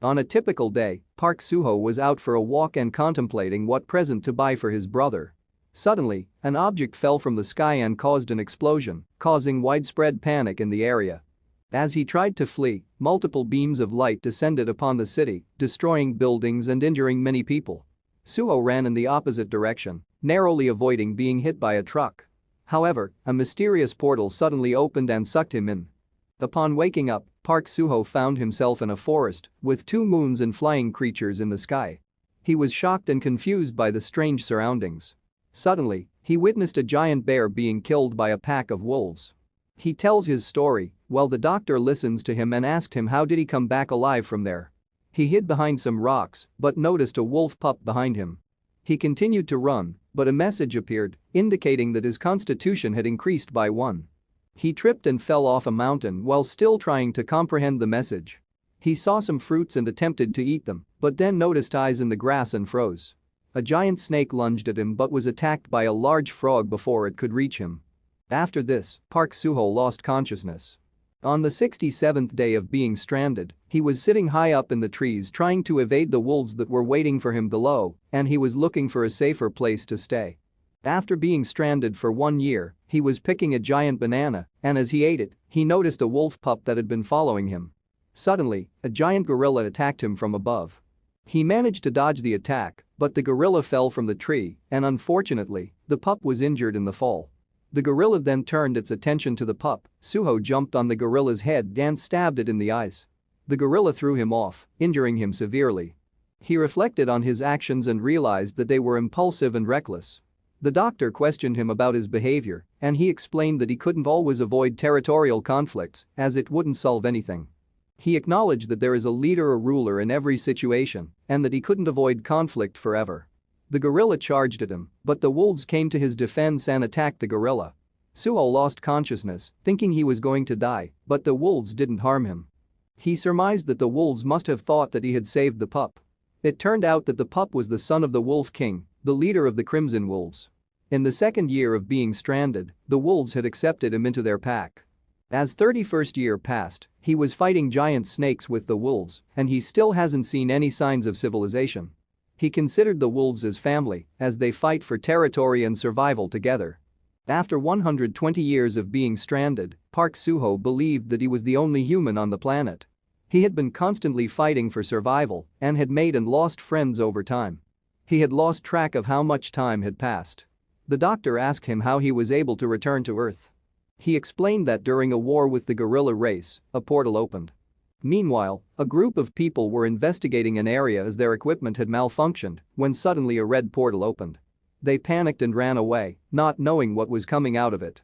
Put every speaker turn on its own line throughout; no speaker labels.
On a typical day, Park Sooho was out for a walk and contemplating what present to buy for his brother. Suddenly, an object fell from the sky and caused an explosion, causing widespread panic in the area. As he tried to flee, multiple beams of light descended upon the city, destroying buildings and injuring many people. Sooho ran in the opposite direction, narrowly avoiding being hit by a truck. However, a mysterious portal suddenly opened and sucked him in. Upon waking up, Park Sooho found himself in a forest with two moons and flying creatures in the sky. He was shocked and confused by the strange surroundings. Suddenly, he witnessed a giant bear being killed by a pack of wolves. He tells his story while the doctor listens to him and asked him how did he come back alive from there. He hid behind some rocks but noticed a wolf pup behind him. He continued to run, but a message appeared indicating that his constitution had increased by 1. He tripped and fell off a mountain while still trying to comprehend the message. He saw some fruits and attempted to eat them, but then noticed eyes in the grass and froze. A giant snake lunged at him but was attacked by a large frog before it could reach him. After this, Park Sooho lost consciousness. On the 67th day of being stranded, he was sitting high up in the trees trying to evade the wolves that were waiting for him below, and he was looking for a safer place to stay. After being stranded for 1 year, he was picking a giant banana, and as he ate it, he noticed a wolf pup that had been following him. Suddenly, a giant gorilla attacked him from above. He managed to dodge the attack, but the gorilla fell from the tree, and unfortunately, the pup was injured in the fall. The gorilla then turned its attention to the pup. Sooho jumped on the gorilla's head and stabbed it in the eyes. The gorilla threw him off, injuring him severely. He reflected on his actions and realized that they were impulsive and reckless. The doctor questioned him about his behavior, and he explained that he couldn't always avoid territorial conflicts as it wouldn't solve anything. He acknowledged that there is a leader or ruler in every situation and that he couldn't avoid conflict forever. The gorilla charged at him, but the wolves came to his defense and attacked the gorilla. Sooho lost consciousness, thinking he was going to die, but the wolves didn't harm him. He surmised that the wolves must have thought that he had saved the pup. It turned out that the pup was the son of the Wolf King, the leader of the Crimson Wolves. In the second year of being stranded, the wolves had accepted him into their pack. As 31st year passed, he was fighting giant snakes with the wolves, and he still hasn't seen any signs of civilization. He considered the wolves as family, as they fight for territory and survival together. After 120 years of being stranded, Park Sooho believed that he was the only human on the planet. He had been constantly fighting for survival and had made and lost friends over time. He had lost track of how much time had passed. The doctor asked him how he was able to return to Earth. He explained that during a war with the gorilla race, a portal opened. Meanwhile, a group of people were investigating an area as their equipment had malfunctioned when suddenly a red portal opened. They panicked and ran away, not knowing what was coming out of it.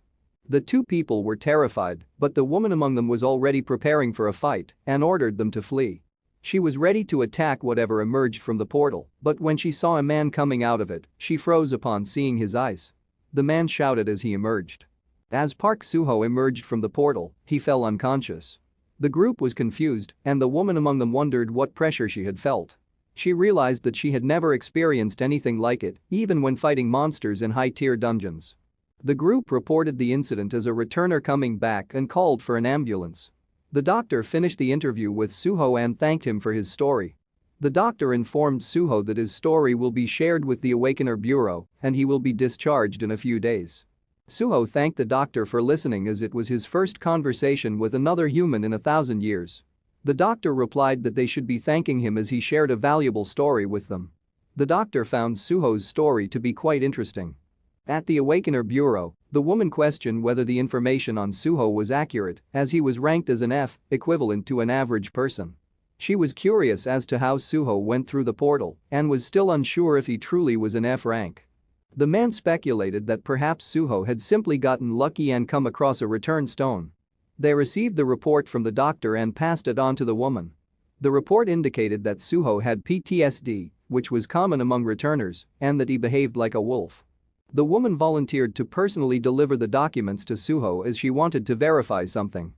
The two people were terrified, but the woman among them was already preparing for a fight and ordered them to flee. She was ready to attack whatever emerged from the portal, but when she saw a man coming out of it, she froze upon seeing his eyes. The man shouted as he emerged. As Park Sooho emerged from the portal, he fell unconscious. The group was confused, and the woman among them wondered what pressure she had felt. She realized that she had never experienced anything like it, even when fighting monsters in high-tier dungeons. The group reported the incident as a returner coming back and called for an ambulance. The doctor finished the interview with Sooho and thanked him for his story. The doctor informed Sooho that his story will be shared with the Awakener Bureau and he will be discharged in a few days. Sooho thanked the doctor for listening as it was his first conversation with another human in 1,000 years. The doctor replied that they should be thanking him as he shared a valuable story with them. The doctor found Sooho's story to be quite interesting. At the Awakener Bureau, the woman questioned whether the information on Sooho was accurate as he was ranked as an F, equivalent to an average person. She was curious as to how Sooho went through the portal and was still unsure if he truly was an F rank. The man speculated that perhaps Sooho had simply gotten lucky and come across a return stone. They received the report from the doctor and passed it on to the woman. The report indicated that Sooho had PTSD, which was common among returners, and that he behaved like a wolf. The woman volunteered to personally deliver the documents to Sooho as she wanted to verify something.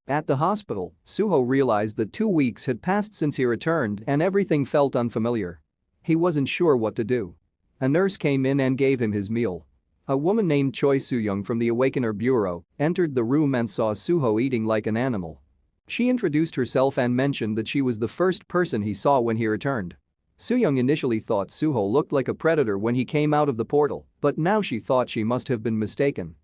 At the hospital, Sooho realized that 2 weeks had passed since he returned and everything felt unfamiliar. He wasn't sure what to do. A nurse came in and gave him his meal. A woman named Choi Soo-young from the Awakener Bureau entered the room and saw Sooho eating like an animal. She introduced herself and mentioned that she was the first person he saw when he returned. Sooyoung initially thought Sooho looked like a predator when he came out of the portal, but now she thought she must have been mistaken.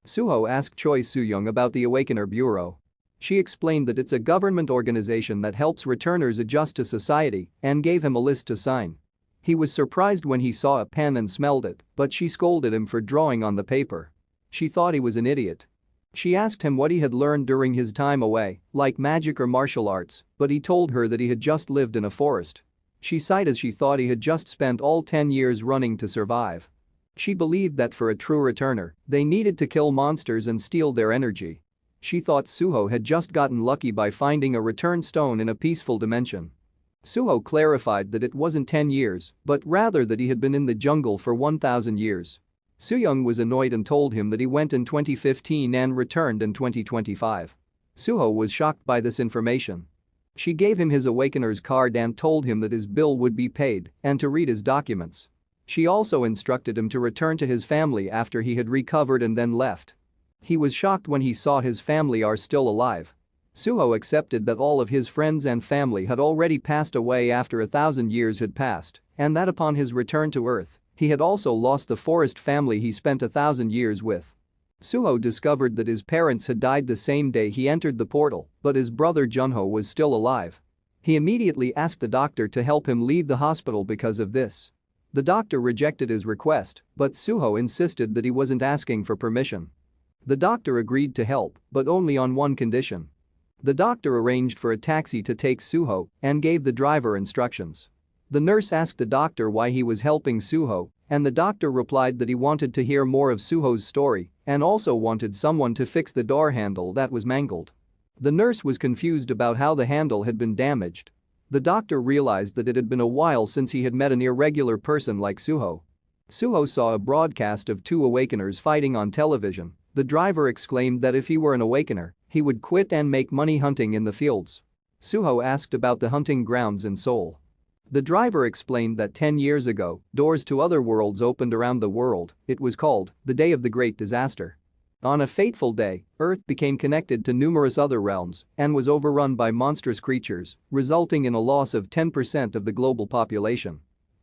Sooho asked Choi Sooyoung about the Awakener Bureau. She explained that it's a government organization that helps returners adjust to society and gave him a list to sign. He was surprised when he saw a pen and smelled it, but she scolded him for drawing on the paper. She thought he was an idiot. She asked him what he had learned during his time away, like magic or martial arts, but he told her that he had just lived in a forest. She sighed as she thought he had just spent all 10 years running to survive. She believed that for a true returner, they needed to kill monsters and steal their energy. She thought Sooho had just gotten lucky by finding a return stone in a peaceful dimension. Sooho clarified that it wasn't 10 years, but rather that he had been in the jungle for 1,000 years. Sooyoung was annoyed and told him that he went in 2015 and returned in 2025. Sooho was shocked by this information. She gave him his Awakener's card and told him that his bill would be paid and to read his documents. She also instructed him to return to his family after he had recovered and then left. He was shocked when he saw his family are still alive. Sooho accepted that all of his friends and family had already passed away after 1,000 years had passed, and that upon his return to Earth, he had also lost the forest family he spent 1,000 years with. Sooho discovered that his parents had died the same day he entered the portal, but his brother Junho was still alive. He immediately asked the doctor to help him leave the hospital because of this. The doctor rejected his request, but Sooho insisted that he wasn't asking for permission. The doctor agreed to help, but only on one condition. The doctor arranged for a taxi to take Sooho and gave the driver instructions. The nurse asked the doctor why he was helping Sooho, and the doctor replied that he wanted to hear more of Sooho's story and also wanted someone to fix the door handle that was mangled. The nurse was confused about how the handle had been damaged. The doctor realized that it had been a while since he had met an irregular person like Sooho. Sooho saw a broadcast of two Awakeners fighting on television. The driver exclaimed that if he were an Awakener, he would quit and make money hunting in the fields. Sooho asked about the hunting grounds in Seoul. The driver explained that 10 years ago, doors to other worlds opened around the world. It was called the Day of the Great Disaster. On a fateful day, Earth became connected to numerous other realms and was overrun by monstrous creatures, resulting in a loss of 10% of the global population.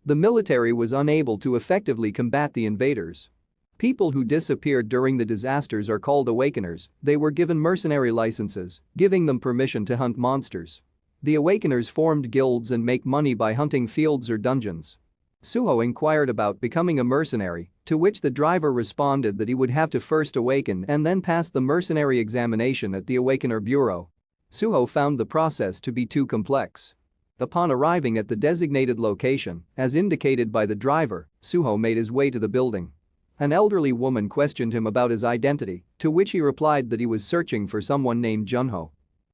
The military was unable to effectively combat the invaders. People who disappeared during the disasters are called Awakeners. They were given mercenary licenses, giving them permission to hunt monsters. The Awakeners formed guilds and make money by hunting fields or dungeons. Sooho inquired about becoming a mercenary, to which the driver responded that he would have to first awaken and then pass the mercenary examination at the Awakener Bureau. Sooho found the process to be too complex. Upon arriving at the designated location, as indicated by the driver, Sooho made his way to the building. An elderly woman questioned him about his identity, to which he replied that he was searching for someone named Junho.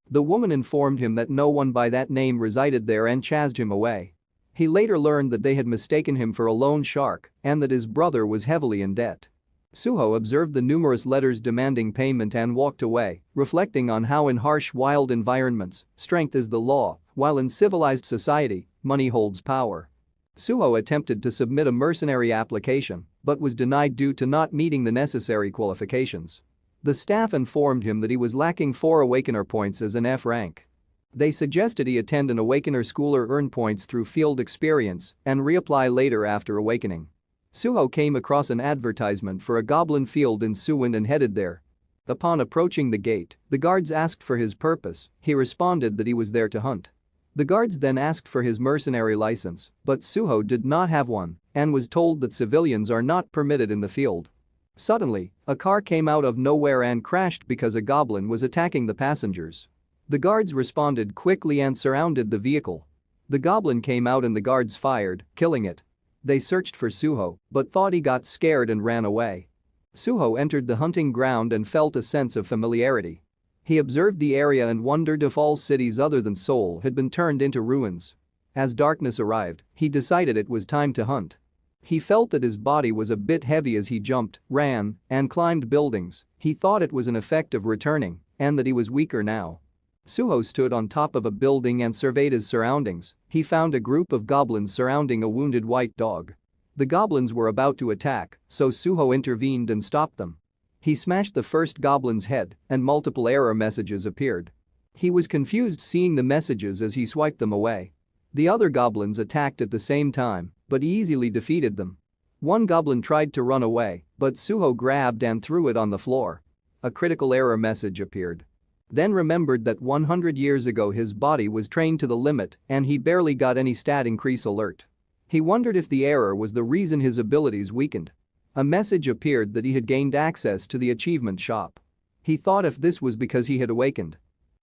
The woman informed him that no one by that name resided there and chased him away. He later learned that they had mistaken him for a loan shark and that his brother was heavily in debt. Sooho observed the numerous letters demanding payment and walked away, reflecting on how in harsh wild environments, strength is the law, while in civilized society, money holds power. Sooho attempted to submit a mercenary application but was denied due to not meeting the necessary qualifications. The staff informed him that he was lacking 4 Awakener points as an F rank. They suggested he attend an Awakener school or earn points through field experience and reapply later after awakening. Sooho came across an advertisement for a goblin field in Suwon and headed there. Upon approaching the gate, the guards asked for his purpose. He responded that he was there to hunt. The guards then asked for his mercenary license, but Sooho did not have one and was told that civilians are not permitted in the field. Suddenly, a car came out of nowhere and crashed because a goblin was attacking the passengers. The guards responded quickly and surrounded the vehicle. The goblin came out and the guards fired, killing it. They searched for Sooho but thought he got scared and ran away. Sooho entered the hunting ground and felt a sense of familiarity. He observed the area and wondered if all cities other than Seoul had been turned into ruins. As darkness arrived, he decided it was time to hunt. He felt that his body was a bit heavy as he jumped, ran, and climbed buildings. He thought it was an effect of returning and that he was weaker now. Sooho stood on top of a building and surveyed his surroundings. He found a group of goblins surrounding a wounded white dog. The goblins were about to attack, so Sooho intervened and stopped them. He smashed the first goblin's head and multiple error messages appeared. He was confused seeing the messages as he swiped them away. The other goblins attacked at the same time, but he easily defeated them. One goblin tried to run away, but Sooho grabbed and threw it on the floor. A critical error message appeared. Then remembered that 100 years ago his body was trained to the limit and he barely got any stat increase alert. He wondered if the error was the reason his abilities weakened. A message appeared that he had gained access to the achievement shop. He thought if this was because he had awakened.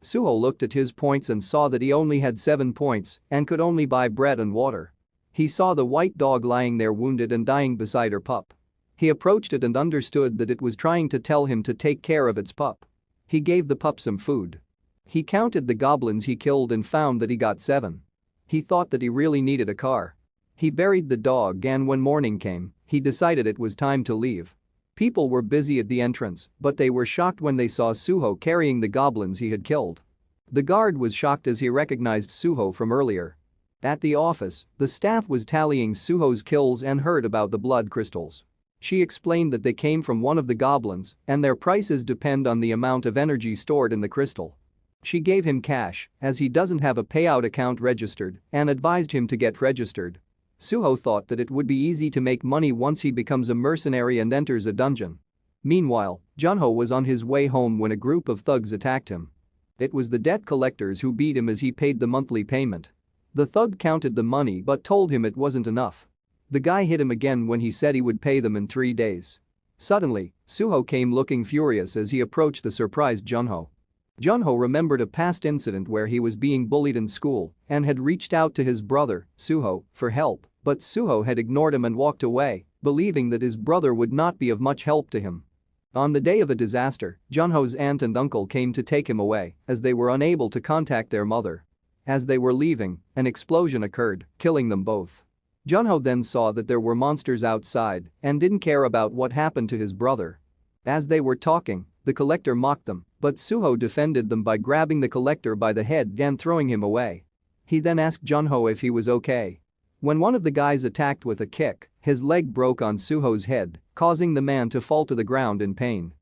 Sooho looked at his points and saw that he only had 7 points and could only buy bread and water. He saw the white dog lying there wounded and dying beside her pup. He approached it and understood that it was trying to tell him to take care of its pup. He gave the pup some food. He counted the goblins he killed and found that he got 7. He thought that he really needed a car. He buried the dog and when morning came, he decided it was time to leave. People were busy at the entrance, but they were shocked when they saw Sooho carrying the goblins he had killed. The guard was shocked as he recognized Sooho from earlier. At the office, the staff was tallying Sooho's kills and heard about the blood crystals. She explained that they came from one of the goblins and their prices depend on the amount of energy stored in the crystal. She gave him cash as he doesn't have a payout account registered and advised him to get registered. Sooho thought that it would be easy to make money once he becomes a mercenary and enters a dungeon. Meanwhile, Junho was on his way home when a group of thugs attacked him. It was the debt collectors who beat him as he paid the monthly payment. The thug counted the money but told him it wasn't enough. The guy hit him again when he said he would pay them in 3 days. Suddenly, Sooho came looking furious as he approached the surprised Junho. Junho remembered a past incident where he was being bullied in school and had reached out to his brother, Sooho, for help, but Sooho had ignored him and walked away, believing that his brother would not be of much help to him. On the day of a disaster, Junho's aunt and uncle came to take him away as they were unable to contact their mother. As they were leaving, an explosion occurred, killing them both. Junho then saw that there were monsters outside and didn't care about what happened to his brother. As they were talking, the collector mocked them, but Sooho defended them by grabbing the collector by the head and throwing him away. He then asked Junho if he was okay. When one of the guys attacked with a kick, his leg broke on Sooho's head, causing the man to fall to the ground in pain.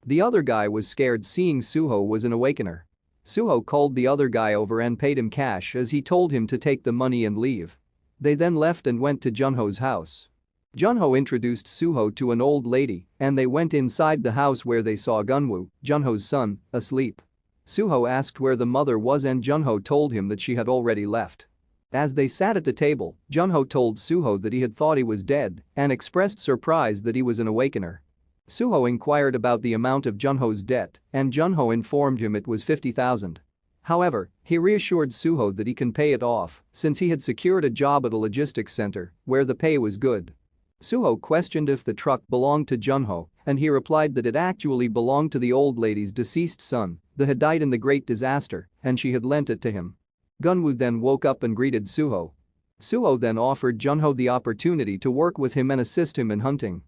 The other guy was scared seeing Sooho was an awakener. Sooho called the other guy over and paid him cash as he told him to take the money and leave. They then left and went to Junho's house. Junho introduced Sooho to an old lady and they went inside the house where they saw Gunwoo, Junho's son, asleep. Sooho asked where the mother was and Junho told him that she had already left. As they sat at the table, Junho told Sooho that he had thought he was dead and expressed surprise that he was an awakener. Sooho inquired about the amount of Junho's debt and Junho informed him it was 50,000. However, he reassured Sooho that he can pay it off since he had secured a job at a logistics center where the pay was good. Sooho questioned if the truck belonged to Junho and he replied that it actually belonged to the old lady's deceased son that had died in the great disaster and she had lent it to him. Gunwoo then woke up and greeted Sooho. Sooho then offered Junho the opportunity to work with him and assist him in hunting.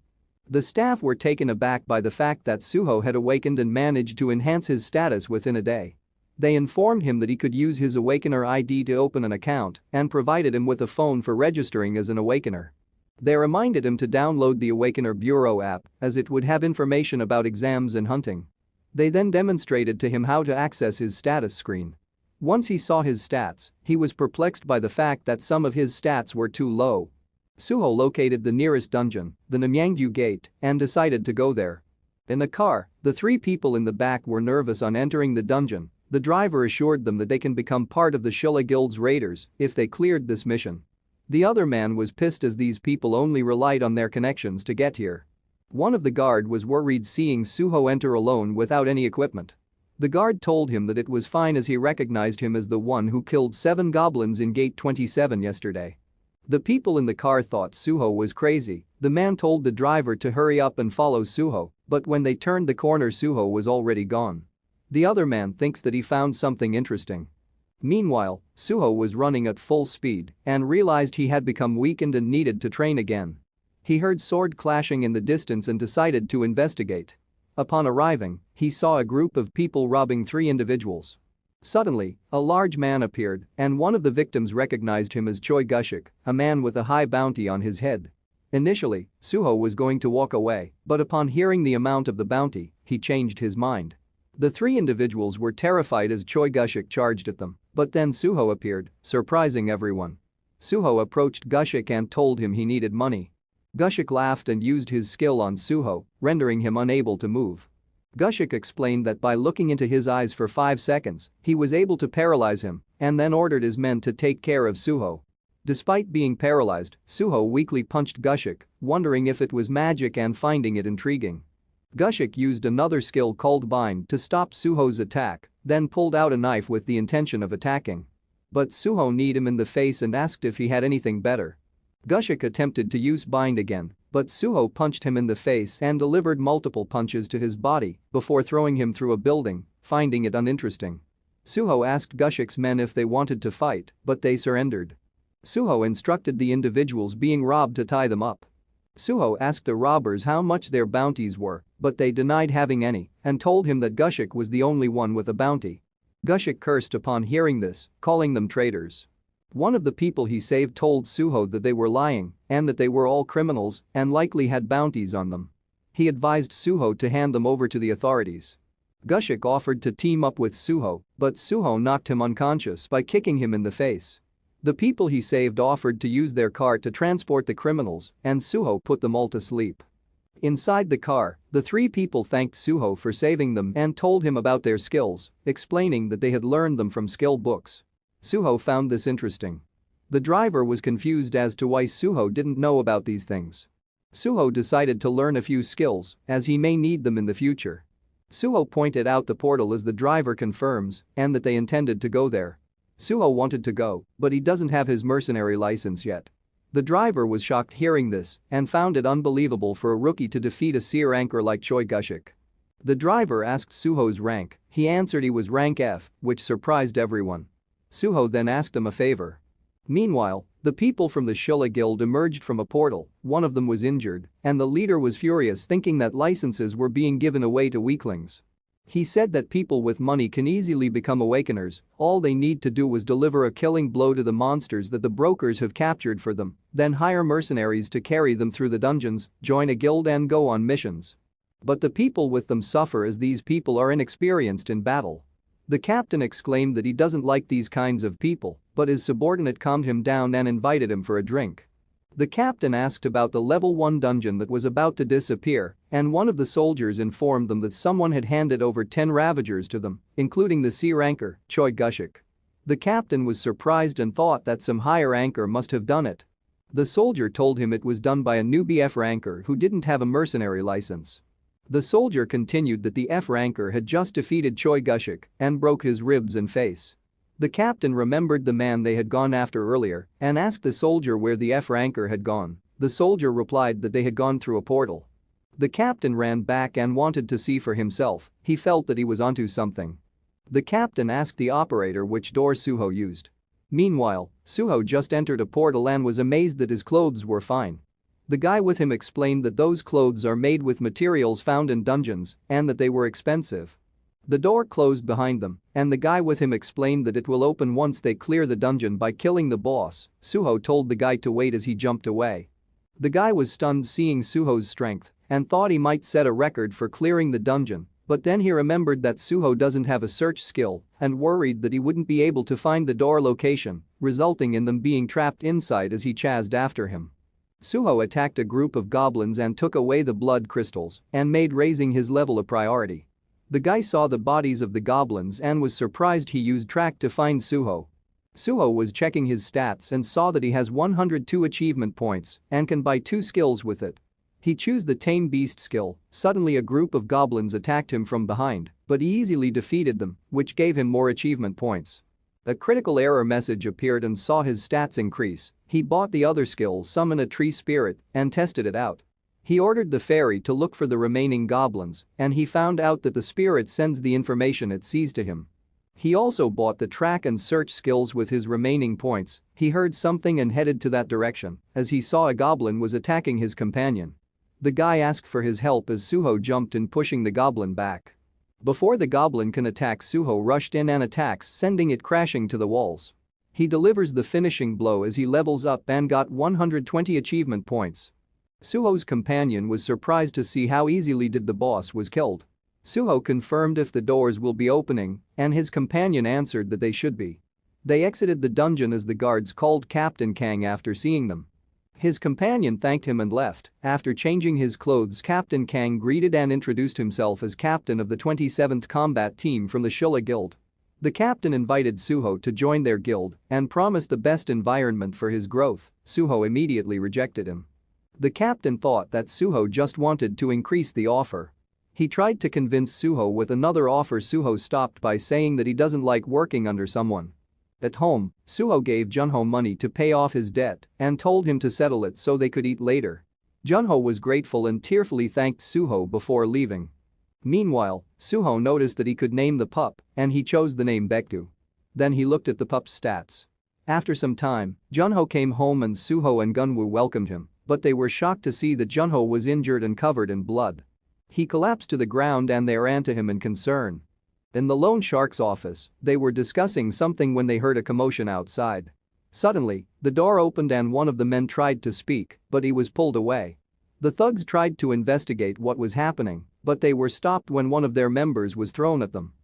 The staff were taken aback by the fact that Sooho had awakened and managed to enhance his status within a day. They informed him that he could use his Awakener ID to open an account and provided him with a phone for registering as an Awakener. They reminded him to download the Awakener Bureau app as it would have information about exams and hunting. They then demonstrated to him how to access his status screen. Once he saw his stats, he was perplexed by the fact that some of his stats were too low. Sooho located the nearest dungeon, the Namyangdu Gate, and decided to go there. In the car, the 3 people in the back were nervous on entering the dungeon. The driver assured them that they can become part of the Shilla Guild's raiders if they cleared this mission. The other man was pissed as these people only relied on their connections to get here. One of the guard was worried seeing Sooho enter alone without any equipment. The guard told him that it was fine as he recognized him as the one who killed 7 goblins in Gate 27 yesterday. The people in the car thought Sooho was crazy. The man told the driver to hurry up and follow Sooho, but when they turned the corner Sooho was already gone. The other man thinks that he found something interesting. Meanwhile, Sooho was running at full speed and realized he had become weakened and needed to train again. He heard sword clashing in the distance and decided to investigate. Upon arriving, he saw a group of people robbing 3 individuals. Suddenly, a large man appeared and one of the victims recognized him as Choi Gushik, a man with a high bounty on his head. Initially, Sooho was going to walk away, but upon hearing the amount of the bounty, he changed his mind. The three individuals were terrified as Choi Gushik charged at them, but then Sooho appeared, surprising everyone. Sooho approached Gushik and told him he needed money. Gushik laughed and used his skill on Sooho, rendering him unable to move. Gushik explained that by looking into his eyes for 5 seconds, he was able to paralyze him and then ordered his men to take care of Sooho. Despite being paralyzed, Sooho weakly punched Gushik, wondering if it was magic and finding it intriguing. Gushik used another skill called Bind to stop Sooho's attack, then pulled out a knife with the intention of attacking. But Sooho kneed him in the face and asked if he had anything better. Gushik attempted to use Bind again, but Sooho punched him in the face and delivered multiple punches to his body before throwing him through a building, finding it uninteresting. Sooho asked Gushik's men if they wanted to fight, but they surrendered. Sooho instructed the individuals being robbed to tie them up. Sooho asked the robbers how much their bounties were, but they denied having any and told him that Gushik was the only one with a bounty. Gushik cursed upon hearing this, calling them traitors. One of the people he saved told Sooho that they were lying and that they were all criminals and likely had bounties on them. He advised Sooho to hand them over to the authorities. Gushik offered to team up with Sooho, but Sooho knocked him unconscious by kicking him in the face. The people he saved offered to use their car to transport the criminals, and Sooho put them all to sleep. Inside the car, the three people thanked Sooho for saving them and told him about their skills, explaining that they had learned them from skill books. Sooho found this interesting. The driver was confused as to why Sooho didn't know about these things. Sooho decided to learn a few skills, as he may need them in the future. Sooho pointed out the portal as the driver confirms and that they intended to go there. Sooho wanted to go, but he doesn't have his mercenary license yet. The driver was shocked hearing this and found it unbelievable for a rookie to defeat a C ranker like Choi Gushik. The driver asked Sooho's rank, he answered he was rank F, which surprised everyone. Sooho then asked him a favor. Meanwhile, the people from the Shilla Guild emerged from a portal, one of them was injured, and the leader was furious thinking that licenses were being given away to weaklings. He said that people with money can easily become awakeners, all they need to do was deliver a killing blow to the monsters that the brokers have captured for them, then hire mercenaries to carry them through the dungeons, join a guild and go on missions. But the people with them suffer as these people are inexperienced in battle. The captain exclaimed that he doesn't like these kinds of people, but his subordinate calmed him down and invited him for a drink. The captain asked about the level 1 dungeon that was about to disappear, and one of the soldiers informed them that someone had handed over 10 ravagers to them, including the C ranker, Choi Gushik. The captain was surprised and thought that some higher ranker must have done it. The soldier told him it was done by a newbie F ranker who didn't have a mercenary license. The soldier continued that the F ranker had just defeated Choi Gushik and broke his ribs and face. The captain remembered the man they had gone after earlier and asked the soldier where the F ranker had gone. The soldier replied that they had gone through a portal. The captain ran back and wanted to see for himself, he felt that he was onto something. The captain asked the operator which door Sooho used. Meanwhile, Sooho just entered a portal and was amazed that his clothes were fine. The guy with him explained that those clothes are made with materials found in dungeons and that they were expensive. The door closed behind them, and the guy with him explained that it will open once they clear the dungeon by killing the boss. Sooho told the guy to wait as he jumped away. The guy was stunned seeing Sooho's strength and thought he might set a record for clearing the dungeon, but then he remembered that Sooho doesn't have a search skill and worried that he wouldn't be able to find the door location, resulting in them being trapped inside as he chased after him. Sooho attacked a group of goblins and took away the blood crystals and made raising his level a priority. The guy saw the bodies of the goblins and was surprised he used track to find Sooho. Sooho was checking his stats and saw that he has 102 achievement points and can buy 2 skills with it. He chose the Tame Beast skill. Suddenly a group of goblins attacked him from behind, but he easily defeated them, which gave him more achievement points. A critical error message appeared and saw his stats increase. He bought the other skill Summon a Tree Spirit and tested it out. He ordered the fairy to look for the remaining goblins and he found out that the spirit sends the information it sees to him. He also bought the track and search skills with his remaining points. He heard something and headed to that direction as he saw a goblin was attacking his companion. The guy asked for his help as Sooho jumped in pushing the goblin back. Before the goblin can attack, Sooho rushed in and attacks, sending it crashing to the walls. He delivers the finishing blow as he levels up and got 120 achievement points. Sooho's companion was surprised to see how easily the boss was killed. Sooho confirmed if the doors will be opening, and his companion answered that they should be. They exited the dungeon as the guards called Captain Kang after seeing them. His companion thanked him and left. After changing his clothes, Captain Kang greeted and introduced himself as captain of the 27th Combat Team from the Shilla Guild. The captain invited Sooho to join their guild and promised the best environment for his growth. Sooho immediately rejected him. The captain thought that Sooho just wanted to increase the offer. He tried to convince Sooho with another offer. Sooho stopped by saying that he doesn't like working under someone. At home, Sooho gave Junho money to pay off his debt and told him to settle it so they could eat later. Junho was grateful and tearfully thanked Sooho before leaving. Meanwhile, Sooho noticed that he could name the pup and he chose the name Baekdu. Then he looked at the pup's stats. After some time, Junho came home and Sooho and Gunwoo welcomed him, but they were shocked to see that Junho was injured and covered in blood. He collapsed to the ground and they ran to him in concern. In the loan shark's office, they were discussing something when they heard a commotion outside. Suddenly, the door opened and one of the men tried to speak, but he was pulled away. The thugs tried to investigate what was happening, but they were stopped when one of their members was thrown at them.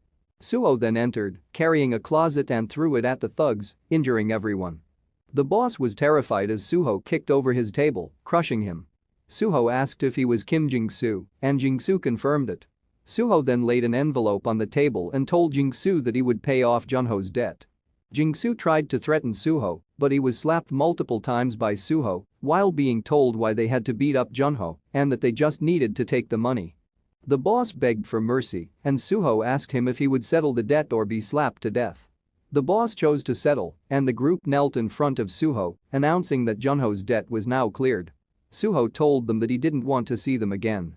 Sooho then entered, carrying a closet and threw it at the thugs, injuring everyone. The boss was terrified as Sooho kicked over his table, crushing him. Sooho asked if he was Kim Jing-soo, and Jing-soo confirmed it. Sooho then laid an envelope on the table and told Jing-soo that he would pay off Junho's debt. Jing-soo tried to threaten Sooho, but he was slapped multiple times by Sooho while being told why they had to beat up Junho and that they just needed to take the money. The boss begged for mercy and Sooho asked him if he would settle the debt or be slapped to death. The boss chose to settle and the group knelt in front of Sooho, announcing that Junho's debt was now cleared. Sooho told them that he didn't want to see them again.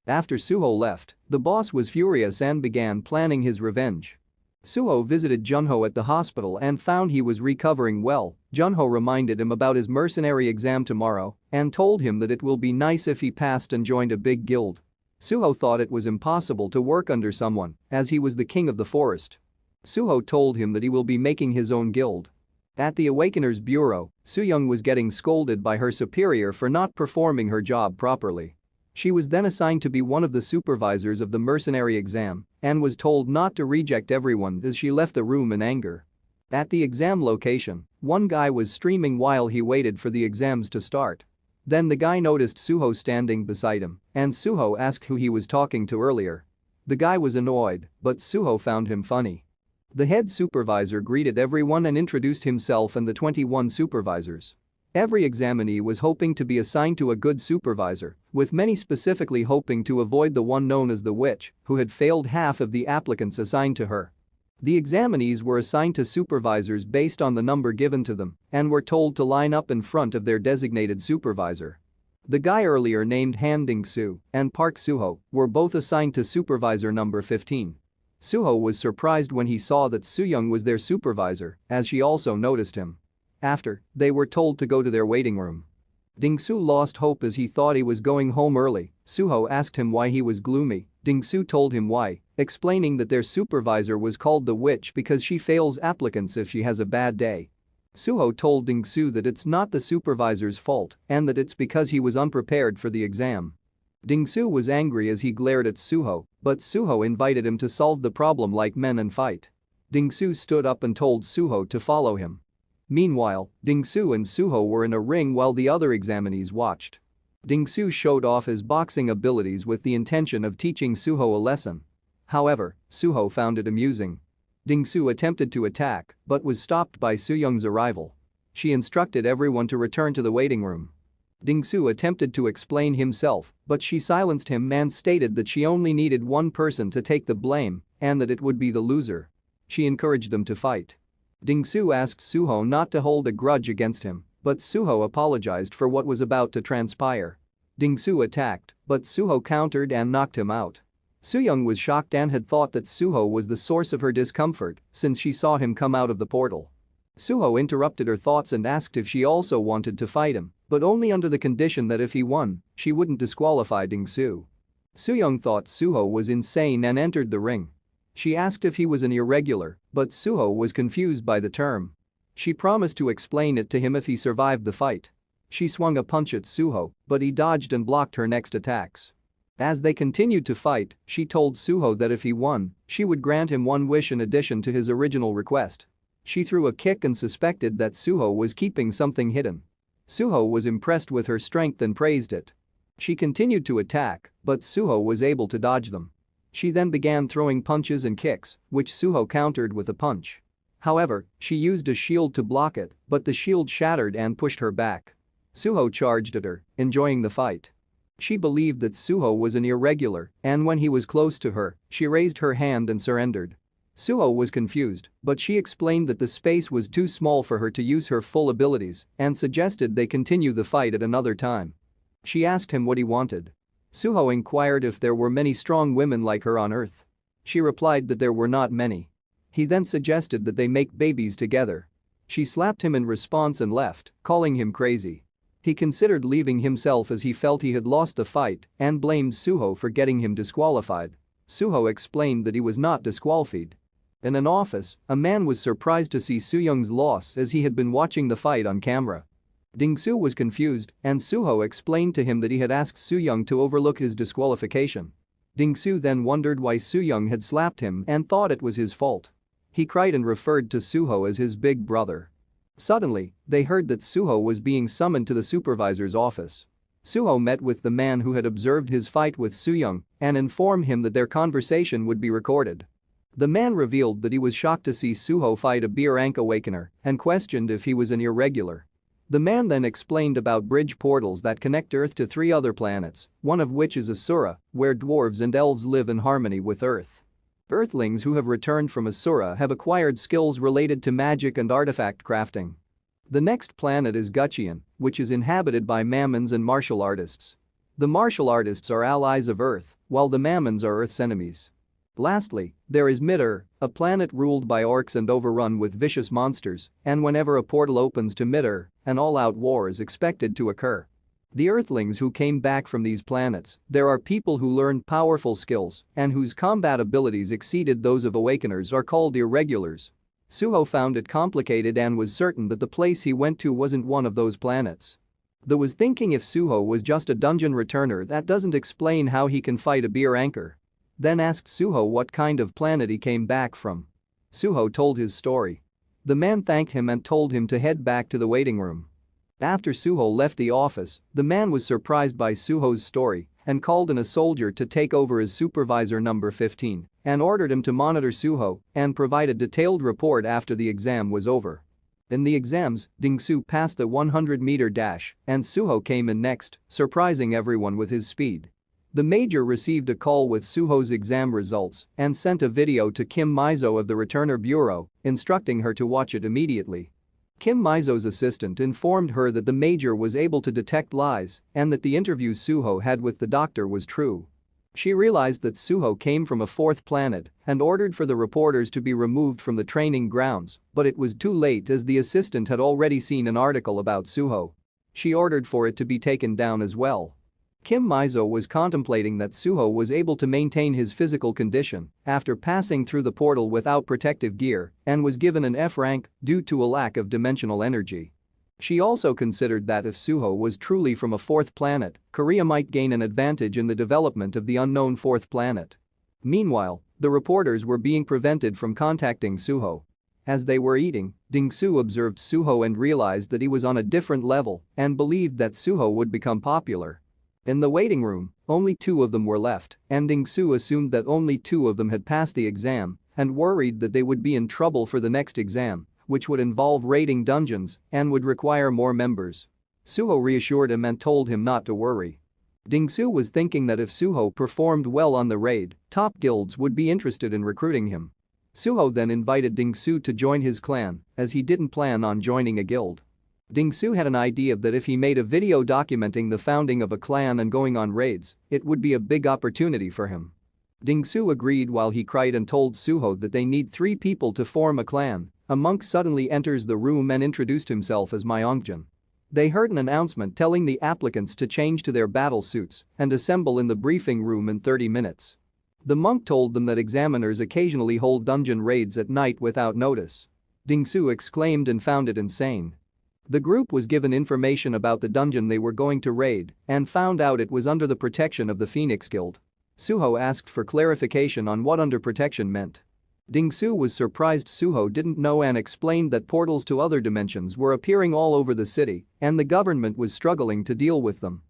After Sooho left, the boss was furious and began planning his revenge. Sooho visited Junho at the hospital and found he was recovering well. Junho reminded him about his mercenary exam tomorrow and told him that it will be nice if he passed and joined a big guild. Sooho thought it was impossible to work under someone as he was the king of the forest. Sooho told him that he will be making his own guild. At the Awakener's bureau, Sooyoung was getting scolded by her superior for not performing her job properly. She was then assigned to be one of the supervisors of the mercenary exam and was told not to reject everyone as she left the room in anger. At the exam location, one guy was streaming while he waited for the exams to start. Then the guy noticed Sooho standing beside him and Sooho asked who he was talking to earlier. The guy was annoyed, but Sooho found him funny. The head supervisor greeted everyone and introduced himself and the 21 supervisors. Every examinee was hoping to be assigned to a good supervisor, with many specifically hoping to avoid the one known as the witch, who had failed half of the applicants assigned to her. The examinees were assigned to supervisors based on the number given to them and were told to line up in front of their designated supervisor. The guy earlier named Han Ding-soo and Park Sooho were both assigned to supervisor number 15. Sooho was surprised when he saw that Sooyoung was their supervisor, as she also noticed him. After, they were told to go to their waiting room. Ding-soo lost hope as he thought he was going home early. Sooho asked him why he was gloomy. Ding-soo told him why, explaining that their supervisor was called the witch because she fails applicants if she has a bad day. Sooho told Ding-soo that it's not the supervisor's fault and that it's because he was unprepared for the exam. Ding-soo was angry as he glared at Sooho, but Sooho invited him to solve the problem like men and fight. Ding-soo stood up and told Sooho to follow him. Meanwhile, Ding-soo and Sooho were in a ring while the other examinees watched. Ding-soo showed off his boxing abilities with the intention of teaching Sooho a lesson. However, Sooho found it amusing. Ding-soo attempted to attack but was stopped by Sooyoung's arrival. She instructed everyone to return to the waiting room. Ding-soo attempted to explain himself, but she silenced him and stated that she only needed one person to take the blame and that it would be the loser. She encouraged them to fight. Ding-soo asked Sooho not to hold a grudge against him, but Sooho apologized for what was about to transpire. Ding-soo attacked, but Sooho countered and knocked him out. Sooyoung was shocked and had thought that Sooho was the source of her discomfort since she saw him come out of the portal. Sooho interrupted her thoughts and asked if she also wanted to fight him, but only under the condition that if he won, she wouldn't disqualify Ding-soo. Sooyoung thought Sooho was insane and entered the ring. She asked if he was an irregular, but Sooho was confused by the term. She promised to explain it to him if he survived the fight. She swung a punch at Sooho, but he dodged and blocked her next attacks. As they continued to fight, she told Sooho that if he won, she would grant him one wish in addition to his original request. She threw a kick and suspected that Sooho was keeping something hidden. Sooho was impressed with her strength and praised it. She continued to attack, but Sooho was able to dodge them. She then began throwing punches and kicks, which Sooho countered with a punch. However, she used a shield to block it, but the shield shattered and pushed her back. Sooho charged at her, enjoying the fight. She believed that Sooho was an irregular, and when he was close to her, she raised her hand and surrendered. Sooho was confused, but she explained that the space was too small for her to use her full abilities and suggested they continue the fight at another time. She asked him what he wanted. Sooho inquired if there were many strong women like her on Earth. She replied that there were not many. He then suggested that they make babies together. She slapped him in response and left, calling him crazy. He considered leaving himself as he felt he had lost the fight and blamed Sooho for getting him disqualified. Sooho explained that he was not disqualified. In an office, a man was surprised to see Sooyoung's loss as he had been watching the fight on camera. Ding-soo was confused and Sooho explained to him that he had asked Sooyoung to overlook his disqualification. Ding-soo then wondered why Sooyoung had slapped him and thought it was his fault. He cried and referred to Sooho as his big brother. Suddenly, they heard that Sooho was being summoned to the supervisor's office. Sooho met with the man who had observed his fight with Sooyoung and informed him that their conversation would be recorded. The man revealed that he was shocked to see Sooho fight a beer rank awakener and questioned if he was an irregular. The man then explained about bridge portals that connect Earth to 3 other planets, one of which is Asura, where dwarves and elves live in harmony with Earth. Earthlings who have returned from Asura have acquired skills related to magic and artifact crafting. The next planet is Guchian, which is inhabited by Mammons and martial artists. The martial artists are allies of Earth, while the Mammons are Earth's enemies. Lastly, there is Mid-Earth, a planet ruled by orcs and overrun with vicious monsters, and whenever a portal opens to Mid-Earth, an all-out war is expected to occur. The Earthlings who came back from these planets, there are people who learned powerful skills and whose combat abilities exceeded those of Awakeners are called Irregulars. Sooho found it complicated and was certain that the place he went to wasn't one of those planets. Though was thinking if Sooho was just a dungeon returner that doesn't explain how he can fight a beer anchor. Then asked Sooho what kind of planet he came back from. Sooho told his story. The man thanked him and told him to head back to the waiting room. After Sooho left the office, the man was surprised by Sooho's story and called in a soldier to take over as supervisor number 15 and ordered him to monitor Sooho and provide a detailed report after the exam was over. In the exams, Ding-soo passed the 100-meter dash and Sooho came in next, surprising everyone with his speed. The major received a call with Sooho's exam results and sent a video to Kim Mizo of the Returner Bureau, instructing her to watch it immediately. Kim Mizo's assistant informed her that the major was able to detect lies and that the interview Sooho had with the doctor was true. She realized that Sooho came from a 4th planet and ordered for the reporters to be removed from the training grounds, but it was too late as the assistant had already seen an article about Sooho. She ordered for it to be taken down as well. Kim Mizo was contemplating that Sooho was able to maintain his physical condition after passing through the portal without protective gear and was given an F rank due to a lack of dimensional energy. She also considered that if Sooho was truly from a 4th planet, Korea might gain an advantage in the development of the unknown 4th planet. Meanwhile, the reporters were being prevented from contacting Sooho. As they were eating, Ding-soo observed Sooho and realized that he was on a different level and believed that Sooho would become popular. In the waiting room, only 2 of them were left, and Ding-soo assumed that only 2 of them had passed the exam and worried that they would be in trouble for the next exam, which would involve raiding dungeons and would require more members. Sooho reassured him and told him not to worry. Ding-soo was thinking that if Sooho performed well on the raid, top guilds would be interested in recruiting him. Sooho then invited Ding-soo to join his clan as he didn't plan on joining a guild. Ding-soo had an idea that if he made a video documenting the founding of a clan and going on raids, it would be a big opportunity for him. Ding-soo agreed while he cried and told Sooho that they need 3 people to form a clan. A monk suddenly enters the room and introduced himself as Myeongjin. They heard an announcement telling the applicants to change to their battle suits and assemble in the briefing room in 30 minutes. The monk told them that examiners occasionally hold dungeon raids at night without notice. Ding-soo exclaimed and found it insane. The group was given information about the dungeon they were going to raid and found out it was under the protection of the Phoenix Guild. Sooho asked for clarification on what under protection meant. Dingsu was surprised Sooho didn't know and explained that portals to other dimensions were appearing all over the city and the government was struggling to deal with them.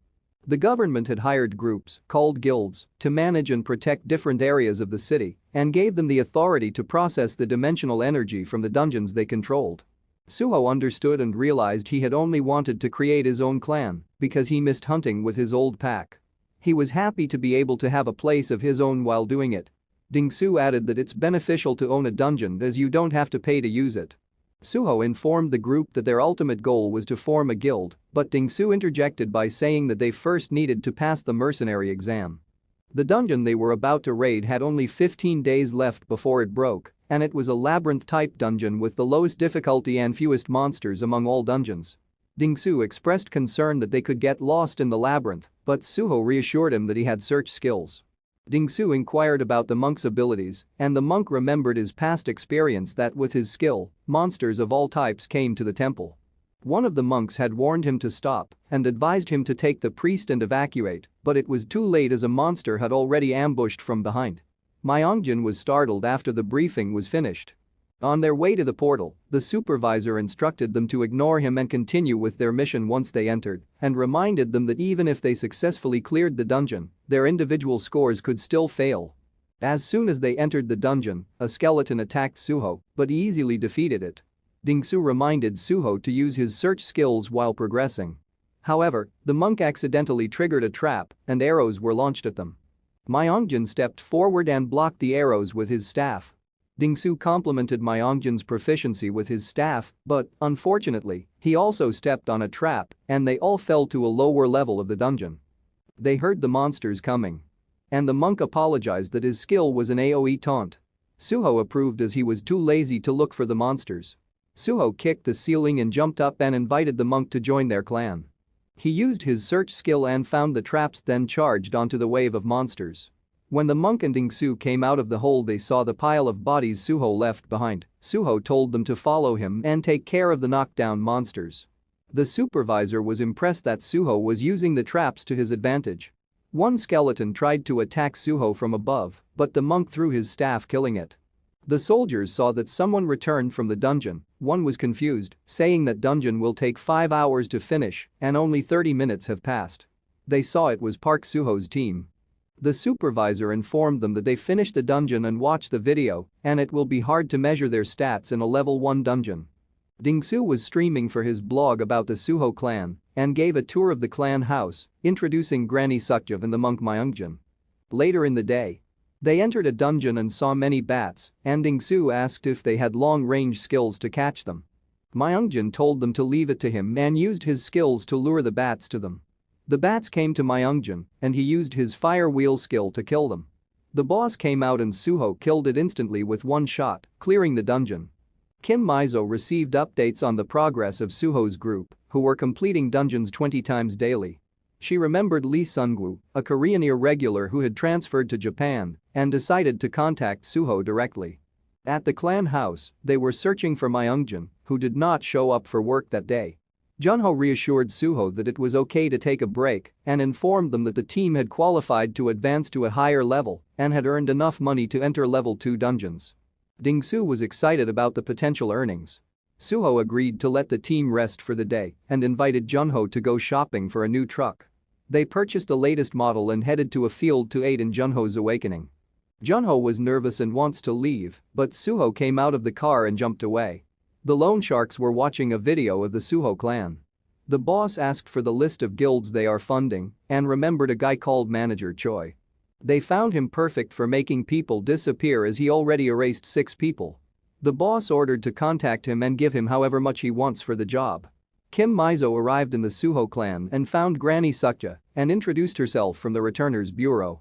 The government had hired groups, called guilds, to manage and protect different areas of the city and gave them the authority to process the dimensional energy from the dungeons they controlled. Sooho understood and realized he had only wanted to create his own clan because he missed hunting with his old pack. He was happy to be able to have a place of his own while doing it. Dingsu added that it's beneficial to own a dungeon as you don't have to pay to use it. Sooho informed the group that their ultimate goal was to form a guild, but Dingsu interjected by saying that they first needed to pass the mercenary exam. The dungeon they were about to raid had only 15 days left before it broke, and it was a labyrinth-type dungeon with the lowest difficulty and fewest monsters among all dungeons. Dingsu expressed concern that they could get lost in the labyrinth, but Sooho reassured him that he had search skills. Dingsu inquired about the monk's abilities, and the monk remembered his past experience that with his skill, monsters of all types came to the temple. One of the monks had warned him to stop and advised him to take the priest and evacuate, but it was too late as a monster had already ambushed from behind. Myeongjin was startled after the briefing was finished. On their way to the portal, the supervisor instructed them to ignore him and continue with their mission once they entered, and reminded them that even if they successfully cleared the dungeon, their individual scores could still fail. As soon as they entered the dungeon, a skeleton attacked Sooho, but he easily defeated it. Dingsu reminded Sooho to use his search skills while progressing. However, the monk accidentally triggered a trap and arrows were launched at them. Myeongjin stepped forward and blocked the arrows with his staff. Dingsu complimented Myeongjin's proficiency with his staff, but, unfortunately, he also stepped on a trap and they all fell to a lower level of the dungeon. They heard the monsters coming. And the monk apologized that his skill was an AoE taunt. Sooho approved as he was too lazy to look for the monsters. Sooho kicked the ceiling and jumped up and invited the monk to join their clan. He used his search skill and found the traps, then charged onto the wave of monsters. When the monk and Dingsu came out of the hole, they saw the pile of bodies Sooho left behind. Sooho told them to follow him and take care of the knockdown monsters. The supervisor was impressed that Sooho was using the traps to his advantage. One skeleton tried to attack Sooho from above, but the monk threw his staff, killing it. The soldiers saw that someone returned from the dungeon. One was confused, saying that dungeon will take 5 hours to finish and only 30 minutes have passed. They saw it was Park Sooho's team. The supervisor informed them that they finished the dungeon and watched the video, and it will be hard to measure their stats in a level 1 dungeon. Dingsu was streaming for his blog about the Sooho clan and gave a tour of the clan house, introducing Granny Sukjev and the monk Myeongjin. Later in the day, they entered a dungeon and saw many bats, and Dingsu asked if they had long-range skills to catch them. Myeongjin told them to leave it to him and used his skills to lure the bats to them. The bats came to Myeongjin, and he used his fire wheel skill to kill them. The boss came out and Sooho killed it instantly with one shot, clearing the dungeon. Kim Mizo received updates on the progress of Sooho's group, who were completing dungeons 20 times daily. She remembered Lee Sungwoo, a Korean irregular who had transferred to Japan, and decided to contact Sooho directly. At the clan house, they were searching for Myeongjin, who did not show up for work that day. Junho reassured Sooho that it was okay to take a break and informed them that the team had qualified to advance to a higher level and had earned enough money to enter level 2 dungeons. Dingsu was excited about the potential earnings. Sooho agreed to let the team rest for the day and invited Junho to go shopping for a new truck. They purchased the latest model and headed to a field to aid in Junho's awakening. Junho was nervous and wants to leave, but Sooho came out of the car and jumped away. The loan sharks were watching a video of the Sooho clan. The boss asked for the list of guilds they are funding and remembered a guy called Manager Choi. They found him perfect for making people disappear as he already erased 6 people. The boss ordered to contact him and give him however much he wants for the job. Kim Mizo arrived in the Sooho clan and found Granny Sukja and introduced herself from the returner's bureau.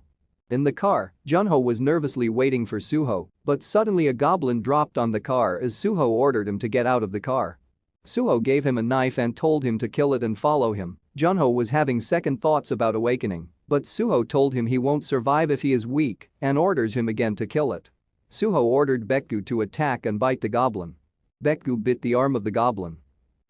In the car, Junho was nervously waiting for Sooho, but suddenly a goblin dropped on the car as Sooho ordered him to get out of the car. Sooho gave him a knife and told him to kill it and follow him. Junho was having second thoughts about awakening, but Sooho told him he won't survive if he is weak and orders him again to kill it. Sooho ordered Baekgu to attack and bite the goblin. Baekgu bit the arm of the goblin.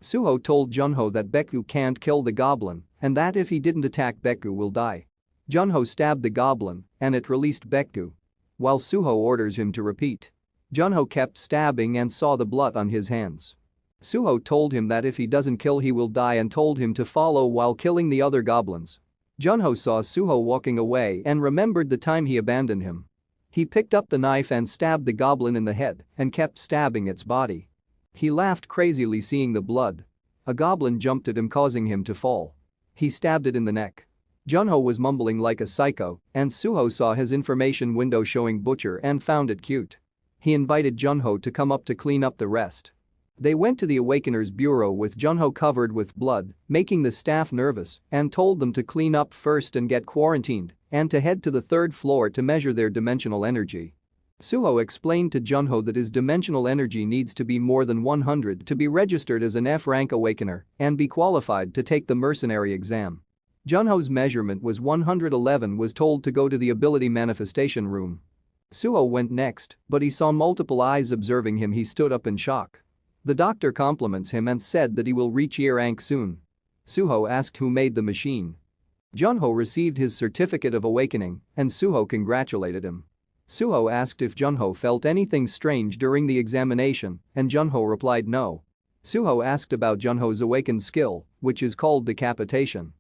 Sooho told Junho that Baekgu can't kill the goblin and that if he didn't attack Baekgu will die. Junho stabbed the goblin and it released Baekgu. While Sooho orders him to repeat. Junho kept stabbing and saw the blood on his hands. Sooho told him that if he doesn't kill he will die and told him to follow while killing the other goblins. Junho saw Sooho walking away and remembered the time he abandoned him. He picked up the knife and stabbed the goblin in the head and kept stabbing its body. He laughed crazily seeing the blood. A goblin jumped at him causing him to fall. He stabbed it in the neck. Junho was mumbling like a psycho and Sooho saw his information window showing butcher and found it cute. He invited Junho to come up to clean up the rest. They went to the Awakener's bureau with Junho covered with blood, making the staff nervous, and told them to clean up first and get quarantined and to head to the third floor to measure their dimensional energy. Sooho explained to Junho that his dimensional energy needs to be more than 100 to be registered as an F-rank Awakener and be qualified to take the mercenary exam. Junho's measurement was 111 was told to go to the ability manifestation room. Sooho went next, but he saw multiple eyes observing him. He stood up in shock. The doctor compliments him and said that he will reach E rank soon. Sooho asked who made the machine. Junho received his certificate of awakening and Sooho congratulated him. Sooho asked if Junho felt anything strange during the examination and Junho replied no. Sooho asked about Junho's awakened skill, which is called decapitation.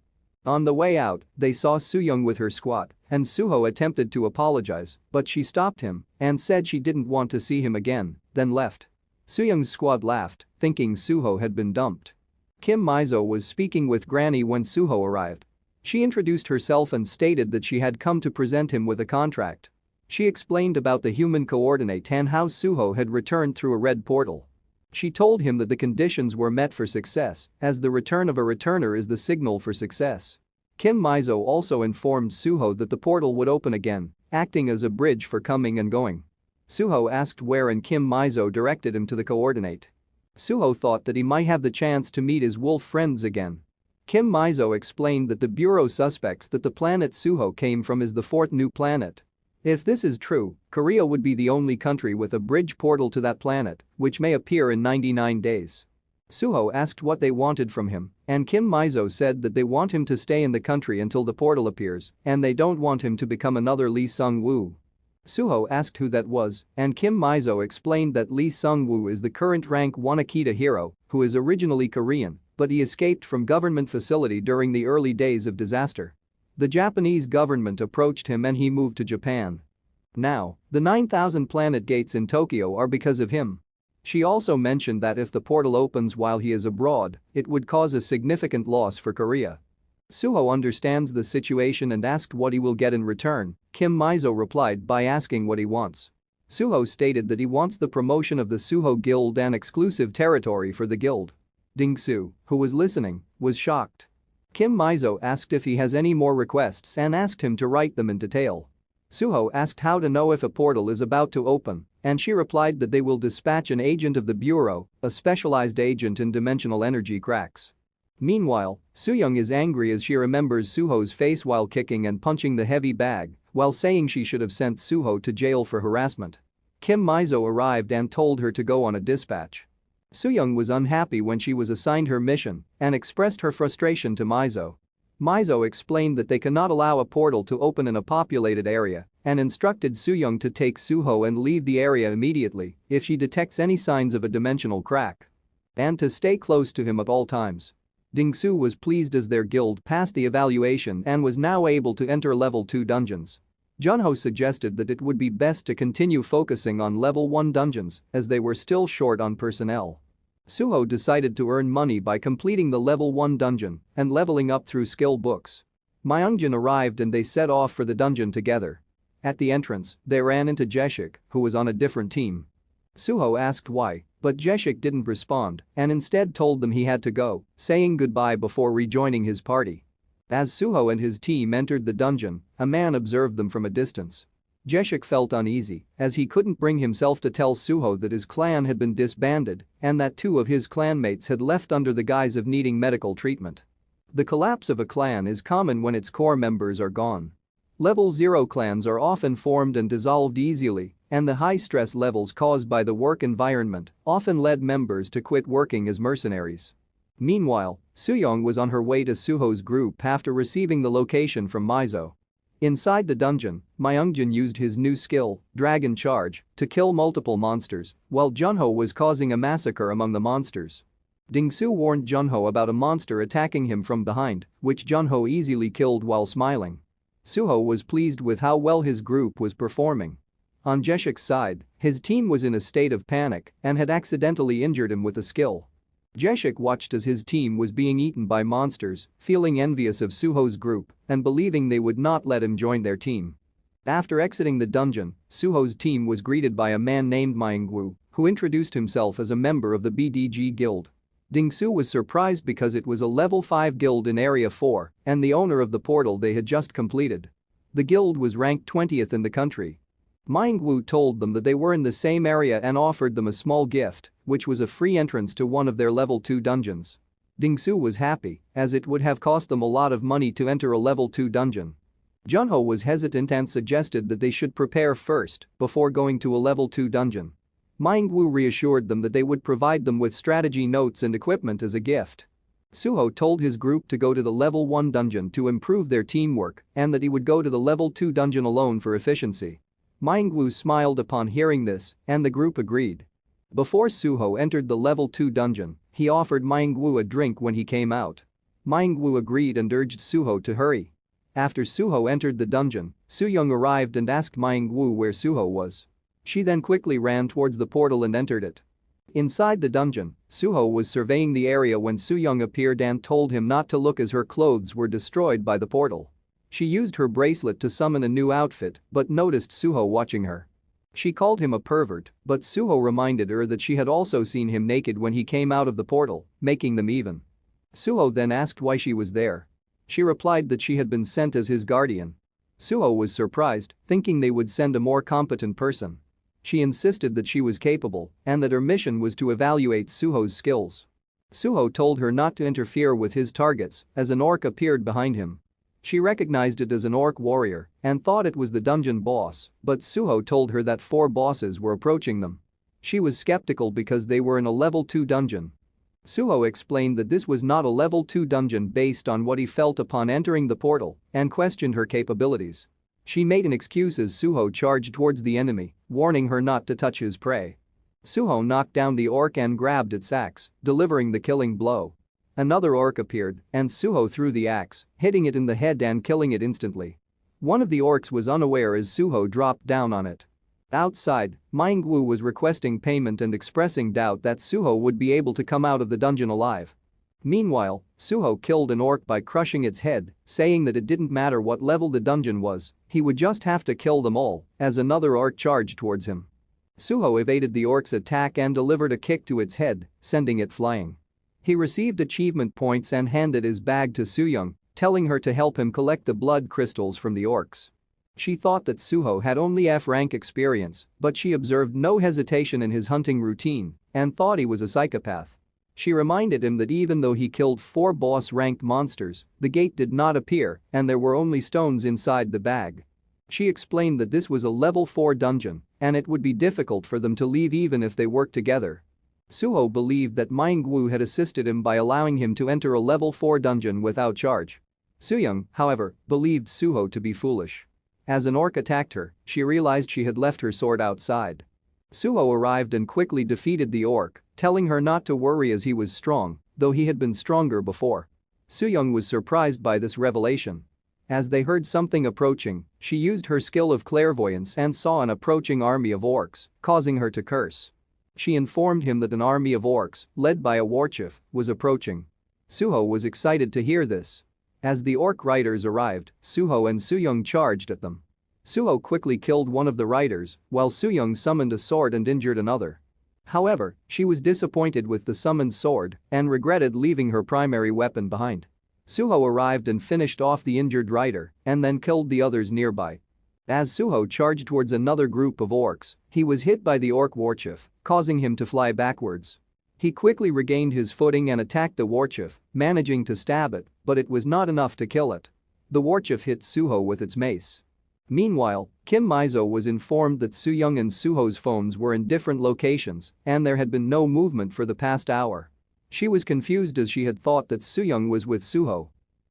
On the way out, they saw Sooyoung with her squad and Sooho attempted to apologize but she stopped him and said she didn't want to see him again, then left. Sooyoung's squad laughed, thinking Sooho had been dumped. Kim Mizo was speaking with Granny when Sooho arrived. She introduced herself and stated that she had come to present him with a contract. She explained about the human coordinate and how Sooho had returned through a red portal. She told him that the conditions were met for success, as the return of a returner is the signal for success. Kim Mizo also informed Sooho that the portal would open again, acting as a bridge for coming and going. Sooho asked where and Kim Mizo directed him to the coordinate. Sooho thought that he might have the chance to meet his wolf friends again. Kim Mizo explained that the bureau suspects that the planet Sooho came from is the fourth new planet. If this is true, Korea would be the only country with a bridge portal to that planet, which may appear in 99 days. Sooho asked what they wanted from him, and Kim Mizo said that they want him to stay in the country until the portal appears, and they don't want him to become another Lee Sung-woo. Sooho asked who that was, and Kim Mizo explained that Lee Sung-woo is the current rank 1 Akita hero, who is originally Korean, but he escaped from government facility during the early days of disaster. The Japanese government approached him and he moved to Japan. Now, the 9,000 planet gates in Tokyo are because of him. She also mentioned that if the portal opens while he is abroad, it would cause a significant loss for Korea. Sooho understands the situation and asked what he will get in return. Kim Mizo replied by asking what he wants. Sooho stated that he wants the promotion of the Sooho Guild and exclusive territory for the guild. Ding-soo, who was listening, was shocked. Kim Mizo asked if he has any more requests and asked him to write them in detail. Sooho asked how to know if a portal is about to open, and she replied that they will dispatch an agent of the bureau, a specialized agent in dimensional energy cracks. Meanwhile, Sooyoung is angry as she remembers Sooho's face while kicking and punching the heavy bag, while saying she should have sent Sooho to jail for harassment. Kim Mizo arrived and told her to go on a dispatch. Sooyoung was unhappy when she was assigned her mission and expressed her frustration to Mizo. Mizo explained that they cannot allow a portal to open in a populated area and instructed Sooyoung to take Sooho and leave the area immediately if she detects any signs of a dimensional crack. And to stay close to him at all times. Ding-soo was pleased as their guild passed the evaluation and was now able to enter level 2 dungeons. Junho suggested that it would be best to continue focusing on level 1 dungeons as they were still short on personnel. Sooho decided to earn money by completing the level 1 dungeon and leveling up through skill books. Myungjin arrived and they set off for the dungeon together. At the entrance, they ran into Jeshik, who was on a different team. Sooho asked why, but Jeshik didn't respond and instead told them he had to go, saying goodbye before rejoining his party. As Sooho and his team entered the dungeon, a man observed them from a distance. Jeshik felt uneasy as he couldn't bring himself to tell Sooho that his clan had been disbanded and that 2 of his clanmates had left under the guise of needing medical treatment. The collapse of a clan is common when its core members are gone. Level 0 clans are often formed and dissolved easily, and the high stress levels caused by the work environment often led members to quit working as mercenaries. Meanwhile, Sooyoung was on her way to Sooho's group after receiving the location from Mizo. Inside the dungeon, Myungjin used his new skill, Dragon Charge, to kill multiple monsters, while Junho was causing a massacre among the monsters. Dingsu warned Junho about a monster attacking him from behind, which Junho easily killed while smiling. Sooho was pleased with how well his group was performing. On Jeshik's side, his team was in a state of panic and had accidentally injured him with a skill. Jeshik watched as his team was being eaten by monsters, feeling envious of Sooho's group and believing they would not let him join their team. After exiting the dungeon, Sooho's team was greeted by a man named Myungwoo, who introduced himself as a member of the BDG guild. Dingsu was surprised because it was a level 5 guild in Area 4 and the owner of the portal they had just completed. The guild was ranked 20th in the country. Myungwoo told them that they were in the same area and offered them a small gift, which was a free entrance to one of their level 2 dungeons. Dingsu was happy, as it would have cost them a lot of money to enter a level 2 dungeon. Junho was hesitant and suggested that they should prepare first before going to a level 2 dungeon. Myungwoo reassured them that they would provide them with strategy notes and equipment as a gift. Sooho told his group to go to the level 1 dungeon to improve their teamwork and that he would go to the level 2 dungeon alone for efficiency. Myungwoo smiled upon hearing this and the group agreed. Before Sooho entered the level 2 dungeon, he offered Myungwoo a drink when he came out. Myungwoo agreed and urged Sooho to hurry. After Sooho entered the dungeon, Sooyoung arrived and asked Myungwoo where Sooho was. She then quickly ran towards the portal and entered it. Inside the dungeon, Sooho was surveying the area when Sooyoung appeared and told him not to look as her clothes were destroyed by the portal. She used her bracelet to summon a new outfit but noticed Sooho watching her. She called him a pervert, but Sooho reminded her that she had also seen him naked when he came out of the portal, making them even. Sooho then asked why she was there. She replied that she had been sent as his guardian. Sooho was surprised, thinking they would send a more competent person. She insisted that she was capable and that her mission was to evaluate Sooho's skills. Sooho told her not to interfere with his targets as an orc appeared behind him. She recognized it as an orc warrior and thought it was the dungeon boss, but Sooho told her that 4 bosses were approaching them. She was skeptical because they were in a level 2 dungeon. Sooho explained that this was not a level 2 dungeon based on what he felt upon entering the portal and questioned her capabilities. She made an excuse as Sooho charged towards the enemy, warning her not to touch his prey. Sooho knocked down the orc and grabbed its axe, delivering the killing blow. Another orc appeared and Sooho threw the axe, hitting it in the head and killing it instantly. One of the orcs was unaware as Sooho dropped down on it. Outside, Myungwoo was requesting payment and expressing doubt that Sooho would be able to come out of the dungeon alive. Meanwhile, Sooho killed an orc by crushing its head, saying that it didn't matter what level the dungeon was, he would just have to kill them all as another orc charged towards him. Sooho evaded the orc's attack and delivered a kick to its head, sending it flying. He received achievement points and handed his bag to Sooyoung, telling her to help him collect the blood crystals from the orcs. She thought that Sooho had only F-rank experience, but she observed no hesitation in his hunting routine and thought he was a psychopath. She reminded him that even though he killed 4 boss-ranked monsters, the gate did not appear and there were only stones inside the bag. She explained that this was a level 4 dungeon and it would be difficult for them to leave even if they worked together. Sooho believed that Myungwoo had assisted him by allowing him to enter a level 4 dungeon without charge. Sooyoung, however, believed Sooho to be foolish. As an orc attacked her, she realized she had left her sword outside. Sooho arrived and quickly defeated the orc, telling her not to worry as he was strong, though he had been stronger before. Sooyoung was surprised by this revelation. As they heard something approaching, she used her skill of clairvoyance and saw an approaching army of orcs, causing her to curse. She informed him that an army of orcs, led by a warchief, was approaching. Sooho was excited to hear this. As the orc riders arrived, Sooho and Sooyoung charged at them. Sooho quickly killed one of the riders, while Sooyoung summoned a sword and injured another. However, she was disappointed with the summoned sword and regretted leaving her primary weapon behind. Sooho arrived and finished off the injured rider and then killed the others nearby. As Sooho charged towards another group of orcs, he was hit by the orc warchief, causing him to fly backwards. He quickly regained his footing and attacked the warchief, managing to stab it, but it was not enough to kill it. The warchief hit Sooho with its mace. Meanwhile, Kim Mizo was informed that Sooyoung and Sooho's phones were in different locations and there had been no movement for the past hour. She was confused as she had thought that Sooyoung was with Sooho.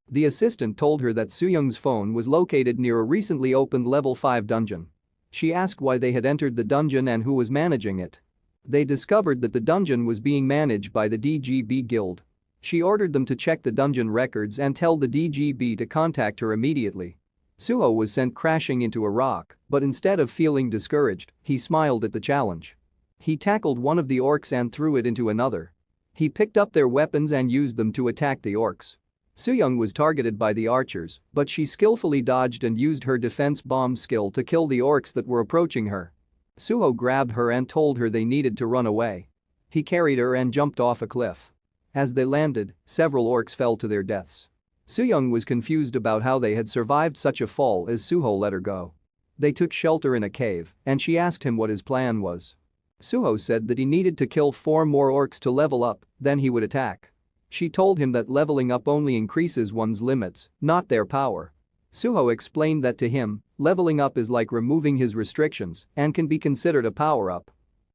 The assistant told her that Sooyoung's phone was located near a recently opened level 5 dungeon. She asked why they had entered the dungeon and who was managing it. They discovered that the dungeon was being managed by the DGB Guild. She ordered them to check the dungeon records and tell the DGB to contact her immediately. Sooho was sent crashing into a rock, but instead of feeling discouraged, he smiled at the challenge. He tackled one of the orcs and threw it into another. He picked up their weapons and used them to attack the orcs. Sooyoung was targeted by the archers, but she skillfully dodged and used her defense bomb skill to kill the orcs that were approaching her. Sooho grabbed her and told her they needed to run away. He carried her and jumped off a cliff. As they landed, several orcs fell to their deaths. Sooyoung was confused about how they had survived such a fall as Sooho let her go. They took shelter in a cave, and she asked him what his plan was. Sooho said that he needed to kill 4 more orcs to level up, then he would attack. She told him that leveling up only increases one's limits, not their power. Sooho explained that to him, leveling up is like removing his restrictions and can be considered a power-up.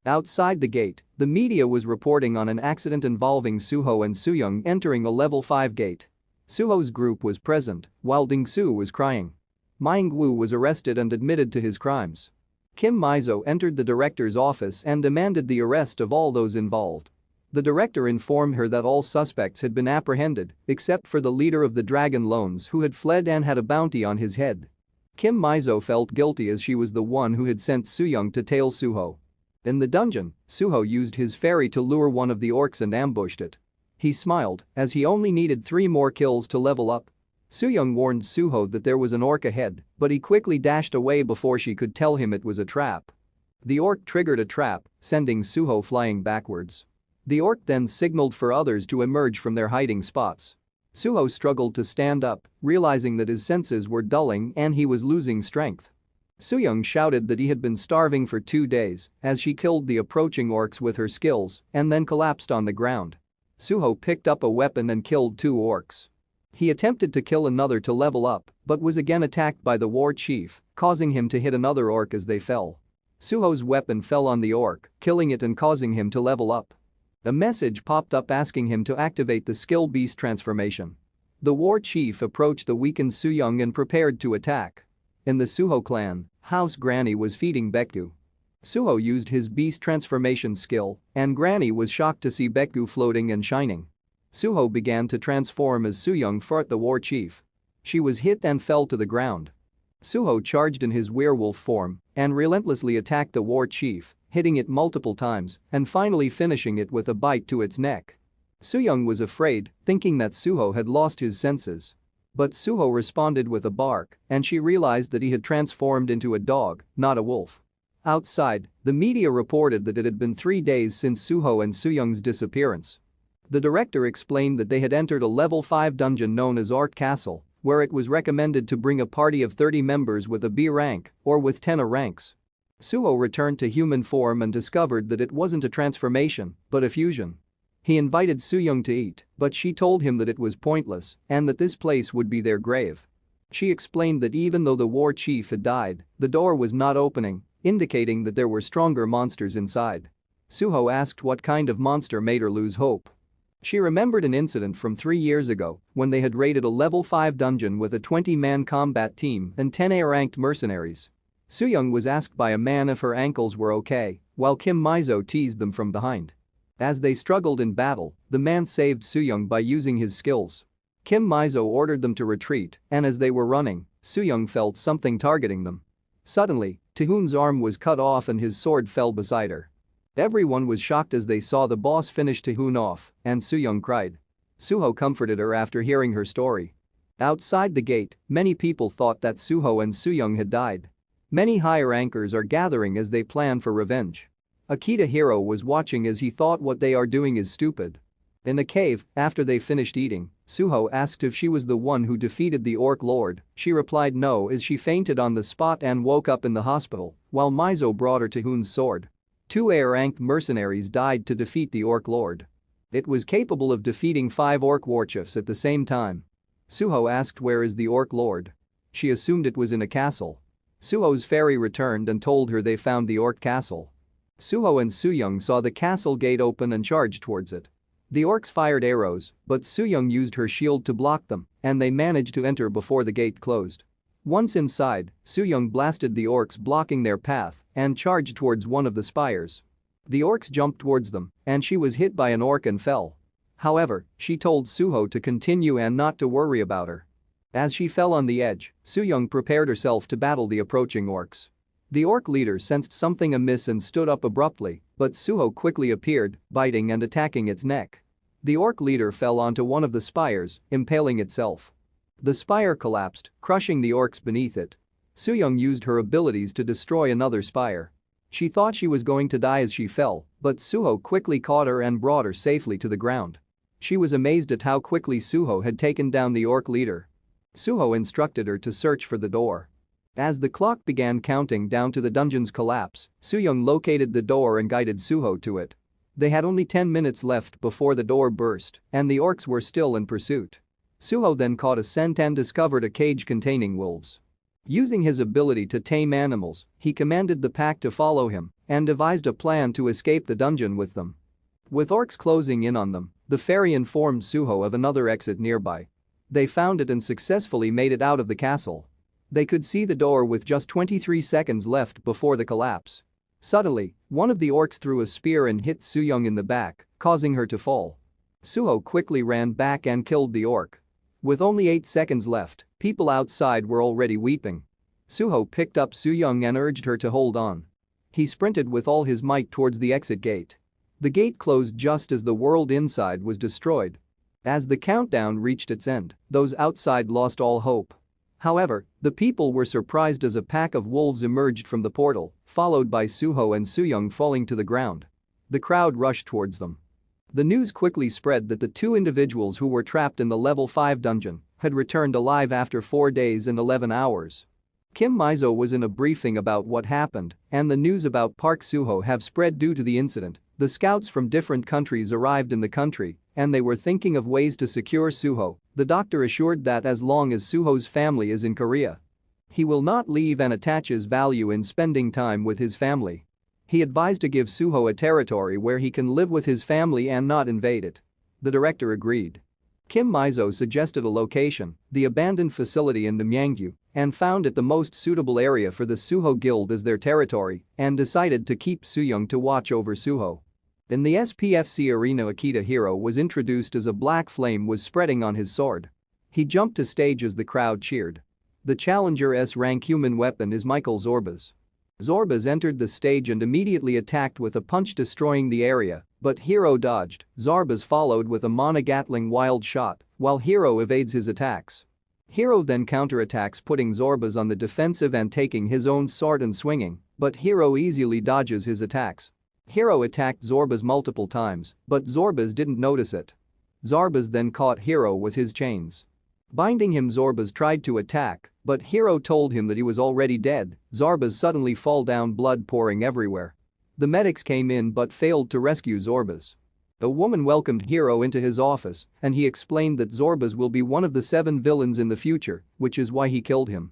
Outside the gate, the media was reporting on an accident involving Sooho and Sooyoung entering a level 5 gate. Sooho's group was present, while Ding-soo was crying. Myung-woo was arrested and admitted to his crimes. Kim Mizo entered the director's office and demanded the arrest of all those involved. The director informed her that all suspects had been apprehended except for the leader of the Dragon Loans who had fled and had a bounty on his head. Kim Mizo felt guilty as she was the one who had sent Sooyoung to tail Sooho. In the dungeon, Sooho used his fairy to lure one of the orcs and ambushed it. He smiled as he only needed 3 more kills to level up. Sooyoung warned Sooho that there was an orc ahead, but he quickly dashed away before she could tell him it was a trap. The orc triggered a trap, sending Sooho flying backwards. The orc then signaled for others to emerge from their hiding spots. Sooho struggled to stand up, realizing that his senses were dulling and he was losing strength. Sooyoung shouted that he had been starving for 2 days as she killed the approaching orcs with her skills and then collapsed on the ground. Sooho picked up a weapon and killed 2 orcs. He attempted to kill another to level up, but was again attacked by the war chief, causing him to hit another orc as they fell. Sooho's weapon fell on the orc, killing it and causing him to level up. A message popped up asking him to activate the skill beast transformation. The war chief approached the weakened Sooyoung and prepared to attack. In the Sooho clan, House Granny was feeding Baekdu. Sooho used his beast transformation skill, and Granny was shocked to see Baekdu floating and shining. Sooho began to transform as Sooyoung fought the war chief. She was hit and fell to the ground. Sooho charged in his werewolf form and relentlessly attacked the war chief, hitting it multiple times and finally finishing it with a bite to its neck. Sooyoung was afraid, thinking that Sooho had lost his senses. But Sooho responded with a bark and she realized that he had transformed into a dog, not a wolf. Outside, the media reported that it had been 3 days since Sooho and Sooyoung's disappearance. The director explained that they had entered a level 5 dungeon known as Orc Castle, where it was recommended to bring a party of 30 members with a B rank or with 10 A ranks. Sooho returned to human form and discovered that it wasn't a transformation, but a fusion. He invited Sooyoung to eat, but she told him that it was pointless and that this place would be their grave. She explained that even though the war chief had died, the door was not opening, indicating that there were stronger monsters inside. Sooho asked what kind of monster made her lose hope. She remembered an incident from 3 years ago when they had raided a level 5 dungeon with a 20-man combat team and 10 A-ranked mercenaries. Sooyoung was asked by a man if her ankles were okay, while Kim Mizo teased them from behind. As they struggled in battle, the man saved Sooyoung by using his skills. Kim Mizo ordered them to retreat, and as they were running, Sooyoung felt something targeting them. Suddenly, Taehoon's arm was cut off and his sword fell beside her. Everyone was shocked as they saw the boss finish Taehoon off, and Sooyoung cried. Sooho comforted her after hearing her story. Outside the gate, many people thought that Sooho and Sooyoung had died. Many higher rankers are gathering as they plan for revenge. Akita Hiro was watching as he thought what they are doing is stupid. In a cave, after they finished eating, Sooho asked if she was the one who defeated the Orc Lord. She replied no as she fainted on the spot and woke up in the hospital, while Mizo brought her Taehoon's sword. 2 A-ranked mercenaries died to defeat the Orc Lord. It was capable of defeating 5 Orc warchiefs at the same time. Sooho asked where is the Orc Lord. She assumed it was in a castle. Sooho's fairy returned and told her they found the Orc Castle. Sooho and Sooyoung saw the castle gate open and charged towards it. The orcs fired arrows, but Sooyoung used her shield to block them, and they managed to enter before the gate closed. Once inside, Sooyoung blasted the orcs blocking their path and charged towards one of the spires. The orcs jumped towards them, and she was hit by an orc and fell. However, she told Sooho to continue and not to worry about her. As she fell on the edge, Sooyoung prepared herself to battle the approaching orcs. The orc leader sensed something amiss and stood up abruptly, but Sooho quickly appeared, biting and attacking its neck. The orc leader fell onto one of the spires, impaling itself. The spire collapsed, crushing the orcs beneath it. Sooyoung used her abilities to destroy another spire. She thought she was going to die as she fell, but Sooho quickly caught her and brought her safely to the ground. She was amazed at how quickly Sooho had taken down the orc leader. Sooho instructed her to search for the door. As the clock began counting down to the dungeon's collapse, Sooyoung located the door and guided Sooho to it. They had only 10 minutes left before the door burst, and the orcs were still in pursuit. Sooho then caught a scent and discovered a cage containing wolves. Using his ability to tame animals, he commanded the pack to follow him and devised a plan to escape the dungeon with them. With orcs closing in on them, the fairy informed Sooho of another exit nearby. They found it and successfully made it out of the castle. They could see the door with just 23 seconds left before the collapse. Suddenly, one of the orcs threw a spear and hit Sooyoung in the back, causing her to fall. Sooho quickly ran back and killed the orc. With only 8 seconds left, people outside were already weeping. Sooho picked up Sooyoung and urged her to hold on. He sprinted with all his might towards the exit gate. The gate closed just as the world inside was destroyed. As the countdown reached its end, those outside lost all hope. However, the people were surprised as a pack of wolves emerged from the portal, followed by Sooho and Sooyoung falling to the ground. The crowd rushed towards them. The news quickly spread that the two individuals who were trapped in the level 5 dungeon had returned alive after 4 days and 11 hours. Kim Mizo was in a briefing about what happened, and the news about Park Sooho have spread due to the incident. The scouts from different countries arrived in the country, and they were thinking of ways to secure Sooho. The doctor assured that as long as Sooho's family is in Korea, he will not leave and attaches value in spending time with his family. He advised to give Sooho a territory where he can live with his family and not invade it. The director agreed. Kim Mizo suggested a location, the abandoned facility in Myeongju, and found it the most suitable area for the Sooho Guild as their territory and decided to keep Sooyoung to watch over Sooho. In the SPFC arena, Akita Hero was introduced as a black flame was spreading on his sword. He jumped to stage as the crowd cheered. The challenger S-rank human weapon is Michael Zorbas. Zorbas entered the stage and immediately attacked with a punch, destroying the area, but Hero dodged. Zorbas followed with a monogatling wild shot while Hero evades his attacks. Hero then counterattacks, putting Zorbas on the defensive and taking his own sword and swinging, but Hero easily dodges his attacks. Hero attacked Zorbas multiple times, but Zorbas didn't notice it. Zorbas then caught Hero with his chains. Binding him, Zorbas tried to attack, but Hero told him that he was already dead. Zorbas suddenly fall down, blood pouring everywhere. The medics came in but failed to rescue Zorbas. A woman welcomed Hero into his office, and he explained that Zorbas will be one of the 7 villains in the future, which is why he killed him.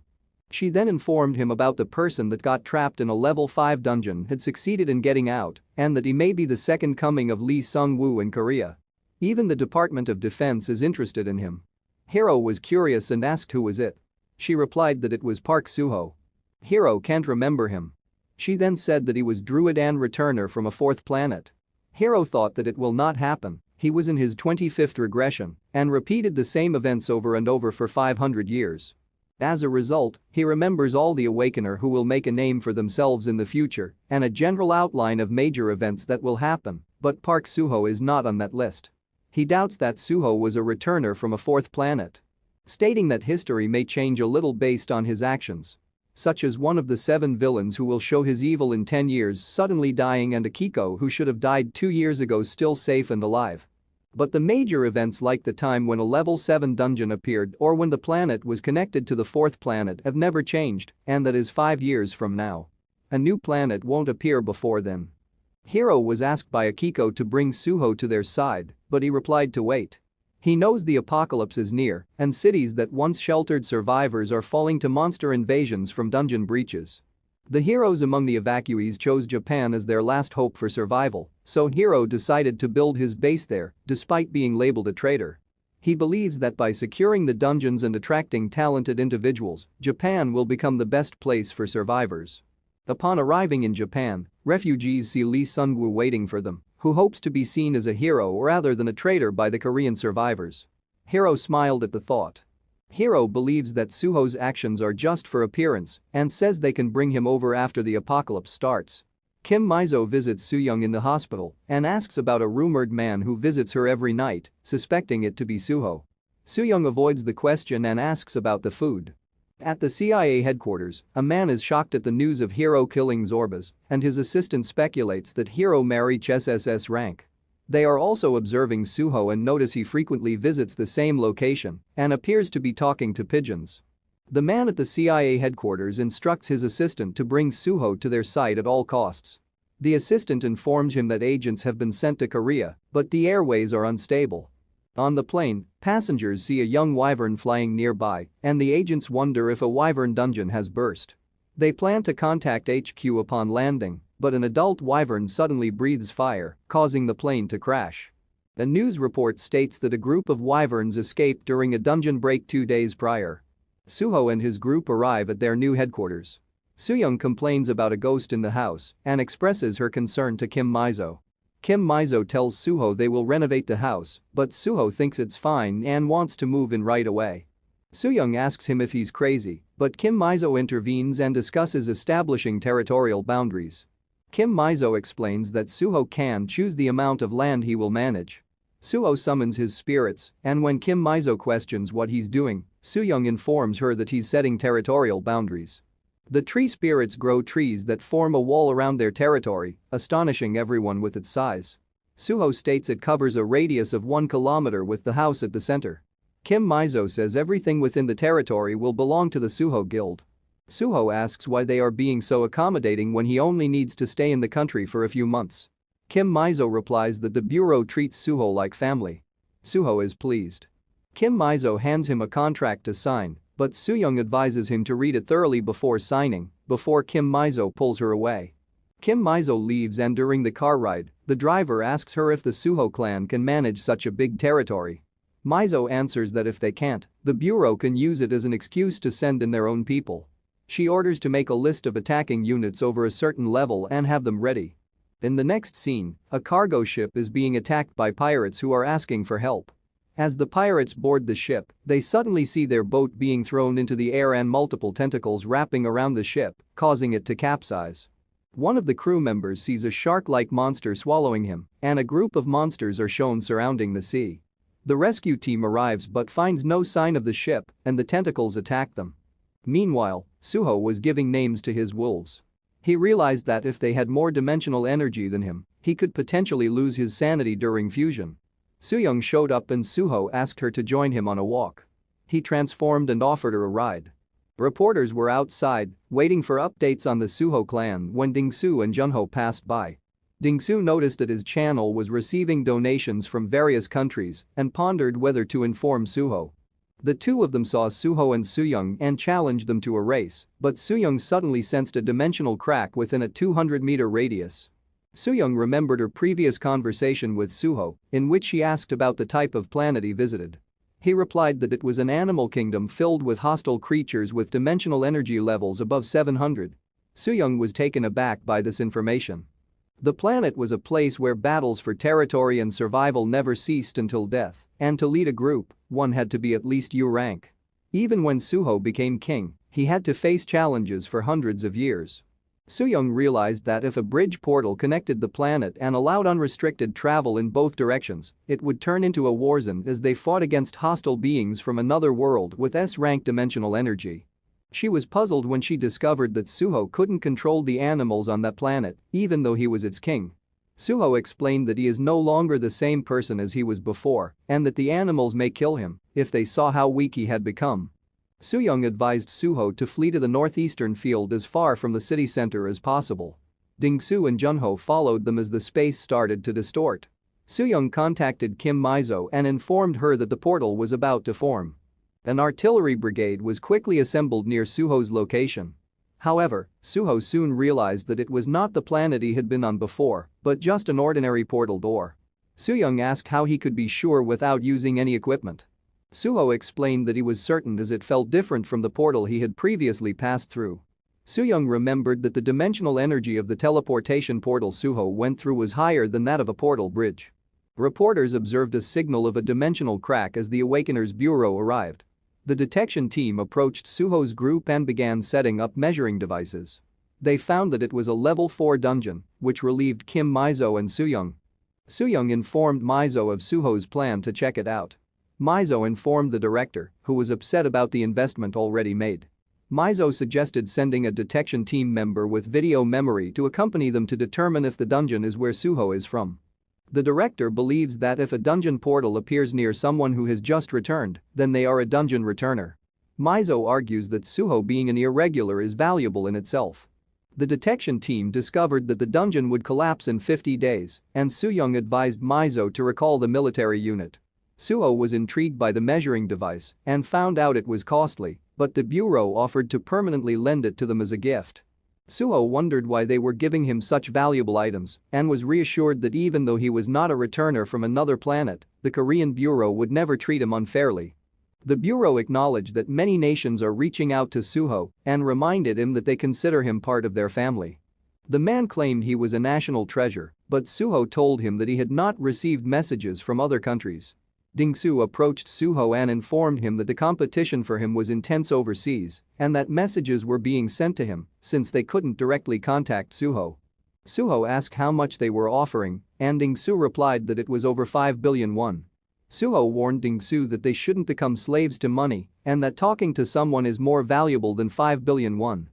She then informed him about the person that got trapped in a level 5 dungeon had succeeded in getting out, and that he may be the second coming of Lee Sung-woo in Korea. Even the Department of Defense is interested in him. Hero was curious and asked who was it. She replied that it was Park Sooho. Hero can't remember him. She then said that he was Druid and returner from a 4th planet. Hero thought that it will not happen. He was in his 25th regression and repeated the same events over and over for 500 years. As a result, he remembers all the Awakener who will make a name for themselves in the future and a general outline of major events that will happen, but Park Sooho is not on that list. He doubts that Sooho was a returner from a 4th planet, stating that history may change a little based on his actions. Such as one of the 7 villains who will show his evil in 10 years suddenly dying, and Akiko who should have died 2 years ago still safe and alive. But the major events, like the time when a level 7 dungeon appeared or when the planet was connected to the 4th planet, have never changed, and that is 5 years from now. A new planet won't appear before then. Hero was asked by Akiko to bring Sooho to their side, but he replied to wait. He knows the apocalypse is near, and cities that once sheltered survivors are falling to monster invasions from dungeon breaches. The heroes among the evacuees chose Japan as their last hope for survival, so Hiro decided to build his base there, despite being labeled a traitor. He believes that by securing the dungeons and attracting talented individuals, Japan will become the best place for survivors. Upon arriving in Japan, refugees see Lee Sung-woo waiting for them, who hopes to be seen as a hero rather than a traitor by the Korean survivors. Hiro smiled at the thought. Hiro believes that Sooho's actions are just for appearance and says they can bring him over after the apocalypse starts. Kim Mizo visits Sooyoung in the hospital and asks about a rumored man who visits her every night, suspecting it to be Sooho. Sooyoung avoids the question and asks about the food. At the CIA headquarters, a man is shocked at the news of Hiro killing Zorbas, and his assistant speculates that Hiro may reach SSS rank. They are also observing Sooho and notice he frequently visits the same location and appears to be talking to pigeons. The man at the CIA headquarters instructs his assistant to bring Sooho to their site at all costs. The assistant informs him that agents have been sent to Korea, but the airways are unstable. On the plane, passengers see a young wyvern flying nearby, and the agents wonder if a wyvern dungeon has burst. They plan to contact HQ upon landing, but an adult wyvern suddenly breathes fire, causing the plane to crash. A news report states that a group of wyverns escaped during a dungeon break 2 days prior. Sooho and his group arrive at their new headquarters. Sooyoung complains about a ghost in the house and expresses her concern to Kim Mizo. Kim Mizo tells Sooho they will renovate the house, but Sooho thinks it's fine and wants to move in right away. Sooyoung asks him if he's crazy, but Kim Mizo intervenes and discusses establishing territorial boundaries. Kim Mizo explains that Sooho can choose the amount of land he will manage. Sooho summons his spirits, and when Kim Mizo questions what he's doing, Sooyoung informs her that he's setting territorial boundaries. The tree spirits grow trees that form a wall around their territory, astonishing everyone with its size. Sooho states it covers a radius of 1 kilometer with the house at the center. Kim Mizo says everything within the territory will belong to the Sooho Guild. Sooho asks why they are being so accommodating when he only needs to stay in the country for a few months. Kim Mizo replies that the bureau treats Sooho like family. Sooho is pleased. Kim Mizo hands him a contract to sign, but Sooyoung advises him to read it thoroughly before signing, before Kim Mizo pulls her away. Kim Mizo leaves, and during the car ride, the driver asks her if the Sooho clan can manage such a big territory. Mizo answers that if they can't, the bureau can use it as an excuse to send in their own people. She orders to make a list of attacking units over a certain level and have them ready. In the next scene, a cargo ship is being attacked by pirates who are asking for help. As the pirates board the ship, they suddenly see their boat being thrown into the air and multiple tentacles wrapping around the ship, causing it to capsize. One of the crew members sees a shark-like monster swallowing him, and a group of monsters are shown surrounding the sea. The rescue team arrives but finds no sign of the ship, and the tentacles attack them. Meanwhile, Sooho was giving names to his wolves. He realized that if they had more dimensional energy than him, he could potentially lose his sanity during fusion. Sooyoung showed up and Sooho asked her to join him on a walk. He transformed and offered her a ride. Reporters were outside, waiting for updates on the Sooho clan when Dingsu and Junho passed by. Dingsu noticed that his channel was receiving donations from various countries and pondered whether to inform Sooho. The two of them saw Sooho and Sooyoung and challenged them to a race, but Sooyoung suddenly sensed a dimensional crack within a 200-meter radius. Sooyoung remembered her previous conversation with Sooho, in which she asked about the type of planet he visited. He replied that it was an animal kingdom filled with hostile creatures with dimensional energy levels above 700. Sooyoung was taken aback by this information. The planet was a place where battles for territory and survival never ceased until death, and to lead a group, one had to be at least U rank. Even when Sooho became king, he had to face challenges for hundreds of years. Sooyoung realized that if a bridge portal connected the planet and allowed unrestricted travel in both directions, it would turn into a war zone as they fought against hostile beings from another world with S-rank dimensional energy. She was puzzled when she discovered that Sooho couldn't control the animals on that planet, even though he was its king. Sooho explained that he is no longer the same person as he was before, and that the animals may kill him if they saw how weak he had become. Sooyoung advised Sooho to flee to the northeastern field as far from the city center as possible. Dingsu and Junho followed them as the space started to distort. Sooyoung contacted Kim Mizo and informed her that the portal was about to form. An artillery brigade was quickly assembled near Sooho's location. However, Sooho soon realized that it was not the planet he had been on before, but just an ordinary portal door. Sooyoung asked how he could be sure without using any equipment. Sooho explained that he was certain as it felt different from the portal he had previously passed through. Sooyoung remembered that the dimensional energy of the teleportation portal Sooho went through was higher than that of a portal bridge. Reporters observed a signal of a dimensional crack as the Awakeners Bureau arrived. The detection team approached Sooho's group and began setting up measuring devices. They found that it was a level 4 dungeon, which relieved Kim Mizo and Sooyoung. Sooyoung informed Mizo of Sooho's plan to check it out. Mizo informed the director, who was upset about the investment already made. Mizo suggested sending a detection team member with video memory to accompany them to determine if the dungeon is where Sooho is from. The director believes that if a dungeon portal appears near someone who has just returned, then they are a dungeon returner. Mizo argues that Sooho being an irregular is valuable in itself. The detection team discovered that the dungeon would collapse in 50 days, and Sooyoung advised Mizo to recall the military unit. Sooho was intrigued by the measuring device and found out it was costly, but the bureau offered to permanently lend it to them as a gift. Sooho wondered why they were giving him such valuable items and was reassured that even though he was not a returner from another planet, the Korean bureau would never treat him unfairly. The bureau acknowledged that many nations are reaching out to Sooho and reminded him that they consider him part of their family. The man claimed he was a national treasure, but Sooho told him that he had not received messages from other countries. Dingsu approached Sooho and informed him that the competition for him was intense overseas and that messages were being sent to him since they couldn't directly contact Sooho. Sooho asked how much they were offering, and Dingsu replied that it was over 5 billion won. Sooho warned Dingsu that they shouldn't become slaves to money and that talking to someone is more valuable than 5 billion won.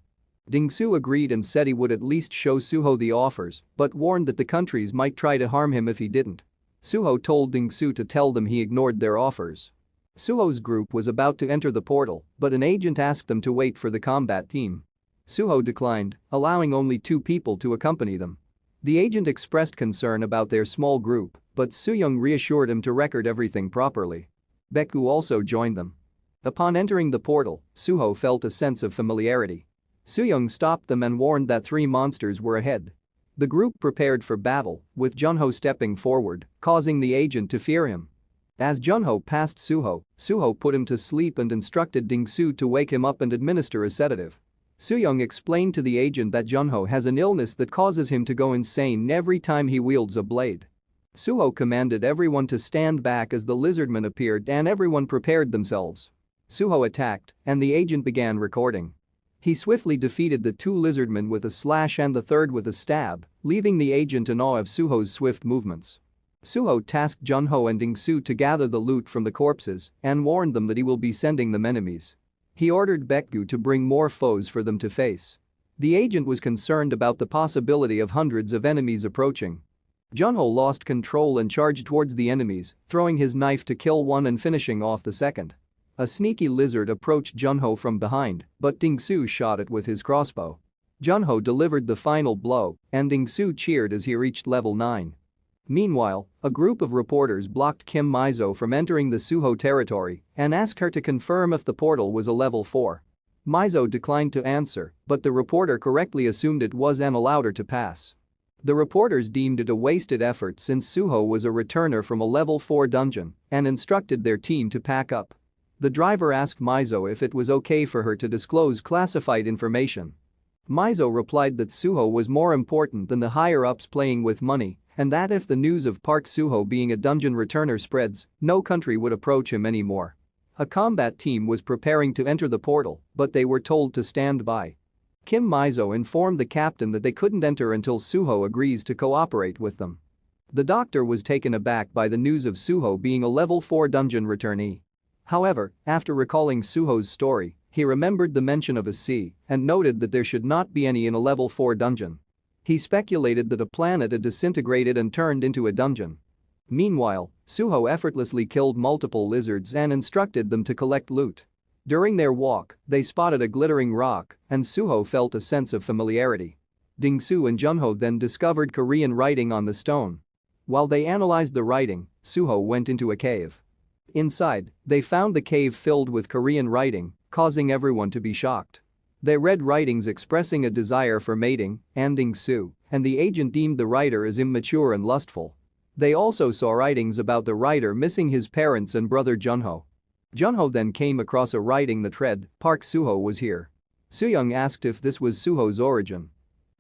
Dingsu agreed and said he would at least show Sooho the offers but warned that the countries might try to harm him if he didn't. Sooho told Dingsu to tell them he ignored their offers. Sooho's group was about to enter the portal, but an agent asked them to wait for the combat team. Sooho declined, allowing only 2 people to accompany them. The agent expressed concern about their small group, but Sooyoung reassured him to record everything properly. Baekgu also joined them. Upon entering the portal, Sooho felt a sense of familiarity. Sooyoung stopped them and warned that 3 monsters were ahead. The group prepared for battle, with Junho stepping forward, causing the agent to fear him. As Junho passed Sooho, Sooho put him to sleep and instructed Dingsu to wake him up and administer a sedative. Sooyoung explained to the agent that Junho has an illness that causes him to go insane every time he wields a blade. Sooho commanded everyone to stand back as the lizardman appeared and everyone prepared themselves. Sooho attacked, and the agent began recording. He swiftly defeated the 2 lizardmen with a slash and the third with a stab, leaving the agent in awe of Sooho's swift movements. Sooho tasked Junho and Dingsu to gather the loot from the corpses and warned them that he will be sending them enemies. He ordered Baekgu to bring more foes for them to face. The agent was concerned about the possibility of hundreds of enemies approaching. Junho lost control and charged towards the enemies, throwing his knife to kill one and finishing off the second. A sneaky lizard approached Junho from behind, but Dingsu shot it with his crossbow. Junho delivered the final blow, and Dingsu cheered as he reached level 9. Meanwhile, a group of reporters blocked Kim Mizo from entering the Sooho territory and asked her to confirm if the portal was a level 4. Mizo declined to answer, but the reporter correctly assumed it was and allowed her to pass. The reporters deemed it a wasted effort since Sooho was a returner from a level 4 dungeon and instructed their team to pack up. The driver asked Mizo if it was okay for her to disclose classified information. Mizo replied that Sooho was more important than the higher-ups playing with money and that if the news of Park Sooho being a dungeon returner spreads, no country would approach him anymore. A combat team was preparing to enter the portal, but they were told to stand by. Kim Mizo informed the captain that they couldn't enter until Sooho agrees to cooperate with them. The doctor was taken aback by the news of Sooho being a level 4 dungeon returnee. However, after recalling Sooho's story, he remembered the mention of a sea and noted that there should not be any in a level 4 dungeon. He speculated that a planet had disintegrated and turned into a dungeon. Meanwhile, Sooho effortlessly killed multiple lizards and instructed them to collect loot. During their walk, they spotted a glittering rock and Sooho felt a sense of familiarity. Dingsu and Junho then discovered Korean writing on the stone. While they analyzed the writing, Sooho went into a cave. Inside, they found the cave filled with Korean writing, causing everyone to be shocked. They read writings expressing a desire for mating and Ding-su, and the agent deemed the writer as immature and lustful. They also saw writings about the writer missing his parents and brother Junho. Junho then came across a writing that read, "Park Sooho was here." Sooyoung asked if this was Sooho's origin.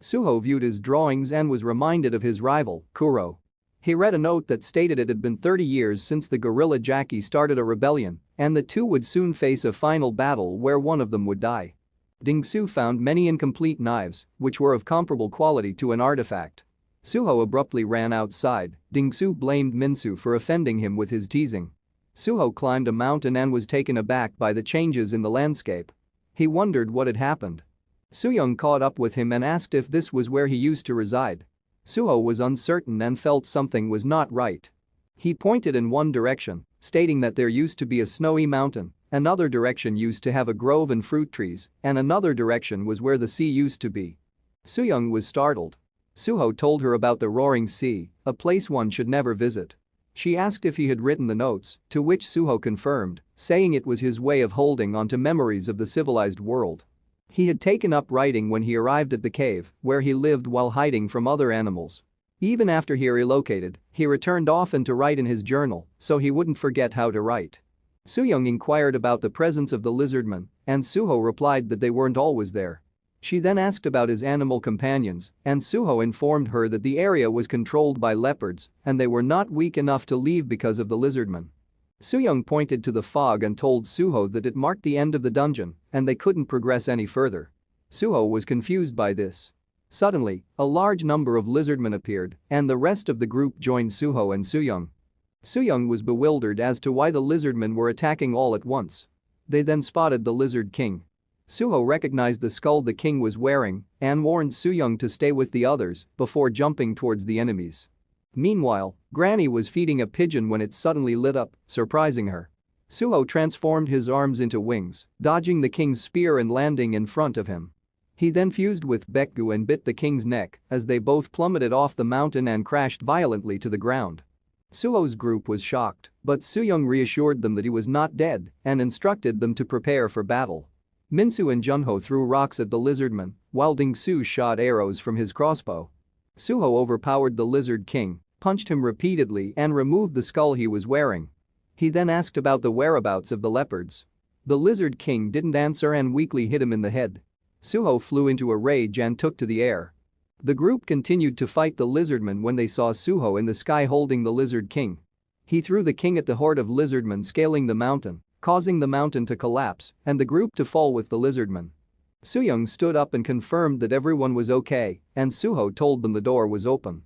Sooho viewed his drawings and was reminded of his rival, Kuro. He read a note that stated it had been 30 years since the gorilla Jackie started a rebellion, and the two would soon face a final battle where one of them would die. Ding-su found many incomplete knives, which were of comparable quality to an artifact. Sooho abruptly ran outside. Ding-su blamed Minsu for offending him with his teasing. Sooho climbed a mountain and was taken aback by the changes in the landscape. He wondered what had happened. Sooyoung caught up with him and asked if this was where he used to reside. Sooho was uncertain and felt something was not right. He pointed in one direction, stating that there used to be a snowy mountain, another direction used to have a grove and fruit trees, and another direction was where the sea used to be. Sooyoung was startled. Sooho told her about the roaring sea, a place one should never visit. She asked if he had written the notes, to which Sooho confirmed, saying it was his way of holding on to memories of the civilized world. He had taken up writing when he arrived at the cave, where he lived while hiding from other animals. Even after he relocated, he returned often to write in his journal, so he wouldn't forget how to write. Sooyoung inquired about the presence of the lizardmen, and Sooho replied that they weren't always there. She then asked about his animal companions, and Sooho informed her that the area was controlled by leopards and they were not weak enough to leave because of the lizardmen. Sooyoung pointed to the fog and told Sooho that it marked the end of the dungeon and they couldn't progress any further. Sooho was confused by this. Suddenly, a large number of lizardmen appeared and the rest of the group joined Sooho and Sooyoung. Sooyoung was bewildered as to why the lizardmen were attacking all at once. They then spotted the Lizard King. Sooho recognized the skull the king was wearing and warned Sooyoung to stay with the others before jumping towards the enemies. Meanwhile, Granny was feeding a pigeon when it suddenly lit up, surprising her. Sooho transformed his arms into wings, dodging the king's spear and landing in front of him. He then fused with Baekgu and bit the king's neck as they both plummeted off the mountain and crashed violently to the ground. Sooho's group was shocked, but Sooyoung reassured them that he was not dead and instructed them to prepare for battle. Minsu and Junho threw rocks at the lizardman, while Ding-su shot arrows from his crossbow. Sooho overpowered the Lizard King, punched him repeatedly and removed the skull he was wearing. He then asked about the whereabouts of the leopards. The Lizard King didn't answer and weakly hit him in the head. Sooho flew into a rage and took to the air. The group continued to fight the lizardmen when they saw Sooho in the sky holding the Lizard King. He threw the king at the horde of lizardmen scaling the mountain, causing the mountain to collapse and the group to fall with the lizardmen. Sooyoung stood up and confirmed that everyone was okay, and Sooho told them the door was open.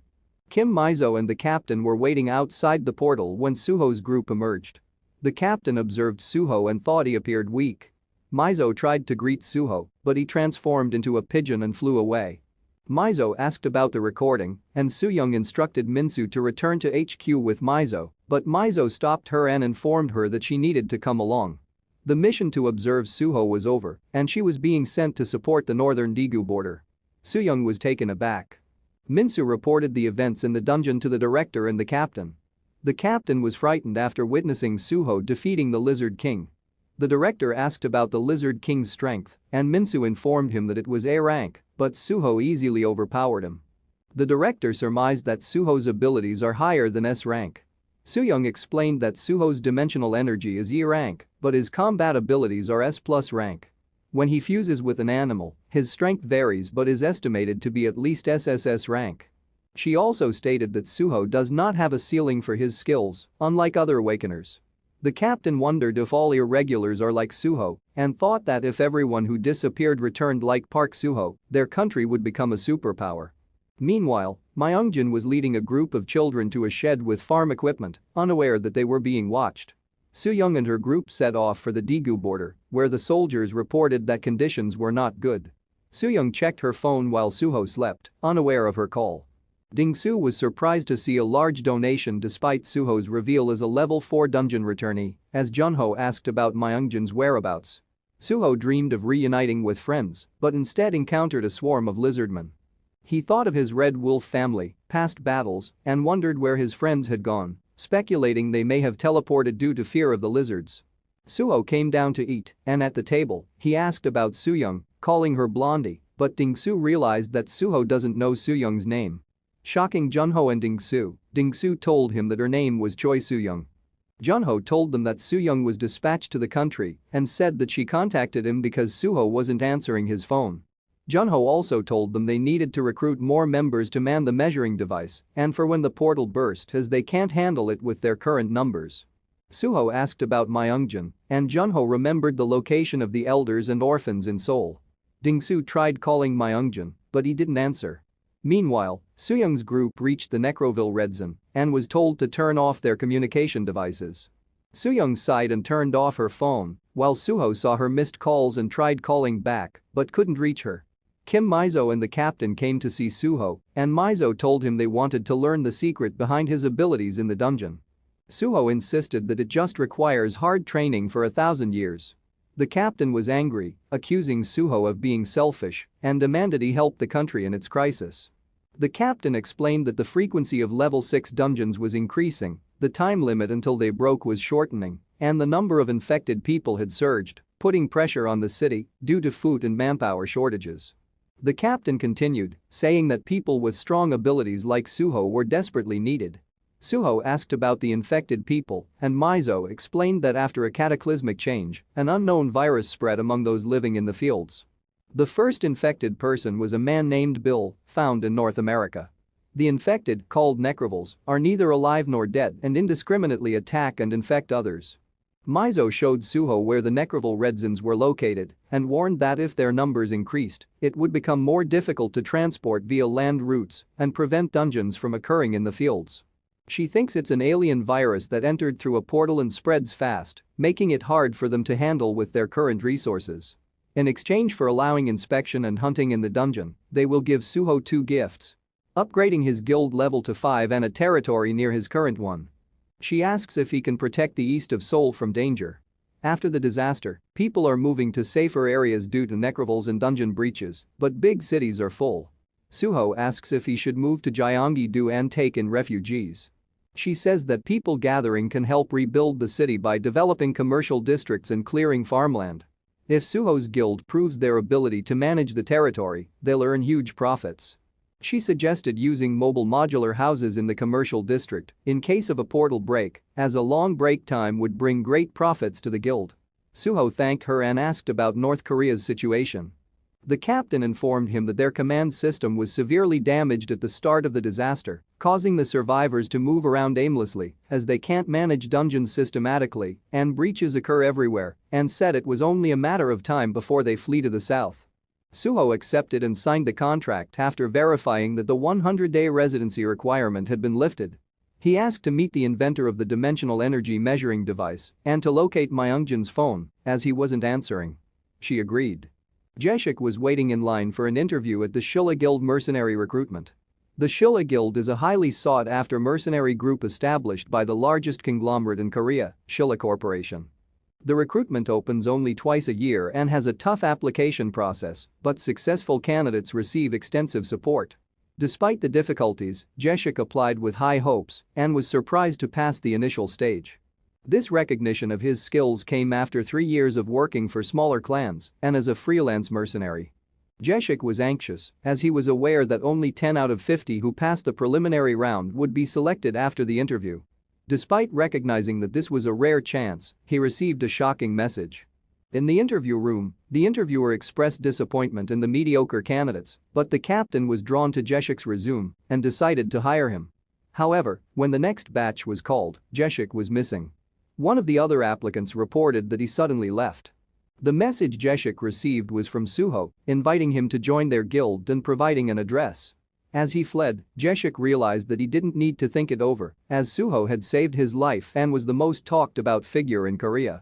Kim Mizo and the captain were waiting outside the portal when Sooho's group emerged. The captain observed Sooho and thought he appeared weak. Mizo tried to greet Sooho, but he transformed into a pigeon and flew away. Mizo asked about the recording, and Sooyoung instructed Minsu to return to HQ with Mizo, but Mizo stopped her and informed her that she needed to come along. The mission to observe Sooho was over, and she was being sent to support the northern Daegu border. Sooyoung was taken aback. Minsu reported the events in the dungeon to the director and the captain. The captain was frightened after witnessing Sooho defeating the Lizard King. The director asked about the Lizard King's strength, and Minsu informed him that it was A rank, but Sooho easily overpowered him. The director surmised that Sooho's abilities are higher than S rank. Sooyoung explained that Sooho's dimensional energy is E rank, but his combat abilities are S+ rank. When he fuses with an animal, his strength varies but is estimated to be at least SSS rank. She also stated that Sooho does not have a ceiling for his skills, unlike other awakeners. The captain wondered if all irregulars are like Sooho and thought that if everyone who disappeared returned like Park Sooho, their country would become a superpower. Meanwhile, Myungjin was leading a group of children to a shed with farm equipment, unaware that they were being watched. Sooyoung and her group set off for the Daegu border, where the soldiers reported that conditions were not good. Sooyoung checked her phone while Sooho slept, unaware of her call. Ding-su was surprised to see a large donation despite Sooho's reveal as a level 4 dungeon returnee, as Junho asked about Myungjin's whereabouts. Sooho dreamed of reuniting with friends, but instead encountered a swarm of lizardmen. He thought of his Red Wolf family, past battles, and wondered where his friends had gone, speculating they may have teleported due to fear of the lizards. Sooho came down to eat, and at the table, he asked about Sooyoung calling her Blondie, but Ding-soo realized that Sooho doesn't know Soo-young's name. Shocking Junho and Ding-soo told him that her name was Choi Soo-young. Junho told them that Soo-young was dispatched to the country and said that she contacted him because Sooho wasn't answering his phone. Junho also told them they needed to recruit more members to man the measuring device and for when the portal burst as they can't handle it with their current numbers. Sooho asked about Myeongjin, and Junho remembered the location of the elders and orphans in Seoul. Ding-soo tried calling Myeongjin, but he didn't answer. Meanwhile, Soo-young's group reached the Necroville Red Zone and was told to turn off their communication devices. Soo-young sighed and turned off her phone, while Sooho saw her missed calls and tried calling back but couldn't reach her. Kim Mizo and the captain came to see Sooho, and Mizo told him they wanted to learn the secret behind his abilities in the dungeon. Sooho insisted that it just requires hard training for 1,000 years. The captain was angry, accusing Sooho of being selfish, and demanded he help the country in its crisis. The captain explained that the frequency of level 6 dungeons was increasing, the time limit until they broke was shortening, and the number of infected people had surged, putting pressure on the city due to food and manpower shortages. The captain continued, saying that people with strong abilities like Sooho were desperately needed. Sooho asked about the infected people, and Mizo explained that after a cataclysmic change, an unknown virus spread among those living in the fields. The first infected person was a man named Bill, found in North America. The infected, called necrovals, are neither alive nor dead and indiscriminately attack and infect others. Mizo showed Sooho where the necroville red zones were located and warned that if their numbers increased, it would become more difficult to transport via land routes and prevent dungeons from occurring in the fields. She thinks it's an alien virus that entered through a portal and spreads fast, making it hard for them to handle with their current resources. In exchange for allowing inspection and hunting in the dungeon, they will give Sooho 2 gifts: upgrading his guild level to 5 and a territory near his current one. She asks if he can protect the east of Seoul from danger. After the disaster, people are moving to safer areas due to necrovilles and dungeon breaches, but big cities are full. Sooho asks if he should move to Gyeonggi-do and take in refugees. She says that people gathering can help rebuild the city by developing commercial districts and clearing farmland. If Sooho's guild proves their ability to manage the territory, they'll earn huge profits. She suggested using mobile modular houses in the commercial district in case of a portal break, as a long break time would bring great profits to the guild. Sooho thanked her and asked about North Korea's situation. The captain informed him that their command system was severely damaged at the start of the disaster, causing the survivors to move around aimlessly as they can't manage dungeons systematically and breaches occur everywhere, and said it was only a matter of time before they flee to the south. Sooho accepted and signed the contract after verifying that the 100-day residency requirement had been lifted. He asked to meet the inventor of the dimensional energy measuring device and to locate Myeongjin's phone, as he wasn't answering. She agreed. Jaeshik was waiting in line for an interview at the Shilla Guild mercenary recruitment. The Shilla Guild is a highly sought-after mercenary group established by the largest conglomerate in Korea, Shilla Corporation. The recruitment opens only twice a year and has a tough application process, but successful candidates receive extensive support. Despite the difficulties, Jaeshik applied with high hopes and was surprised to pass the initial stage. This recognition of his skills came after 3 years of working for smaller clans and as a freelance mercenary. Jaeshik was anxious as he was aware that only 10 out of 50 who passed the preliminary round would be selected after the interview. Despite recognizing that this was a rare chance, he received a shocking message. In the interview room, the interviewer expressed disappointment in the mediocre candidates, but the captain was drawn to Jaeshik's resume and decided to hire him. However, when the next batch was called, Jaeshik was missing. One of the other applicants reported that he suddenly left. The message Jaeshik received was from Sooho, inviting him to join their guild and providing an address. As he fled, Jaeshik realized that he didn't need to think it over, as Sooho had saved his life and was the most talked about figure in Korea.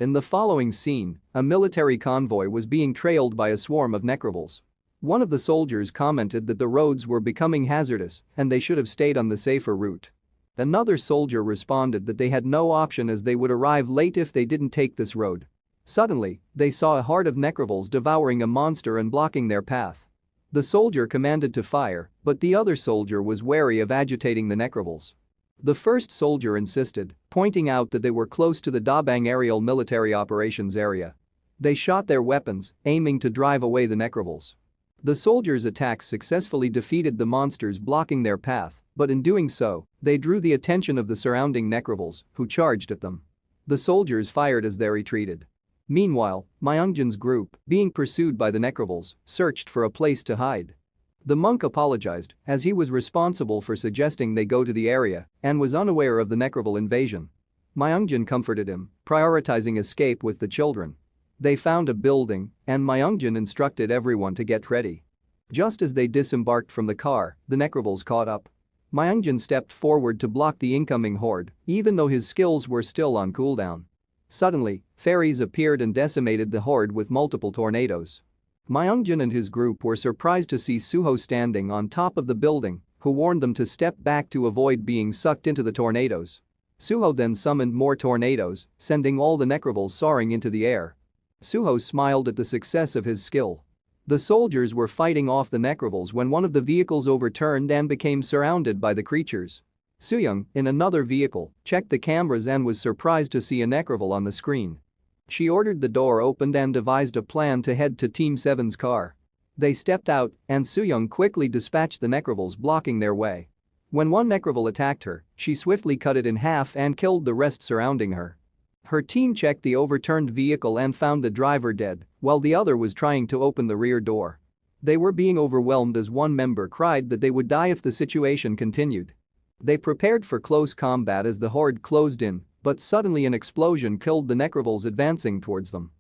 In the following scene, a military convoy was being trailed by a swarm of necrovilles. One of the soldiers commented that the roads were becoming hazardous and they should have stayed on the safer route. Another soldier responded that they had no option as they would arrive late if they didn't take this road. Suddenly, they saw a horde of necrovilles devouring a monster and blocking their path. The soldier commanded to fire, but the other soldier was wary of agitating the necrovilles. The first soldier insisted, pointing out that they were close to the Dabang Aerial Military Operations Area. They shot their weapons, aiming to drive away the necrovals. The soldiers' attacks successfully defeated the monsters blocking their path, but in doing so, they drew the attention of the surrounding necrovals, who charged at them. The soldiers fired as they retreated. Meanwhile, Myungjin's group, being pursued by the necrovals, searched for a place to hide. The monk apologized, as he was responsible for suggesting they go to the area and was unaware of the necroval invasion. Myungjin comforted him, prioritizing escape with the children. They found a building, and Myungjin instructed everyone to get ready. Just as they disembarked from the car, the necrovals caught up. Myungjin stepped forward to block the incoming horde, even though his skills were still on cooldown. Suddenly, fairies appeared and decimated the horde with multiple tornadoes. Myungjin and his group were surprised to see Sooho standing on top of the building, who warned them to step back to avoid being sucked into the tornadoes. Sooho then summoned more tornadoes, sending all the necrovals soaring into the air. Sooho smiled at the success of his skill. The soldiers were fighting off the necrovals when one of the vehicles overturned and became surrounded by the creatures. Sooyoung, in another vehicle, checked the cameras and was surprised to see a necroval on the screen. She ordered the door opened and devised a plan to head to Team 7's car. They stepped out, and Sooyoung quickly dispatched the necrovals blocking their way. When one necroval attacked her, she swiftly cut it in half and killed the rest surrounding her. Her team checked the overturned vehicle and found the driver dead, while the other was trying to open the rear door. They were being overwhelmed as one member cried that they would die if the situation continued. They prepared for close combat as the horde closed in, but suddenly an explosion killed the necrovals advancing towards them.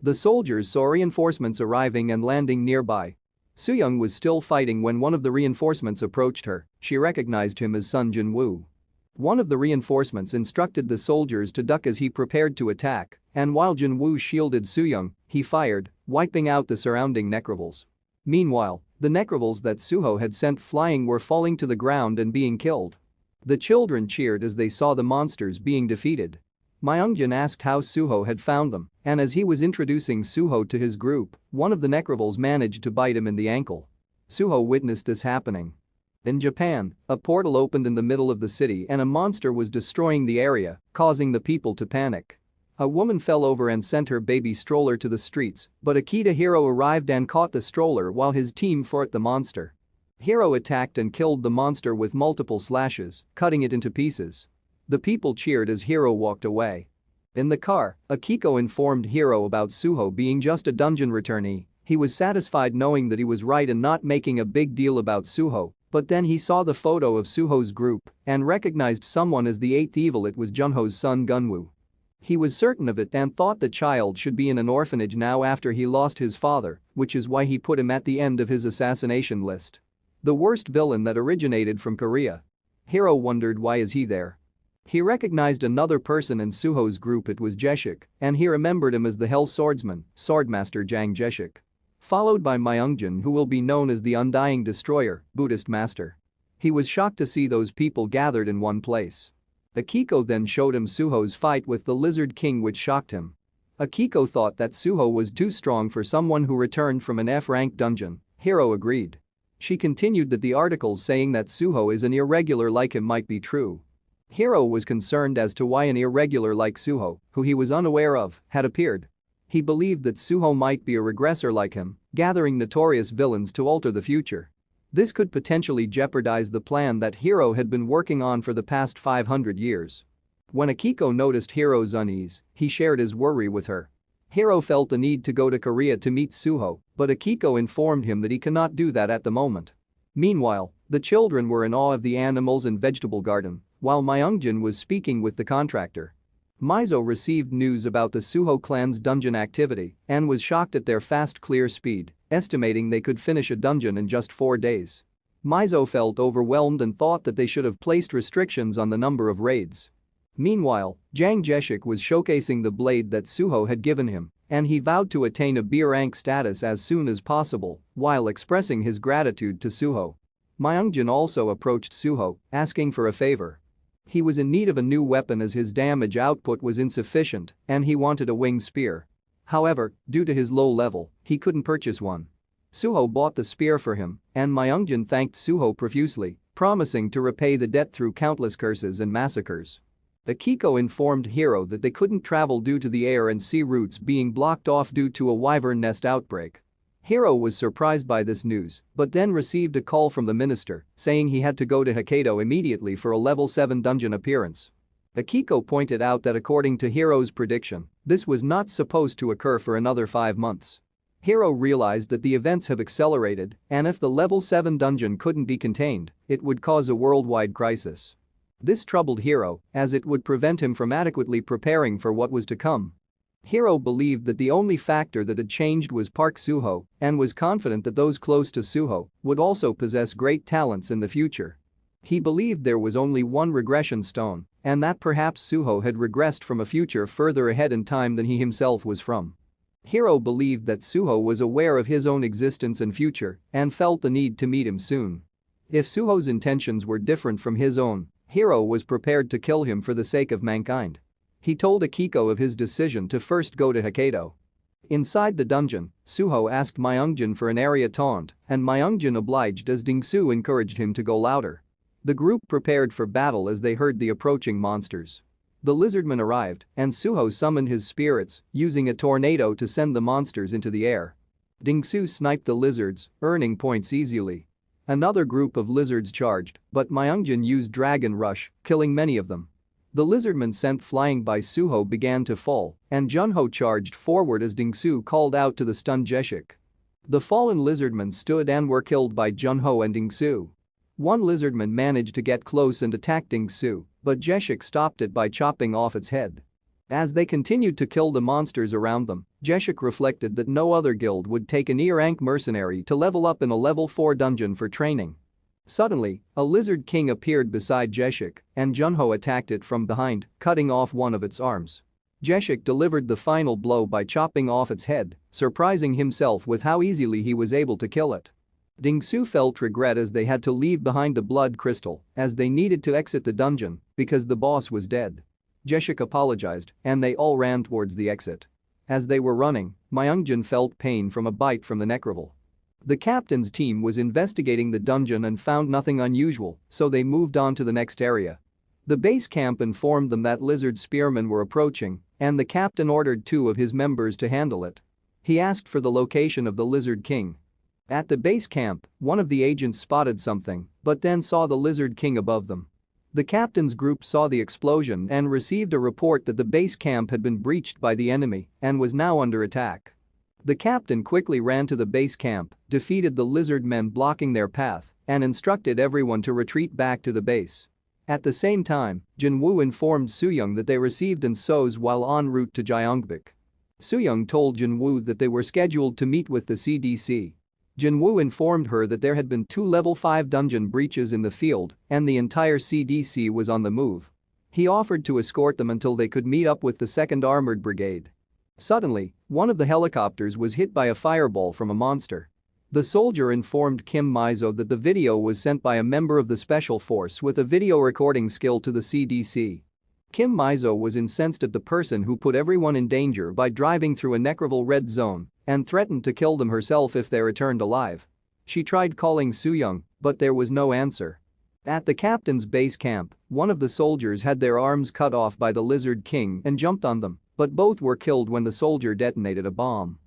The soldiers saw reinforcements arriving and landing nearby. Sooyoung was still fighting when one of the reinforcements approached her. She recognized him as Sun Jinwoo. One of the reinforcements instructed the soldiers to duck as he prepared to attack, and while Jinwoo shielded Sooyoung, he fired, wiping out the surrounding necrovals. Meanwhile, the necrovals that Sooho had sent flying were falling to the ground and being killed. The children cheered as they saw the monsters being defeated. Myungjin asked how Sooho had found them, and as he was introducing Sooho to his group, one of the necrovals managed to bite him in the ankle. Sooho witnessed this happening. In Japan, a portal opened in the middle of the city and a monster was destroying the area, causing the people to panic. A woman fell over and sent her baby stroller to the streets, but Akita Hiro arrived and caught the stroller while his team fought the monster. Hiro attacked and killed the monster with multiple slashes, cutting it into pieces. The people cheered as Hiro walked away. In the car, Akiko informed Hiro about Sooho being just a dungeon returnee. He was satisfied knowing that he was right and not making a big deal about Sooho, but then he saw the photo of Sooho's group and recognized someone as the eighth evil. It was Junho's son Gunwoo. He was certain of it and thought the child should be in an orphanage now after he lost his father, which is why he put him at the end of his assassination list. The worst villain that originated from Korea. Hiro wondered why is he there. He recognized another person in Sooho's group. It was Jeshik, and he remembered him as the Hell Swordsman, Swordmaster Jang Jeshik. Followed by Myungjin, who will be known as the Undying Destroyer, Buddhist Master. He was shocked to see those people gathered in one place. Akiko then showed him Sooho's fight with the Lizard King, which shocked him. Akiko thought that Sooho was too strong for someone who returned from an F-rank dungeon. Hiro agreed. She continued that the articles saying that Sooho is an irregular like him might be true. Hiro was concerned as to why an irregular like Sooho, who he was unaware of, had appeared. He believed that Sooho might be a regressor like him, gathering notorious villains to alter the future. This could potentially jeopardize the plan that Hiro had been working on for the past 500 years. When Akiko noticed Hiro's unease, he shared his worry with her. Hiro felt the need to go to Korea to meet Sooho, but Akiko informed him that he cannot do that at the moment. Meanwhile, the children were in awe of the animals and vegetable garden, while Myungjin was speaking with the contractor. Mizo received news about the Sooho clan's dungeon activity and was shocked at their fast clear speed, estimating they could finish a dungeon in just 4 days. Mizo felt overwhelmed and thought that they should have placed restrictions on the number of raids. Meanwhile, Jang Jeshik was showcasing the blade that Sooho had given him, and he vowed to attain a B rank status as soon as possible while expressing his gratitude to Sooho. Myungjin also approached Sooho, asking for a favor. He was in need of a new weapon as his damage output was insufficient and he wanted a winged spear. However, due to his low level, he couldn't purchase one. Sooho bought the spear for him, and Myungjin thanked Sooho profusely, promising to repay the debt through countless curses and massacres. Akiko informed Hiro that they couldn't travel due to the air and sea routes being blocked off due to a wyvern nest outbreak. Hiro was surprised by this news, but then received a call from the minister saying he had to go to Hokkaido immediately for a level 7 dungeon appearance. Akiko pointed out that according to Hiro's prediction, this was not supposed to occur for another 5 months. Hiro realized that the events have accelerated, and if the level 7 dungeon couldn't be contained, it would cause a worldwide crisis. This troubled Hiro, as it would prevent him from adequately preparing for what was to come. Hiro believed that the only factor that had changed was Park Sooho and was confident that those close to Sooho would also possess great talents in the future. He believed there was only one regression stone, and that perhaps Sooho had regressed from a future further ahead in time than he himself was from. Hiro believed that Sooho was aware of his own existence and future and felt the need to meet him soon. If Sooho's intentions were different from his own, Hiro was prepared to kill him for the sake of mankind. He told Akiko of his decision to first go to Hokkaido. Inside the dungeon, Sooho asked Myungjin for an area taunt, and Myungjin obliged as Dingsu encouraged him to go louder. The group prepared for battle as they heard the approaching monsters. The lizardmen arrived, and Sooho summoned his spirits, using a tornado to send the monsters into the air. Dingsu sniped the lizards, earning points easily. Another group of lizards charged, but Myungjin used Dragon Rush, killing many of them. The lizardmen sent flying by Sooho began to fall, and Junho charged forward as Dingsu called out to the stunned Jeshik. The fallen lizardmen stood and were killed by Junho and Dingsu. One lizardman managed to get close and attack Dingsu, but Jeshik stopped it by chopping off its head. As they continued to kill the monsters around them, Jeshik reflected that no other guild would take an E-rank mercenary to level up in a level 4 dungeon for training. Suddenly, a lizard king appeared beside Jeshik, and Junho attacked it from behind, cutting off one of its arms. Jeshik delivered the final blow by chopping off its head, surprising himself with how easily he was able to kill it. Dingsu felt regret as they had to leave behind the blood crystal, as they needed to exit the dungeon because the boss was dead. Jeshik apologized, and they all ran towards the exit. As they were running, Myungjin felt pain from a bite from the necroval. The captain's team was investigating the dungeon and found nothing unusual, so they moved on to the next area. The base camp informed them that lizard spearmen were approaching, and the captain ordered 2 of his members to handle it. He asked for the location of the lizard king. At the base camp, one of the agents spotted something, but then saw the lizard king above them. The captain's group saw the explosion and received a report that the base camp had been breached by the enemy and was now under attack. The captain quickly ran to the base camp, defeated the lizard men blocking their path, and instructed everyone to retreat back to the base. At the same time, Jinwoo informed Sooyoung that they received insos while en route to Gyeongbuk. Sooyoung told Jinwoo that they were scheduled to meet with the CDC. Jinwoo informed her that there had been 2 level 5 dungeon breaches in the field and the entire CDC was on the move. He offered to escort them until they could meet up with the 2nd Armored Brigade. Suddenly, one of the helicopters was hit by a fireball from a monster. The soldier informed Kim Mizo that the video was sent by a member of the special force with a video recording skill to the CDC. Kim Mizo was incensed at the person who put everyone in danger by driving through a necroval red zone and threatened to kill them herself if they returned alive. She tried calling Sooyoung, but there was no answer. At the captain's base camp, one of the soldiers had their arms cut off by the Lizard King and jumped on them, but both were killed when the soldier detonated a bomb.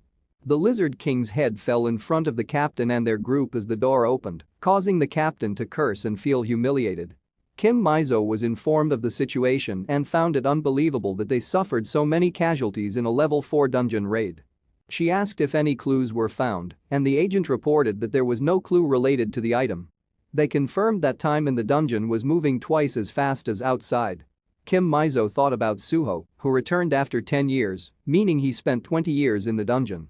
The Lizard King's head fell in front of the captain and their group as the door opened, causing the captain to curse and feel humiliated. Kim Mizo was informed of the situation and found it unbelievable that they suffered so many casualties in a level 4 dungeon raid. She asked if any clues were found, and the agent reported that there was no clue related to the item. They confirmed that time in the dungeon was moving twice as fast as outside. Kim Mizo thought about Sooho, who returned after 10 years, meaning he spent 20 years in the dungeon.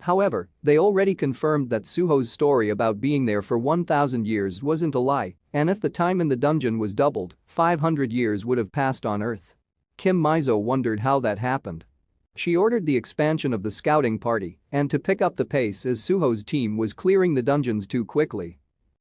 However, they already confirmed that Sooho's story about being there for 1,000 years wasn't a lie, and if the time in the dungeon was doubled, 500 years would have passed on Earth. Kim Mizo wondered how that happened. She ordered the expansion of the scouting party and to pick up the pace as Sooho's team was clearing the dungeons too quickly.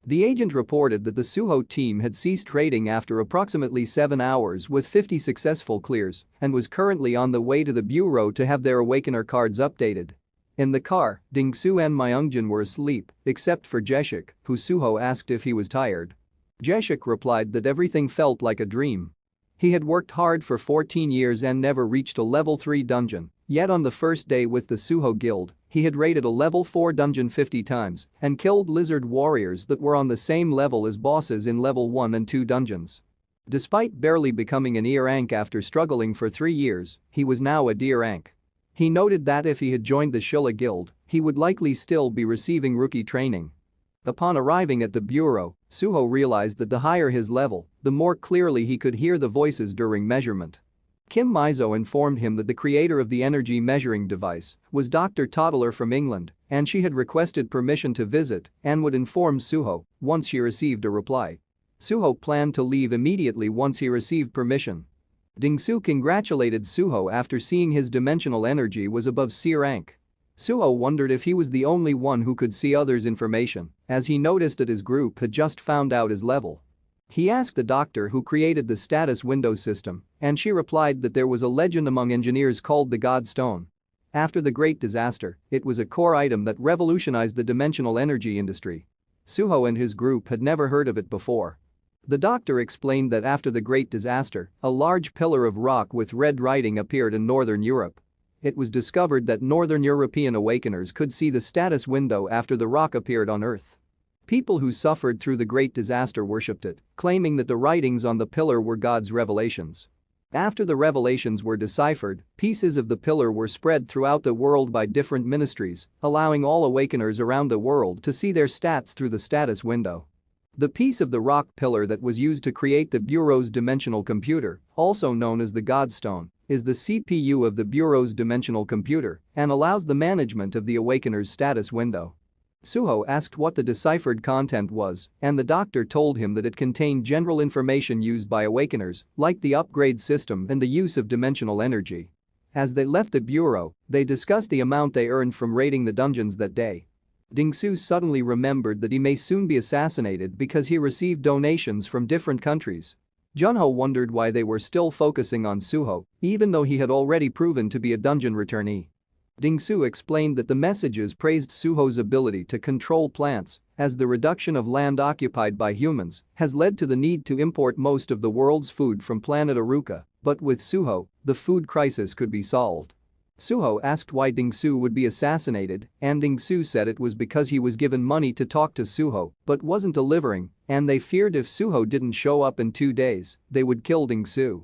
The agent reported that the Sooho team had ceased raiding after approximately 7 hours with 50 successful clears and was currently on the way to the bureau to have their Awakener cards updated. In the car, Dingsu and Myungjin were asleep, except for Jeshik, who Sooho asked if he was tired. Jeshik replied that everything felt like a dream. He had worked hard for 14 years and never reached a level 3 dungeon, yet on the first day with the Sooho guild, he had raided a level 4 dungeon 50 times and killed lizard warriors that were on the same level as bosses in level 1 and 2 dungeons. Despite barely becoming an E rank after struggling for 3 years, he was now a D rank. He noted that if he had joined the Shilla guild, he would likely still be receiving rookie training. Upon arriving at the bureau, Sooho realized that the higher his level, the more clearly he could hear the voices during measurement. Kim Mizo informed him that the creator of the energy measuring device was Dr. Toddler from England, and she had requested permission to visit and would inform Sooho once she received a reply. Sooho planned to leave immediately once he received permission. Dingsu congratulated Sooho after seeing his dimensional energy was above C rank. Sooho wondered if he was the only one who could see others' information, as he noticed that his group had just found out his level. He asked the doctor who created the status window system, and she replied that there was a legend among engineers called the God Stone. After the Great Disaster, it was a core item that revolutionized the dimensional energy industry. Sooho and his group had never heard of it before. The doctor explained that after the Great Disaster, a large pillar of rock with red writing appeared in northern Europe. It was discovered that northern European awakeners could see the status window after the rock appeared on Earth. People who suffered through the Great Disaster worshipped it, claiming that the writings on the pillar were God's revelations. After the revelations were deciphered, pieces of the pillar were spread throughout the world by different ministries, allowing all awakeners around the world to see their stats through the status window. The piece of the rock pillar that was used to create the Bureau's dimensional computer, also known as the Godstone, is the CPU of the Bureau's dimensional computer and allows the management of the Awakener's status window. Sooho asked what the deciphered content was, and the doctor told him that it contained general information used by Awakeners, like the upgrade system and the use of dimensional energy. As they left the Bureau, they discussed the amount they earned from raiding the dungeons that day. Dingsu suddenly remembered that he may soon be assassinated because he received donations from different countries. Junho wondered why they were still focusing on Sooho, even though he had already proven to be a dungeon returnee. Dingsu explained that the messages praised Sooho's ability to control plants, as the reduction of land occupied by humans has led to the need to import most of the world's food from planet Aruka, but with Sooho, the food crisis could be solved. Sooho asked why Dingsu would be assassinated, and Dingsu said it was because he was given money to talk to Sooho but wasn't delivering, and they feared if Sooho didn't show up in 2 days, they would kill Dingsu.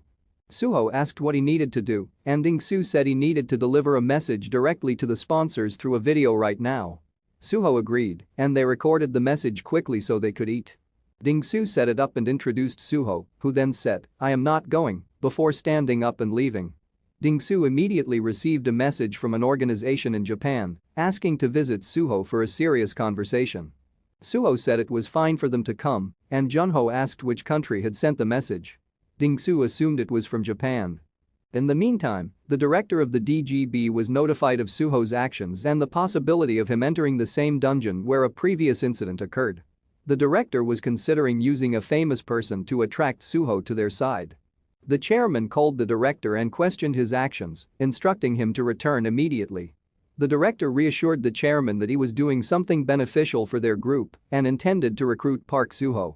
Sooho asked what he needed to do, and Dingsu said he needed to deliver a message directly to the sponsors through a video right now. Sooho agreed, and they recorded the message quickly so they could eat. Dingsu set it up and introduced Sooho, who then said, "I am not going," before standing up and leaving. Dingsu immediately received a message from an organization in Japan asking to visit Sooho for a serious conversation. Sooho said it was fine for them to come, and Junho asked which country had sent the message. Dingsu assumed it was from Japan. In the meantime, the director of the DGB was notified of Sooho's actions and the possibility of him entering the same dungeon where a previous incident occurred. The director was considering using a famous person to attract Sooho to their side. The chairman called the director and questioned his actions, instructing him to return immediately. The director reassured the chairman that he was doing something beneficial for their group and intended to recruit Park Sooho.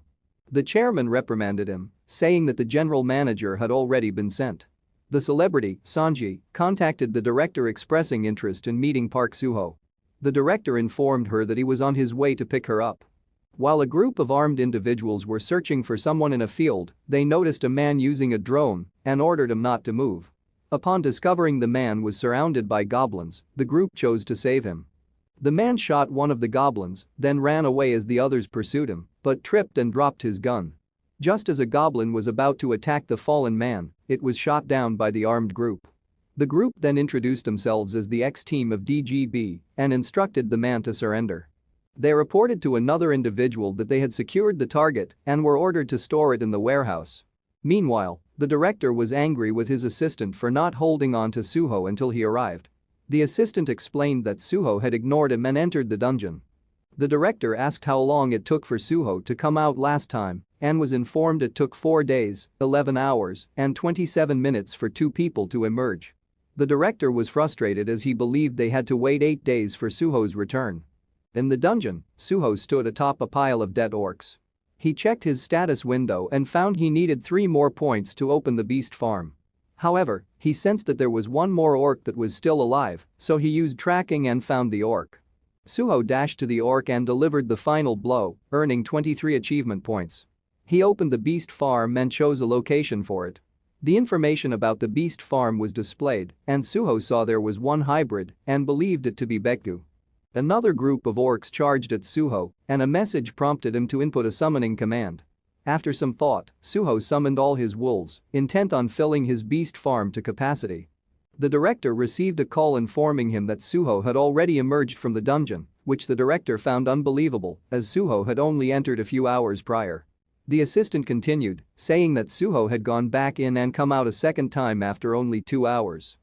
The chairman reprimanded him, saying that the general manager had already been sent. The celebrity, Sanji, contacted the director expressing interest in meeting Park Sooho. The director informed her that he was on his way to pick her up. While a group of armed individuals were searching for someone in a field, they noticed a man using a drone and ordered him not to move. Upon discovering the man was surrounded by goblins, the group chose to save him. The man shot one of the goblins, then ran away as the others pursued him, but tripped and dropped his gun. Just as a goblin was about to attack the fallen man, it was shot down by the armed group. The group then introduced themselves as the X-team of DGB and instructed the man to surrender. They reported to another individual that they had secured the target and were ordered to store it in the warehouse. Meanwhile, the director was angry with his assistant for not holding on to Sooho until he arrived. The assistant explained that Sooho had ignored him and entered the dungeon. The director asked how long it took for Sooho to come out last time and was informed it took 4 days, 11 hours, and 27 minutes for 2 people to emerge. The director was frustrated as he believed they had to wait 8 days for Sooho's return. In the dungeon, Sooho stood atop a pile of dead orcs. He checked his status window and found he needed 3 more points to open the beast farm. However, he sensed that there was one more orc that was still alive, so he used tracking and found the orc. Sooho dashed to the orc and delivered the final blow, earning 23 achievement points. He opened the beast farm and chose a location for it. The information about the beast farm was displayed, and Sooho saw there was one hybrid and believed it to be Bekgu. Another group of orcs charged at Sooho, and a message prompted him to input a summoning command. After some thought, Sooho summoned all his wolves, intent on filling his beast farm to capacity. The director received a call informing him that Sooho had already emerged from the dungeon, which the director found unbelievable as Sooho had only entered a few hours prior. The assistant continued, saying that Sooho had gone back in and come out a second time after only 2 hours.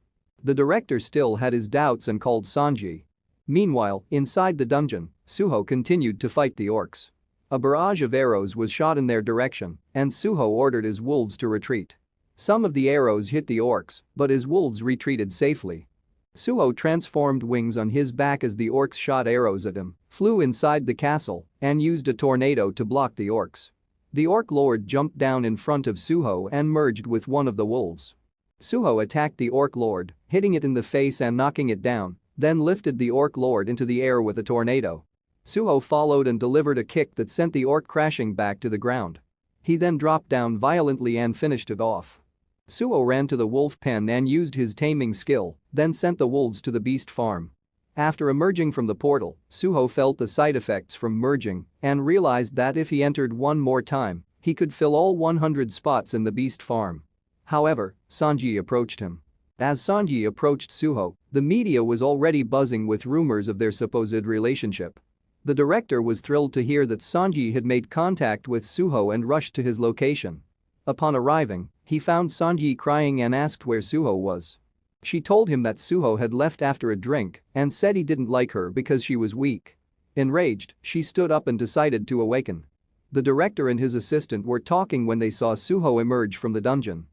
The director still had his doubts and called Sanji. Meanwhile, inside the dungeon, Sooho continued to fight the orcs. A barrage of arrows was shot in their direction, and Sooho ordered his wolves to retreat. Some of the arrows hit the orcs, but his wolves retreated safely. Sooho transformed wings on his back as the orcs shot arrows at him, flew inside the castle, and used a tornado to block the orcs. The orc lord jumped down in front of Sooho and merged with one of the wolves. Sooho attacked the orc lord, hitting it in the face and knocking it down, then lifted the orc lord into the air with a tornado. Sooho followed and delivered a kick that sent the orc crashing back to the ground. He then dropped down violently and finished it off. Sooho ran to the wolf pen and used his taming skill, then sent the wolves to the beast farm. After emerging from the portal, Sooho felt the side effects from merging and realized that if he entered one more time, he could fill all 100 spots in the beast farm. However, Sanji approached him. As Sanji approached Sooho, the media was already buzzing with rumors of their supposed relationship. The director was thrilled to hear that Sanji had made contact with Sooho and rushed to his location. Upon arriving, he found Sanji crying and asked where Sooho was. She told him that Sooho had left after a drink and said he didn't like her because she was weak. Enraged, she stood up and decided to awaken. The director and his assistant were talking when they saw Sooho emerge from the dungeon.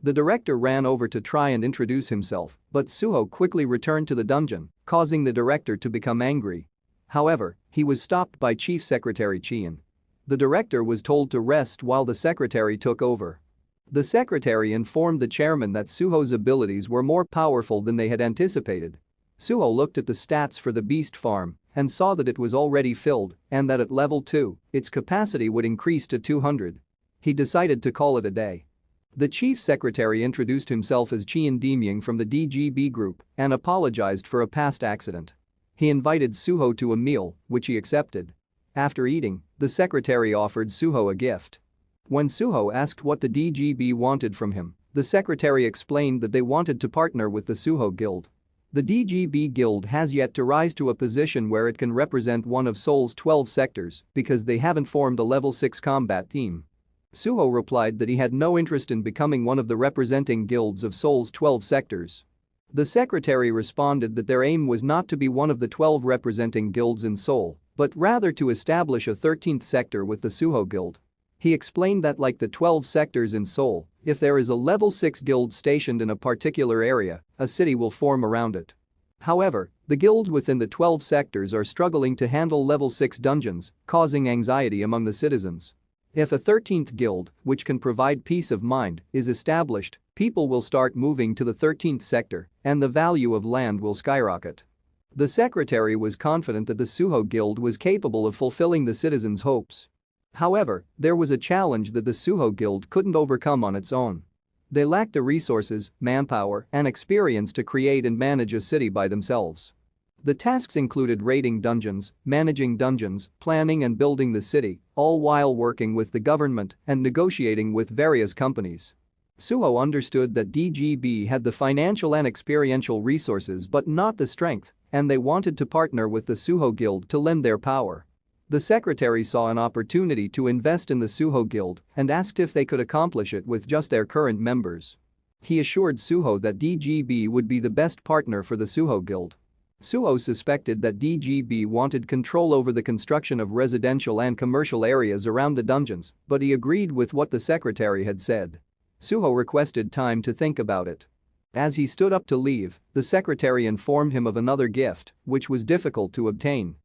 The director ran over to try and introduce himself, but Sooho quickly returned to the dungeon, causing the director to become angry. However, he was stopped by Chief Secretary Chien. The director was told to rest while the secretary took over. The secretary informed the chairman that Sooho's abilities were more powerful than they had anticipated. Sooho looked at the stats for the beast farm and saw that it was already filled and that at level 2, its capacity would increase to 200. He decided to call it a day. The chief secretary introduced himself as Chien Demying from the DGB group and apologized for a past accident. He invited Sooho to a meal, which he accepted. After eating, the secretary offered Sooho a gift. When Sooho asked what the DGB wanted from him, the secretary explained that they wanted to partner with the Sooho Guild. The DGB Guild has yet to rise to a position where it can represent one of Seoul's 12 sectors because they haven't formed a level 6 combat team. Sooho replied that he had no interest in becoming one of the representing guilds of Seoul's 12 sectors. The secretary responded that their aim was not to be one of the 12 representing guilds in Seoul, but rather to establish a 13th sector with the Sooho Guild. He explained that like the 12 sectors in Seoul, if there is a level 6 guild stationed in a particular area, a city will form around it. However, the guilds within the 12 sectors are struggling to handle level 6 dungeons, causing anxiety among the citizens. If a 13th guild, which can provide peace of mind, is established, people will start moving to the 13th sector, and the value of land will skyrocket. The secretary was confident that the Sooho Guild was capable of fulfilling the citizens' hopes. However, there was a challenge that the Sooho Guild couldn't overcome on its own. They lacked the resources, manpower, and experience to create and manage a city by themselves. The tasks included raiding dungeons, managing dungeons, planning and building the city, all while working with the government and negotiating with various companies. Sooho understood that DGB had the financial and experiential resources but not the strength, and they wanted to partner with the Sooho Guild to lend their power. The secretary saw an opportunity to invest in the Sooho Guild and asked if they could accomplish it with just their current members. He assured Sooho that DGB would be the best partner for the Sooho Guild. Sooho suspected that DGB wanted control over the construction of residential and commercial areas around the dungeons, but he agreed with what the secretary had said. Sooho requested time to think about it. As he stood up to leave, the secretary informed him of another gift, which was difficult to obtain.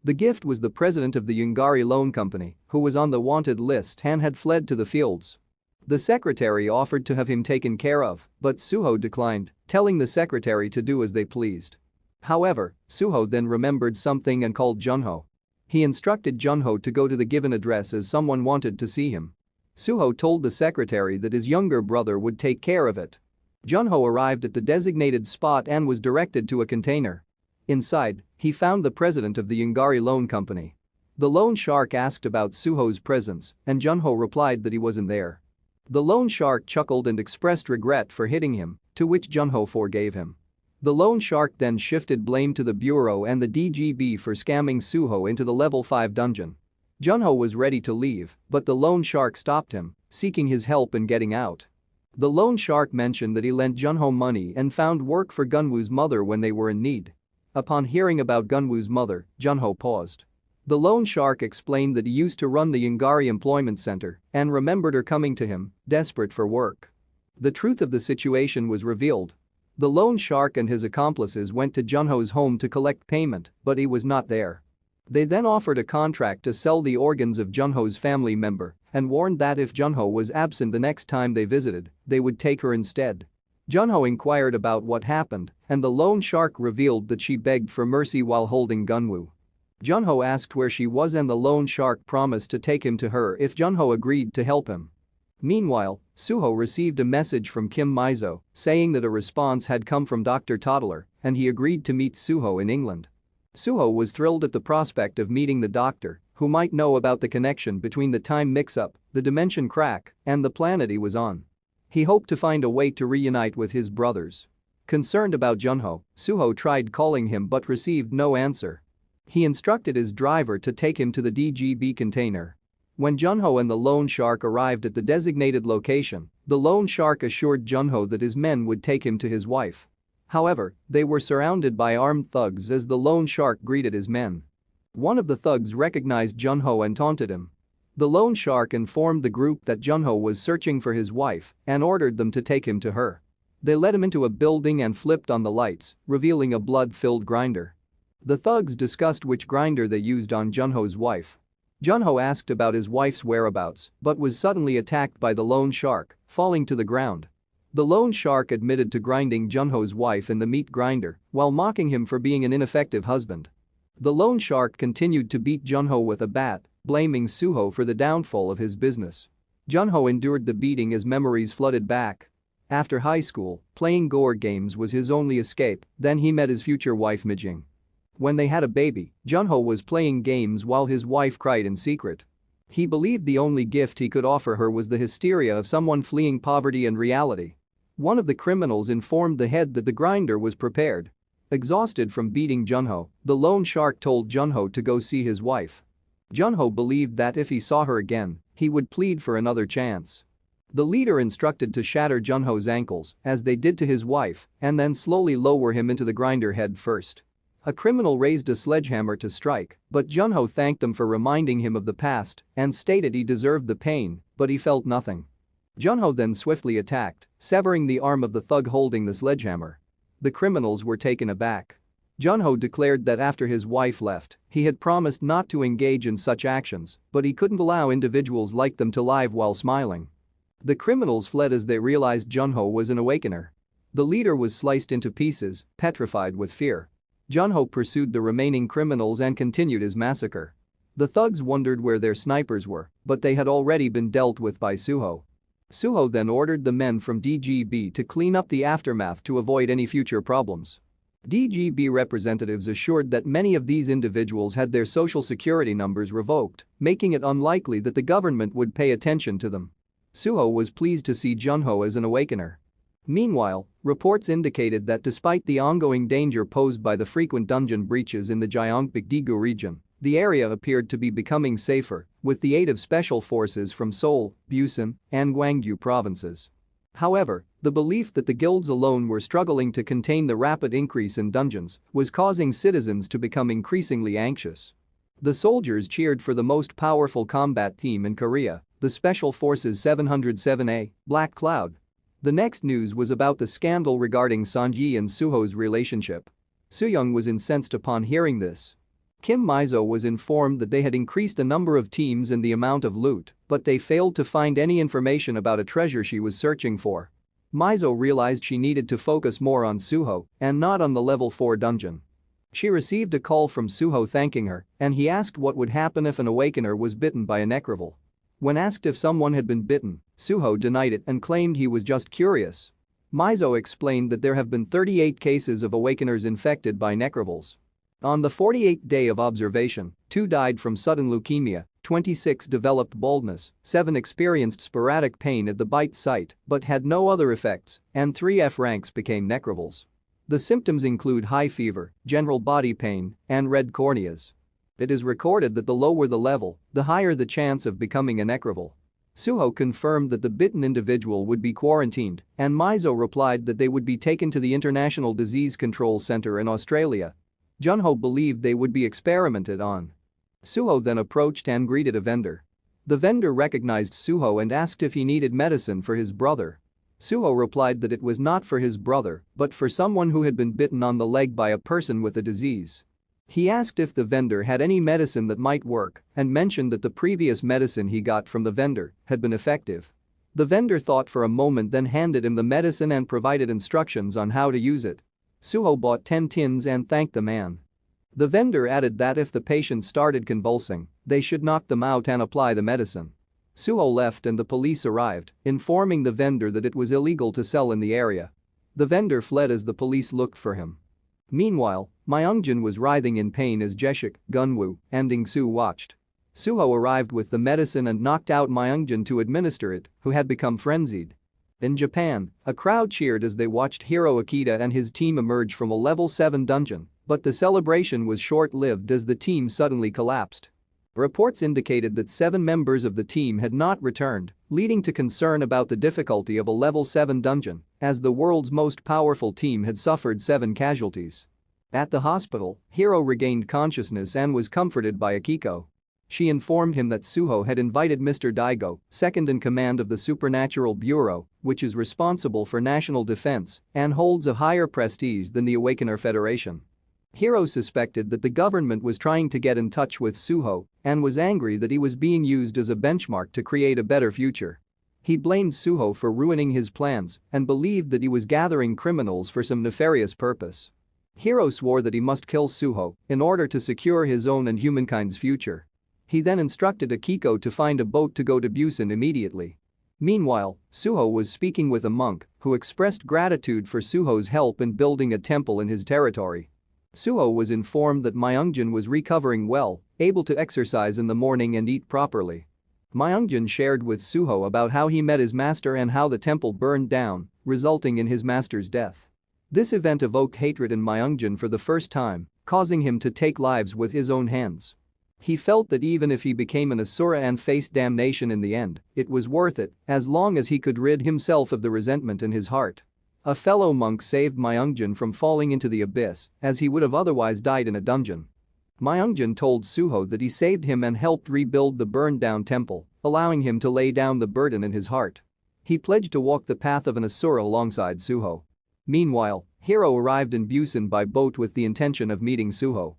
The gift was the president of the Yungari Loan Company, who was on the wanted list and had fled to the fields. The secretary offered to have him taken care of, but Sooho declined, telling the secretary to do as they pleased. However, Sooho then remembered something and called Junho. He instructed Junho to go to the given address as someone wanted to see him. Sooho told the secretary that his younger brother would take care of it. Junho arrived at the designated spot and was directed to a container. Inside, he found the president of the Yungari Loan Company. The loan shark asked about Sooho's presence, and Junho replied that he wasn't there. The loan shark chuckled and expressed regret for hitting him, to which Junho forgave him. The loan shark then shifted blame to the bureau and the DGB for scamming Sooho into the level 5 dungeon. Junho was ready to leave, but the loan shark stopped him, seeking his help in getting out. The loan shark mentioned that he lent Junho money and found work for Gunwoo's mother when they were in need. Upon hearing about Gunwoo's mother, Junho paused. The loan shark explained that he used to run the Yungari Employment Center and remembered her coming to him, desperate for work. The truth of the situation was revealed. The loan shark and his accomplices went to Junho's home to collect payment, but he was not there. They then offered a contract to sell the organs of Junho's family member and warned that if Junho was absent the next time they visited, they would take her instead. Junho inquired about what happened, and the loan shark revealed that she begged for mercy while holding Gunwoo. Junho asked where she was and the loan shark promised to take him to her if Junho agreed to help him. Meanwhile, Sooho received a message from Kim Mizo saying that a response had come from Dr. Toddler and he agreed to meet Sooho in England. Sooho was thrilled at the prospect of meeting the doctor, who might know about the connection between the time mix-up, the dimension crack, and the planet he was on. He hoped to find a way to reunite with his brothers. Concerned about Junho, Sooho tried calling him but received no answer. He instructed his driver to take him to the DGB container. When Junho and the loan shark arrived at the designated location, the loan shark assured Junho that his men would take him to his wife. However, they were surrounded by armed thugs as the loan shark greeted his men. One of the thugs recognized Junho and taunted him. The loan shark informed the group that Junho was searching for his wife and ordered them to take him to her. They led him into a building and flipped on the lights, revealing a blood-filled grinder. The thugs discussed which grinder they used on Junho's wife. Junho asked about his wife's whereabouts but was suddenly attacked by the loan shark, falling to the ground. The loan shark admitted to grinding Junho's wife in the meat grinder while mocking him for being an ineffective husband. The loan shark continued to beat Junho with a bat, blaming Sooho for the downfall of his business. Junho endured the beating as memories flooded back. After high school, playing gore games was his only escape, then he met his future wife Mijing. When they had a baby, Junho was playing games while his wife cried in secret. He believed the only gift he could offer her was the hysteria of someone fleeing poverty and reality. One of the criminals informed the head that the grinder was prepared. Exhausted from beating Junho, the loan shark told Junho to go see his wife. Junho believed that if he saw her again, he would plead for another chance. The leader instructed to shatter Junho's ankles, as they did to his wife, and then slowly lower him into the grinder head first. A criminal raised a sledgehammer to strike, but Junho thanked them for reminding him of the past and stated he deserved the pain, but he felt nothing. Junho then swiftly attacked, severing the arm of the thug holding the sledgehammer. The criminals were taken aback. Junho declared that after his wife left, he had promised not to engage in such actions, but he couldn't allow individuals like them to live while smiling. The criminals fled as they realized Junho was an awakener. The leader was sliced into pieces, petrified with fear. Junho pursued the remaining criminals and continued his massacre. The thugs wondered where their snipers were, but they had already been dealt with by Sooho. Sooho then ordered the men from DGB to clean up the aftermath to avoid any future problems. DGB representatives assured that many of these individuals had their social security numbers revoked, making it unlikely that the government would pay attention to them. Sooho was pleased to see Junho as an awakener. Meanwhile, reports indicated that despite the ongoing danger posed by the frequent dungeon breaches in the Gyeongbuk-daegu region, the area appeared to be becoming safer, with the aid of special forces from Seoul, Busan, and Gwangju provinces. However, the belief that the guilds alone were struggling to contain the rapid increase in dungeons was causing citizens to become increasingly anxious. The soldiers cheered for the most powerful combat team in Korea, the Special Forces 707A, Black Cloud. The next news was about the scandal regarding Sanji and Sooho's relationship. Sooyoung was incensed upon hearing this. Kim Mizo was informed that they had increased the number of teams and the amount of loot, but they failed to find any information about a treasure she was searching for. Mizo realized she needed to focus more on Sooho and not on the level 4 dungeon. She received a call from Sooho thanking her, and he asked what would happen if an awakener was bitten by a necrovil. When asked if someone had been bitten, Sooho denied it and claimed he was just curious. Mizo explained that there have been 38 cases of awakeners infected by necrovils. On the 48th day of observation, 2 died from sudden leukemia, 26 developed baldness, 7 experienced sporadic pain at the bite site but had no other effects, and 3 F ranks became necrovils. The symptoms include high fever, general body pain, and red corneas. It is recorded that the lower the level, the higher the chance of becoming a necrovil. Sooho confirmed that the bitten individual would be quarantined, and Mizo replied that they would be taken to the International Disease Control Center in Australia. Junho believed they would be experimented on. Sooho then approached and greeted a vendor. The vendor recognized Sooho and asked if he needed medicine for his brother. Sooho replied that it was not for his brother, but for someone who had been bitten on the leg by a person with the disease. He asked if the vendor had any medicine that might work and mentioned that the previous medicine he got from the vendor had been effective. The vendor thought for a moment, then handed him the medicine and provided instructions on how to use it. Sooho bought 10 tins and thanked the man. The vendor added that if the patient started convulsing, they should knock them out and apply the medicine. Sooho left and the police arrived, informing the vendor that it was illegal to sell in the area. The vendor fled as the police looked for him. Meanwhile, Myungjin was writhing in pain as Jeshik, Gunwoo, and Dingsu watched. Sooho arrived with the medicine and knocked out Myungjin to administer it, who had become frenzied. In Japan, a crowd cheered as they watched Hiro Akita and his team emerge from a level 7 dungeon, but the celebration was short-lived as the team suddenly collapsed. Reports indicated that 7 members of the team had not returned, leading to concern about the difficulty of a level 7 dungeon, as the world's most powerful team had suffered 7 casualties. At the hospital, Hiro regained consciousness and was comforted by Akiko. She informed him that Sooho had invited Mr. Daigo, second in command of the Supernatural Bureau, which is responsible for national defense and holds a higher prestige than the Awakener Federation. Hiro suspected that the government was trying to get in touch with Sooho and was angry that he was being used as a benchmark to create a better future. He blamed Sooho for ruining his plans and believed that he was gathering criminals for some nefarious purpose. Hiro swore that he must kill Sooho in order to secure his own and humankind's future. He then instructed Akiko to find a boat to go to Busan immediately. Meanwhile, Sooho was speaking with a monk who expressed gratitude for Sooho's help in building a temple in his territory. Sooho was informed that Myungjin was recovering well, able to exercise in the morning and eat properly. Myungjin shared with Sooho about how he met his master and how the temple burned down, resulting in his master's death. This event evoked hatred in Myungjin for the first time, causing him to take lives with his own hands. He felt that even if he became an Asura and faced damnation in the end, it was worth it as long as he could rid himself of the resentment in his heart. A fellow monk saved Myungjin from falling into the abyss, as he would have otherwise died in a dungeon. Myungjin told Sooho that he saved him and helped rebuild the burned-down temple, allowing him to lay down the burden in his heart. He pledged to walk the path of an Asura alongside Sooho. Meanwhile, Hiro arrived in Busan by boat with the intention of meeting Sooho.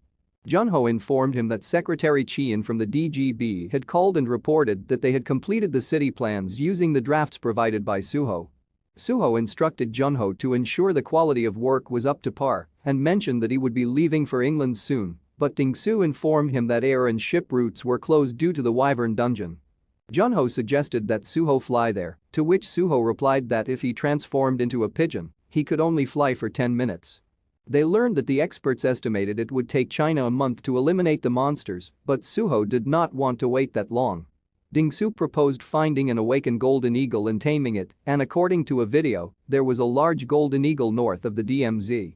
Junho informed him that Secretary Chien from the DGB had called and reported that they had completed the city plans using the drafts provided by Sooho. Sooho instructed Junho to ensure the quality of work was up to par and mentioned that he would be leaving for England soon, but Dingsu informed him that air and ship routes were closed due to the Wyvern dungeon. Junho suggested that Sooho fly there, to which Sooho replied that if he transformed into a pigeon, he could only fly for 10 minutes. They learned that the experts estimated it would take China a month to eliminate the monsters, but Sooho did not want to wait that long. Dingsu proposed finding an awakened golden eagle and taming it, and according to a video, there was a large golden eagle north of the DMZ.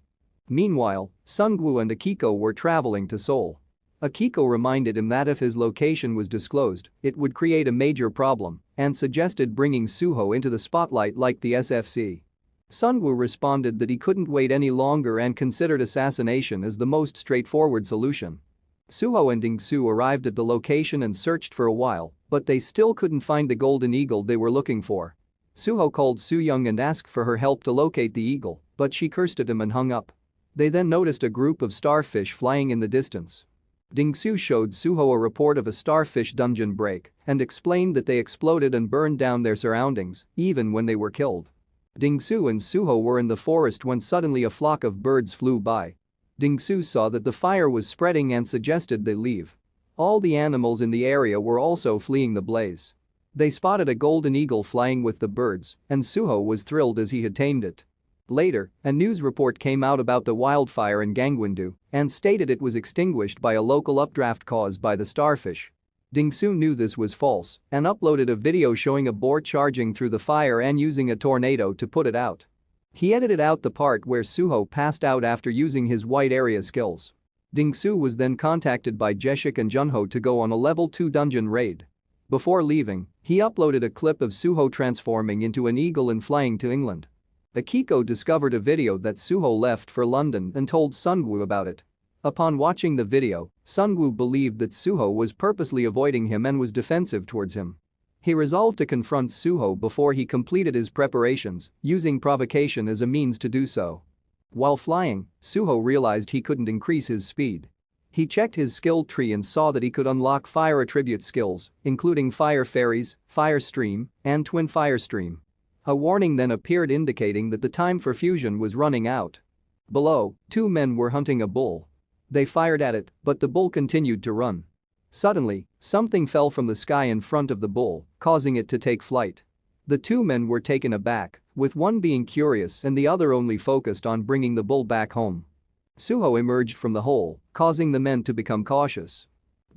Meanwhile, Sungwoo and Akiko were traveling to Seoul. Akiko reminded him that if his location was disclosed, it would create a major problem and suggested bringing Sooho into the spotlight like the SFC. Sungwoo responded that he couldn't wait any longer and considered assassination as the most straightforward solution. Sooho and Dingsu arrived at the location and searched for a while, but they still couldn't find the golden eagle they were looking for. Sooho called Soo-young and asked for her help to locate the eagle, but she cursed at him and hung up. They then noticed a group of starfish flying in the distance. Dingsu showed Sooho a report of a starfish dungeon break and explained that they exploded and burned down their surroundings, even when they were killed. Dingsu and Sooho were in the forest when suddenly a flock of birds flew by. Dingsu saw that the fire was spreading and suggested they leave. All the animals in the area were also fleeing the blaze. They spotted a golden eagle flying with the birds, and Sooho was thrilled as he had tamed it. Later, a news report came out about the wildfire in Gangwon-do and stated it was extinguished by a local updraft caused by the starfish. Dingsu knew this was false and uploaded a video showing a boar charging through the fire and using a tornado to put it out. He edited out the part where Sooho passed out after using his white area skills. Dingsu was then contacted by Jeshik and Junho to go on a level 2 dungeon raid. Before leaving, he uploaded a clip of Sooho transforming into an eagle and flying to England. Akiko discovered a video that Sooho left for London and told Sungwoo about it. Upon watching the video, Sungwoo believed that Sooho was purposely avoiding him and was defensive towards him. He resolved to confront Sooho before he completed his preparations, using provocation as a means to do so. While flying, Sooho realized he couldn't increase his speed. He checked his skill tree and saw that he could unlock fire attribute skills, including Fire Fairies, Fire Stream, and Twin Fire Stream. A warning then appeared indicating that the time for fusion was running out. Below, two men were hunting a bull. They fired at it, but the bull continued to run. Suddenly, something fell from the sky in front of the bull, causing it to take flight. The two men were taken aback, with one being curious and the other only focused on bringing the bull back home. Sooho emerged from the hole, causing the men to become cautious.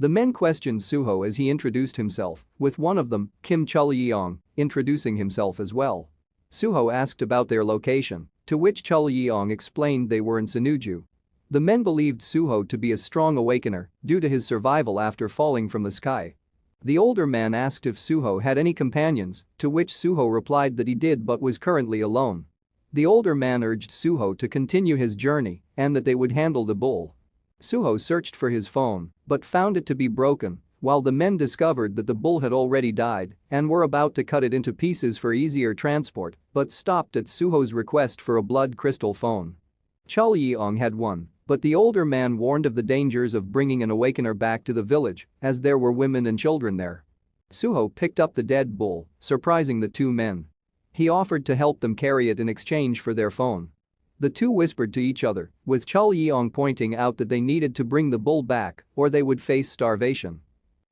The men questioned Sooho as he introduced himself, with one of them, Kim Chul-yeong, introducing himself as well. Sooho asked about their location, to which Chul-yeong explained they were in Sinuju. The men believed Sooho to be a strong awakener due to his survival after falling from the sky. The older man asked if Sooho had any companions, to which Sooho replied that he did but was currently alone. The older man urged Sooho to continue his journey and that they would handle the bull. Sooho searched for his phone but found it to be broken, while the men discovered that the bull had already died and were about to cut it into pieces for easier transport but stopped at Sooho's request for a blood crystal phone. Chul-yeong had one, but the older man warned of the dangers of bringing an awakener back to the village as there were women and children there. Sooho picked up the dead bull, surprising the two men. He offered to help them carry it in exchange for their phone. The two whispered to each other, with Chul-yeong pointing out that they needed to bring the bull back or they would face starvation.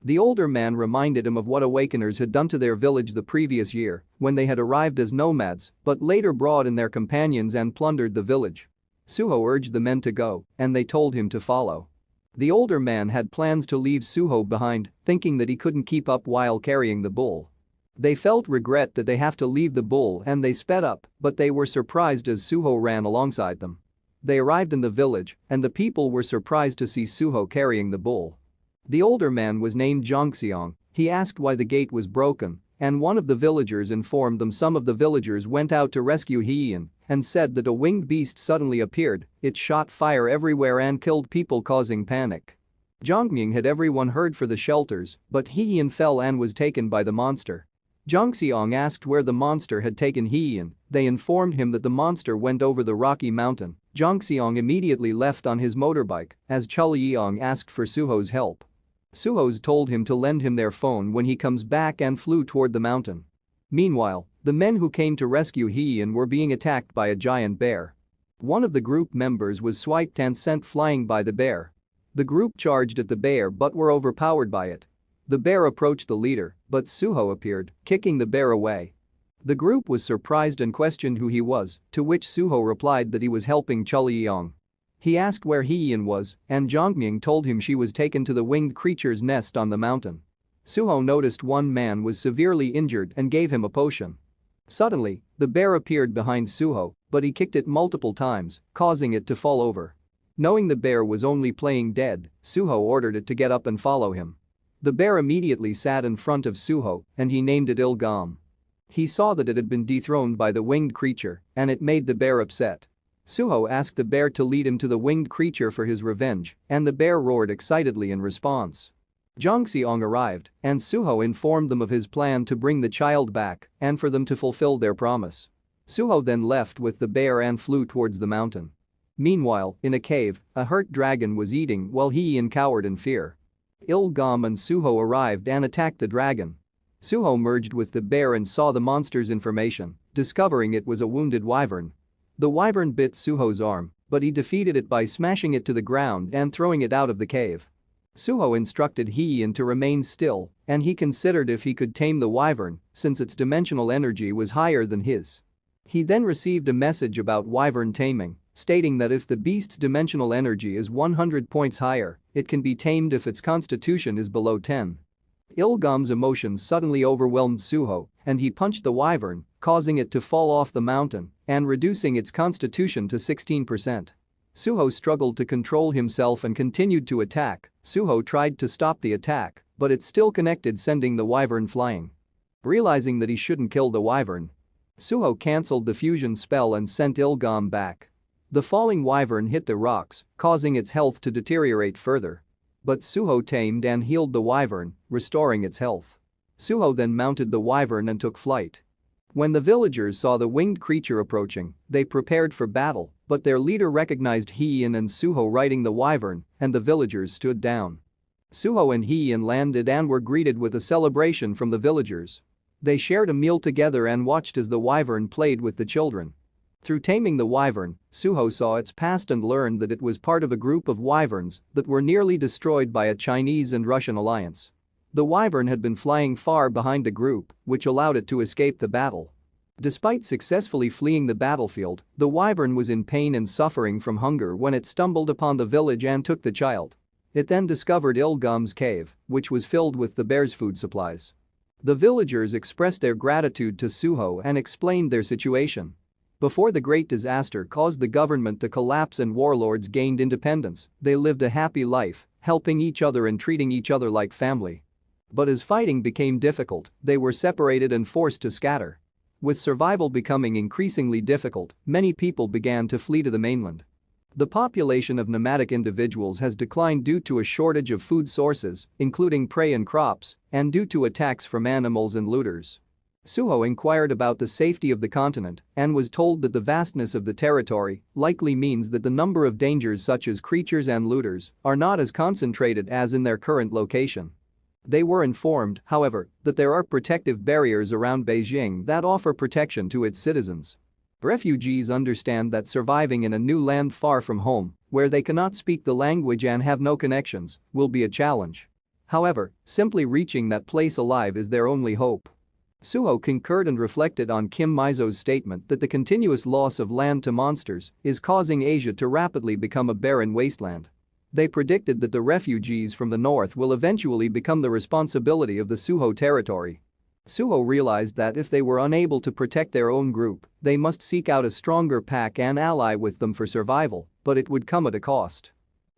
The older man reminded him of what awakeners had done to their village the previous year when they had arrived as nomads but later brought in their companions and plundered the village. Sooho urged the men to go and they told him to follow. The older man had plans to leave Sooho behind, thinking that he couldn't keep up while carrying the bull. They felt regret that they have to leave the bull and they sped up, but they were surprised as Sooho ran alongside them. They arrived in the village and the people were surprised to see Sooho carrying the bull. The older man was named Jongseong. He asked why the gate was broken and one of the villagers informed them some of the villagers went out to rescue Hyeon and said that a winged beast suddenly appeared, it shot fire everywhere and killed people causing panic. Jongmyung had everyone heard for the shelters, but Hyeon fell and was taken by the monster. Jongseong asked where the monster had taken Hyeon. They informed him that the monster went over the rocky mountain. Jongseong immediately left on his motorbike as Chul-yeong asked for Sooho's help. Sooho's told him to lend him their phone when he comes back and flew toward the mountain. Meanwhile, the men who came to rescue Hyeon were being attacked by a giant bear. One of the group members was swiped and sent flying by the bear. The group charged at the bear but were overpowered by it. The bear approached the leader, but Sooho appeared, kicking the bear away. The group was surprised and questioned who he was, to which Sooho replied that he was helping Chul-yeong. He asked where Hyeon was, and Jongmyung told him she was taken to the winged creature's nest on the mountain. Sooho noticed one man was severely injured and gave him a potion. Suddenly, the bear appeared behind Sooho, but he kicked it multiple times, causing it to fall over. Knowing the bear was only playing dead, Sooho ordered it to get up and follow him. The bear immediately sat in front of Sooho and he named it Ilgam. He saw that it had been dethroned by the winged creature and it made the bear upset. Sooho asked the bear to lead him to the winged creature for his revenge and the bear roared excitedly in response. Jongseong arrived and Sooho informed them of his plan to bring the child back and for them to fulfill their promise. Sooho then left with the bear and flew towards the mountain. Meanwhile, in a cave, a hurt dragon was eating while Hee-in cowered in fear. Ilgam and Sooho arrived and attacked the dragon. Sooho merged with the bear and saw the monster's information, discovering it was a wounded wyvern. The wyvern bit Sooho's arm, but he defeated it by smashing it to the ground and throwing it out of the cave. Sooho instructed Hee-in to remain still, and he considered if he could tame the wyvern since its dimensional energy was higher than his. He then received a message about wyvern taming, stating that if the beast's dimensional energy is 100 points higher, it can be tamed if its constitution is below 10. Ilgam's emotions suddenly overwhelmed Sooho, and he punched the wyvern, causing it to fall off the mountain and reducing its constitution to 16%. Sooho struggled to control himself and continued to attack. Sooho tried to stop the attack, but it still connected, sending the wyvern flying. Realizing that he shouldn't kill the wyvern, Sooho cancelled the fusion spell and sent Ilgam back. The falling wyvern hit the rocks, causing its health to deteriorate further. But Sooho tamed and healed the wyvern, restoring its health. Sooho then mounted the wyvern and took flight. When the villagers saw the winged creature approaching, they prepared for battle, but their leader recognized Hee-in and Sooho riding the wyvern, and the villagers stood down. Sooho and Hee-in landed and were greeted with a celebration from the villagers. They shared a meal together and watched as the wyvern played with the children. Through taming the wyvern, Sooho saw its past and learned that it was part of a group of wyverns that were nearly destroyed by a Chinese and Russian alliance. The wyvern had been flying far behind the group, which allowed it to escape the battle. Despite successfully fleeing the battlefield, the wyvern was in pain and suffering from hunger when it stumbled upon the village and took the child. It then discovered Ilgam's cave, which was filled with the bear's food supplies. The villagers expressed their gratitude to Sooho and explained their situation. Before the great disaster caused the government to collapse and warlords gained independence, they lived a happy life, helping each other and treating each other like family. But as fighting became difficult, they were separated and forced to scatter. With survival becoming increasingly difficult, many people began to flee to the mainland. The population of nomadic individuals has declined due to a shortage of food sources, including prey and crops, and due to attacks from animals and looters. Sooho inquired about the safety of the continent and was told that the vastness of the territory likely means that the number of dangers such as creatures and looters are not as concentrated as in their current location. They were informed, however, that there are protective barriers around Beijing that offer protection to its citizens. Refugees understand that surviving in a new land far from home, where they cannot speak the language and have no connections, will be a challenge. However, simply reaching that place alive is their only hope. Sooho concurred and reflected on Kim Mizo's statement that the continuous loss of land to monsters is causing Asia to rapidly become a barren wasteland. They predicted that the refugees from the north will eventually become the responsibility of the Sooho territory. Sooho realized that if they were unable to protect their own group, they must seek out a stronger pack and ally with them for survival, but it would come at a cost.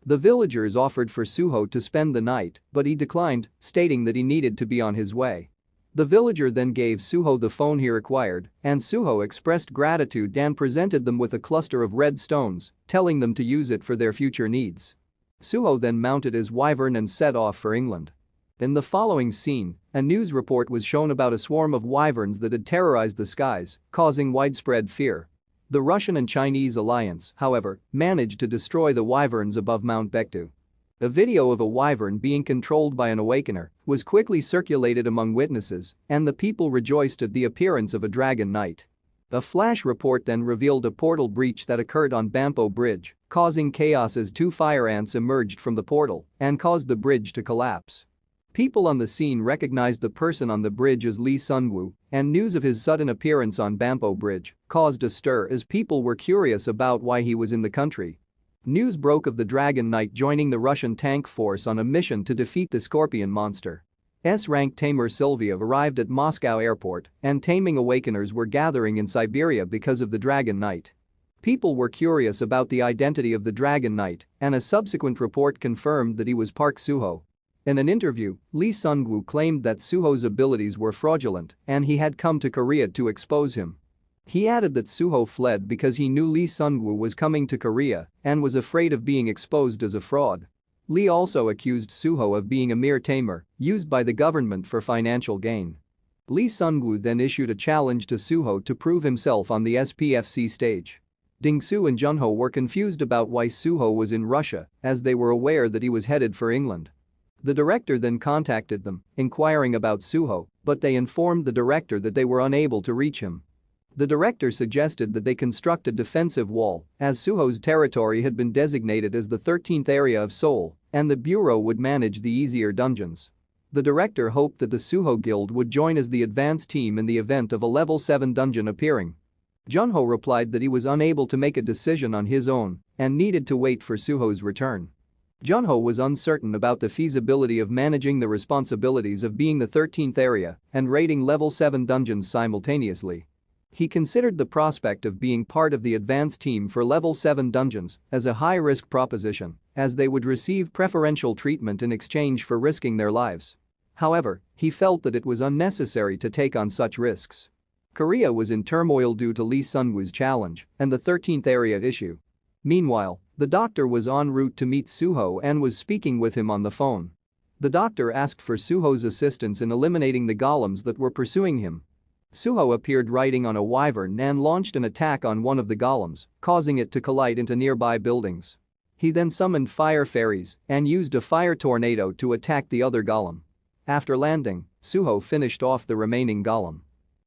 The villagers offered for Sooho to spend the night, but he declined, stating that he needed to be on his way. The villager then gave Sooho the phone he required, and Sooho expressed gratitude and presented them with a cluster of red stones, telling them to use it for their future needs. Sooho then mounted his wyvern and set off for England. In the following scene, a news report was shown about a swarm of wyverns that had terrorized the skies, causing widespread fear. The Russian and Chinese alliance, however, managed to destroy the wyverns above Mount Baekdu. A video of a wyvern being controlled by an awakener was quickly circulated among witnesses, and the people rejoiced at the appearance of a dragon knight. A flash report then revealed a portal breach that occurred on Bampo Bridge, causing chaos as two fire ants emerged from the portal and caused the bridge to collapse. People on the scene recognized the person on the bridge as Lee Sun-woo, and news of his sudden appearance on Bampo Bridge caused a stir as people were curious about why he was in the country. News broke of the Dragon Knight joining the Russian tank force on a mission to defeat the Scorpion monster. S-rank tamer Sylviev arrived at Moscow airport, and taming awakeners were gathering in Siberia because of the Dragon Knight. People were curious about the identity of the Dragon Knight, and a subsequent report confirmed that he was Park Sooho. In an interview, Lee Sun-woo claimed that Sooho's abilities were fraudulent and he had come to Korea to expose him. He added that Sooho fled because he knew Lee Sun-woo was coming to Korea and was afraid of being exposed as a fraud. Lee also accused Sooho of being a mere tamer used by the government for financial gain. Lee Sun-woo then issued a challenge to Sooho to prove himself on the SPFC stage. Dingsu and Junho were confused about why Sooho was in Russia, as they were aware that he was headed for England. The director then contacted them, inquiring about Sooho, but they informed the director that they were unable to reach him. The director suggested that they construct a defensive wall, as Sooho's territory had been designated as the 13th area of Seoul, and the bureau would manage the easier dungeons. The director hoped that the Sooho guild would join as the advance team in the event of a level 7 dungeon appearing. Junho replied that he was unable to make a decision on his own and needed to wait for Sooho's return. Junho was uncertain about the feasibility of managing the responsibilities of being the 13th area and raiding level 7 dungeons simultaneously. He considered the prospect of being part of the advance team for level 7 dungeons as a high-risk proposition, as they would receive preferential treatment in exchange for risking their lives. However, he felt that it was unnecessary to take on such risks. Korea was in turmoil due to Lee Sun-woo's challenge and the 13th area issue. Meanwhile, the doctor was en route to meet Sooho and was speaking with him on the phone. The doctor asked for Sooho's assistance in eliminating the golems that were pursuing him. Sooho appeared riding on a wyvern and launched an attack on one of the golems, causing it to collide into nearby buildings. He then summoned fire fairies and used a fire tornado to attack the other golem. After landing, Sooho finished off the remaining golem.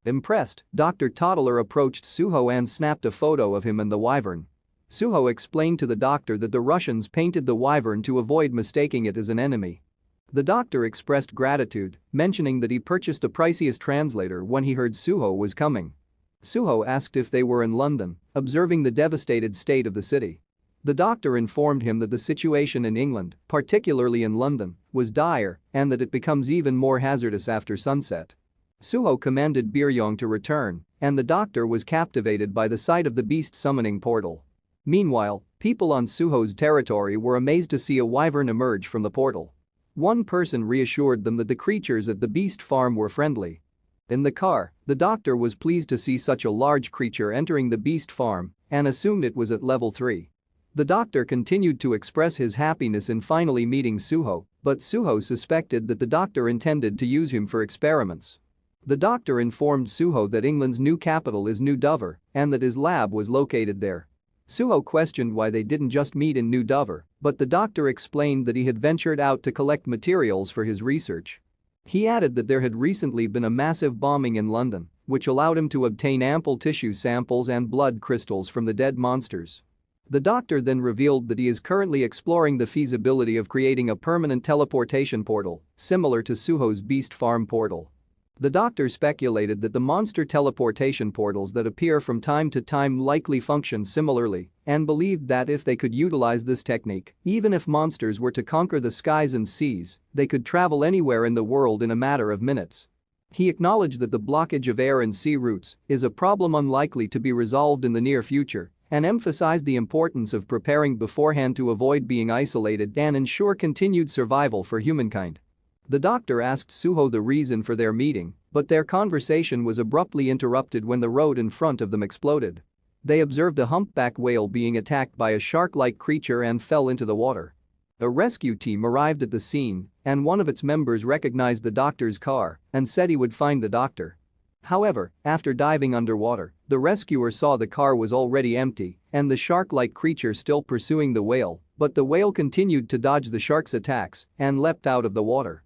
Impressed, Dr. Toddler approached Sooho and snapped a photo of him and the wyvern. Sooho explained to the doctor that the Russians painted the wyvern to avoid mistaking it as an enemy. The doctor expressed gratitude, mentioning that he purchased a priciest translator when he heard Sooho was coming. Sooho asked if they were in London, observing the devastated state of the city. The doctor informed him that the situation in England, particularly in London, was dire and that it becomes even more hazardous after sunset. Sooho commanded Biryong to return, and the doctor was captivated by the sight of the beast summoning portal. Meanwhile, people on Sooho's territory were amazed to see a wyvern emerge from the portal. One person reassured them that the creatures at the beast farm were friendly. In the car, the doctor was pleased to see such a large creature entering the beast farm and assumed it was at level 3. The doctor continued to express his happiness in finally meeting Sooho, but Sooho suspected that the doctor intended to use him for experiments. The doctor informed Sooho that England's new capital is New Dover and that his lab was located there. Sooho questioned why they didn't just meet in New Dover, but the doctor explained that he had ventured out to collect materials for his research. He added that there had recently been a massive bombing in London, which allowed him to obtain ample tissue samples and blood crystals from the dead monsters. The doctor then revealed that he is currently exploring the feasibility of creating a permanent teleportation portal, similar to Sooho's beast farm portal. The doctor speculated that the monster teleportation portals that appear from time to time likely function similarly and believed that if they could utilize this technique, even if monsters were to conquer the skies and seas, they could travel anywhere in the world in a matter of minutes. He acknowledged that the blockage of air and sea routes is a problem unlikely to be resolved in the near future and emphasized the importance of preparing beforehand to avoid being isolated and ensure continued survival for humankind. The doctor asked Sooho the reason for their meeting, but their conversation was abruptly interrupted when the road in front of them exploded. They observed a humpback whale being attacked by a shark-like creature and fell into the water. A rescue team arrived at the scene, and one of its members recognized the doctor's car and said he would find the doctor. However, after diving underwater, the rescuer saw the car was already empty and the shark-like creature still pursuing the whale, but the whale continued to dodge the shark's attacks and leapt out of the water.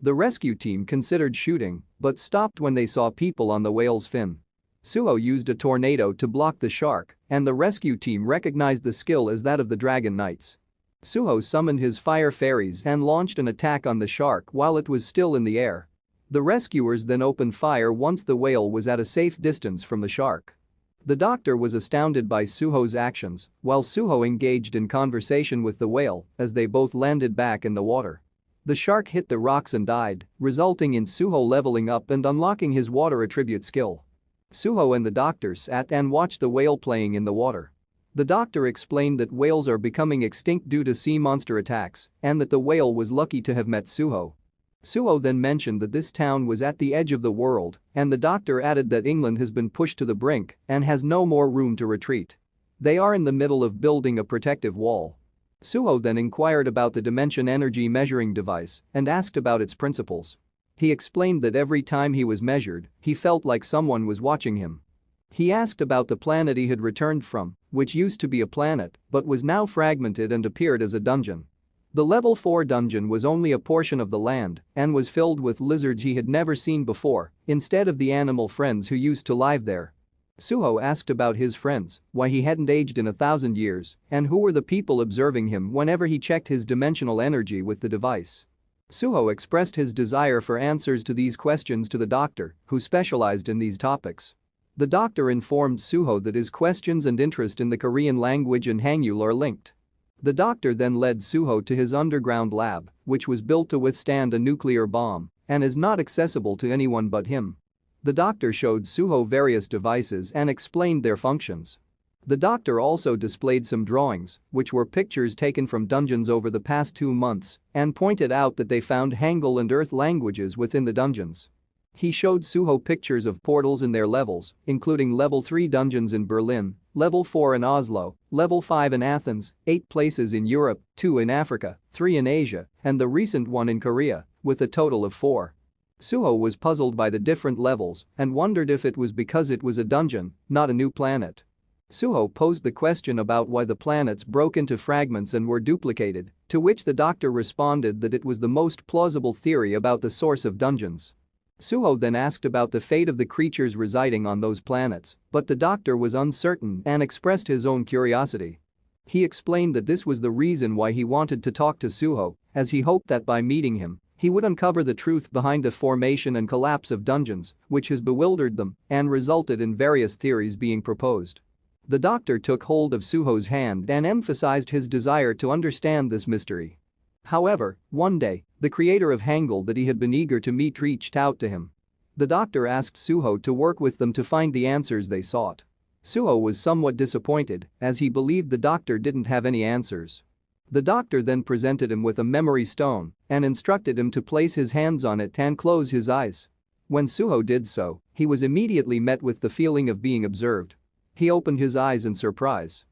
The rescue team considered shooting, but stopped when they saw people on the whale's fin. Sooho used a tornado to block the shark, and the rescue team recognized the skill as that of the Dragon Knights. Sooho summoned his fire fairies and launched an attack on the shark while it was still in the air. The rescuers then opened fire once the whale was at a safe distance from the shark. The doctor was astounded by Sooho's actions, while Sooho engaged in conversation with the whale as they both landed back in the water. The shark hit the rocks and died, resulting in Sooho leveling up and unlocking his water attribute skill. Sooho and the doctor sat and watched the whale playing in the water. The doctor explained that whales are becoming extinct due to sea monster attacks and that the whale was lucky to have met Sooho. Sooho then mentioned that this town was at the edge of the world, and the doctor added that England has been pushed to the brink and has no more room to retreat. They are in the middle of building a protective wall. Sooho then inquired about the dimension energy measuring device and asked about its principles. He explained that every time he was measured, he felt like someone was watching him. He asked about the planet he had returned from, which used to be a planet but was now fragmented and appeared as a dungeon. The level 4 dungeon was only a portion of the land and was filled with lizards he had never seen before instead of the animal friends who used to live there. Sooho asked about his friends, why he hadn't aged in 1,000 years, and who were the people observing him whenever he checked his dimensional energy with the device. Sooho expressed his desire for answers to these questions to the doctor, who specialized in these topics. The doctor informed Sooho that his questions and interest in the Korean language and Hangul are linked. The doctor then led Sooho to his underground lab, which was built to withstand a nuclear bomb and is not accessible to anyone but him. The doctor showed Sooho various devices and explained their functions. The doctor also displayed some drawings, which were pictures taken from dungeons over the past 2 months, and pointed out that they found Hangul and Earth languages within the dungeons. He showed Sooho pictures of portals in their levels, including level 3 dungeons in Berlin, level 4 in Oslo, level 5 in Athens, 8 places in Europe, 2 in Africa, 3 in Asia, and the recent one in Korea, with a total of 4. Sooho was puzzled by the different levels and wondered if it was because it was a dungeon, not a new planet. Sooho posed the question about why the planets broke into fragments and were duplicated, to which the doctor responded that it was the most plausible theory about the source of dungeons. Sooho then asked about the fate of the creatures residing on those planets, but the doctor was uncertain and expressed his own curiosity. He explained that this was the reason why he wanted to talk to Sooho, as he hoped that by meeting him, he would uncover the truth behind the formation and collapse of dungeons, which has bewildered them and resulted in various theories being proposed. The doctor took hold of Sooho's hand and emphasized his desire to understand this mystery. However, one day, the creator of Hangul that he had been eager to meet reached out to him. The doctor asked Sooho to work with them to find the answers they sought. Sooho was somewhat disappointed, as he believed the doctor didn't have any answers. The doctor then presented him with a memory stone and instructed him to place his hands on it and close his eyes. When Sooho did so, he was immediately met with the feeling of being observed. He opened his eyes in surprise.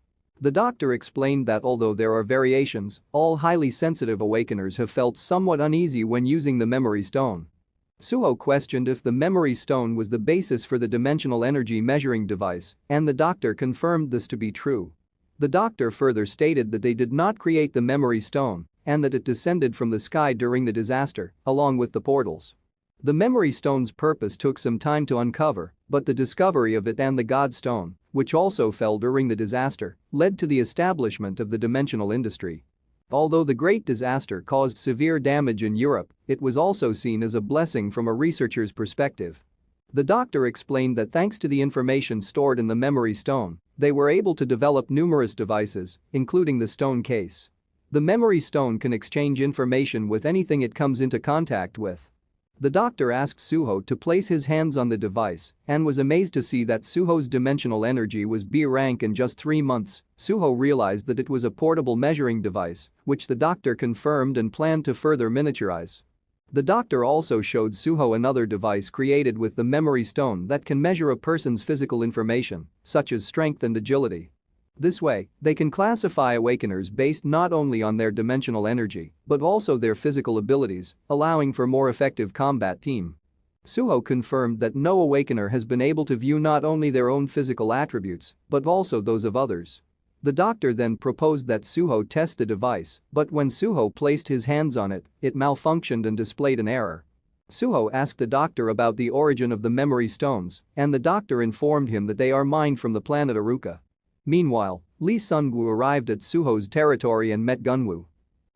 The doctor explained that although there are variations, all highly sensitive awakeners have felt somewhat uneasy when using the memory stone. Sooho questioned if the memory stone was the basis for the dimensional energy measuring device, and the doctor confirmed this to be true. The doctor further stated that they did not create the memory stone and that it descended from the sky during the disaster, along with the portals. The memory stone's purpose took some time to uncover, but the discovery of it and the God Stone, which also fell during the disaster, led to the establishment of the dimensional industry. Although the Great Disaster caused severe damage in Europe, it was also seen as a blessing from a researcher's perspective. The doctor explained that thanks to the information stored in the memory stone, they were able to develop numerous devices, including the stone case. The memory stone can exchange information with anything it comes into contact with. The doctor asked Sooho to place his hands on the device and was amazed to see that Sooho's dimensional energy was B rank in just 3 months. Sooho realized that it was a portable measuring device, which the doctor confirmed and planned to further miniaturize. The doctor also showed Sooho another device created with the memory stone that can measure a person's physical information, such as strength and agility. This way, they can classify awakeners based not only on their dimensional energy, but also their physical abilities, allowing for more effective combat team. Sooho confirmed that no awakener has been able to view not only their own physical attributes, but also those of others. The doctor then proposed that Sooho test the device, but when Sooho placed his hands on it, it malfunctioned and displayed an error. Sooho asked the doctor about the origin of the memory stones, and the doctor informed him that they are mined from the planet Aruka. Meanwhile, Lee Sungwoo arrived at Sooho's territory and met Gunwoo.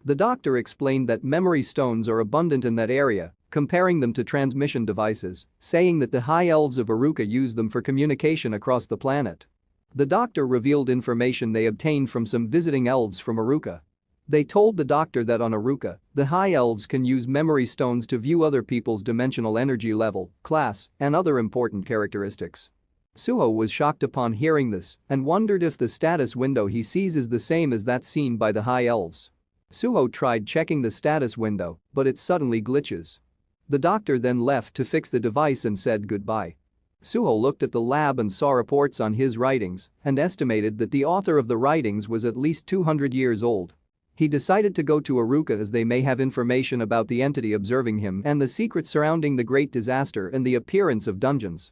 The doctor explained that memory stones are abundant in that area, comparing them to transmission devices, saying that the High Elves of Aruka use them for communication across the planet. The doctor revealed information they obtained from some visiting elves from Aruka. They told the doctor that on Aruka, the High Elves can use memory stones to view other people's dimensional energy level, class, and other important characteristics. Sooho was shocked upon hearing this and wondered if the status window he sees is the same as that seen by the High Elves. Sooho tried checking the status window, but it suddenly glitches. The doctor then left to fix the device and said goodbye. Sooho looked at the lab and saw reports on his writings and estimated that the author of the writings was at least 200 years old. He decided to go to Aruka as they may have information about the entity observing him and the secrets surrounding the Great Disaster and the appearance of dungeons.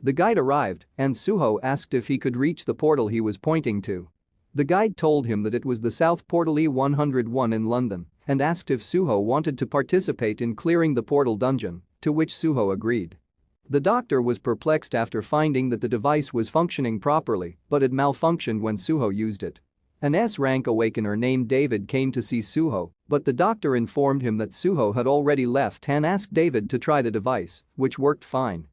The guide arrived, and Sooho asked if he could reach the portal he was pointing to. The guide told him that it was the South Portal E101 in London and asked if Sooho wanted to participate in clearing the portal dungeon, to which Sooho agreed. The doctor was perplexed after finding that the device was functioning properly but had malfunctioned when Sooho used it. An S-rank awakener named David came to see Sooho, but the doctor informed him that Sooho had already left and asked David to try the device, which worked fine.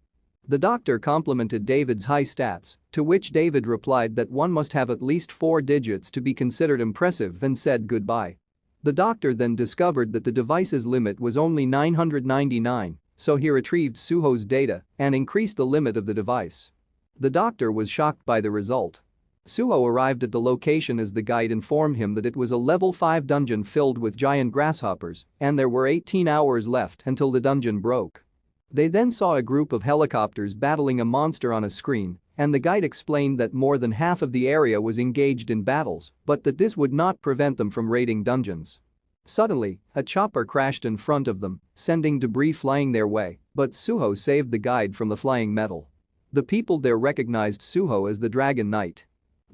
The doctor complimented David's high stats, to which David replied that one must have at least 4 digits to be considered impressive and said goodbye. The doctor then discovered that the device's limit was only 999, so he retrieved Sooho's data and increased the limit of the device. The doctor was shocked by the result. Sooho arrived at the location as the guide informed him that it was a level 5 dungeon filled with giant grasshoppers and there were 18 hours left until the dungeon broke. They then saw a group of helicopters battling a monster on a screen, and the guide explained that more than half of the area was engaged in battles, but that this would not prevent them from raiding dungeons. Suddenly, a chopper crashed in front of them, sending debris flying their way, but Sooho saved the guide from the flying metal. The people there recognized Sooho as the Dragon Knight.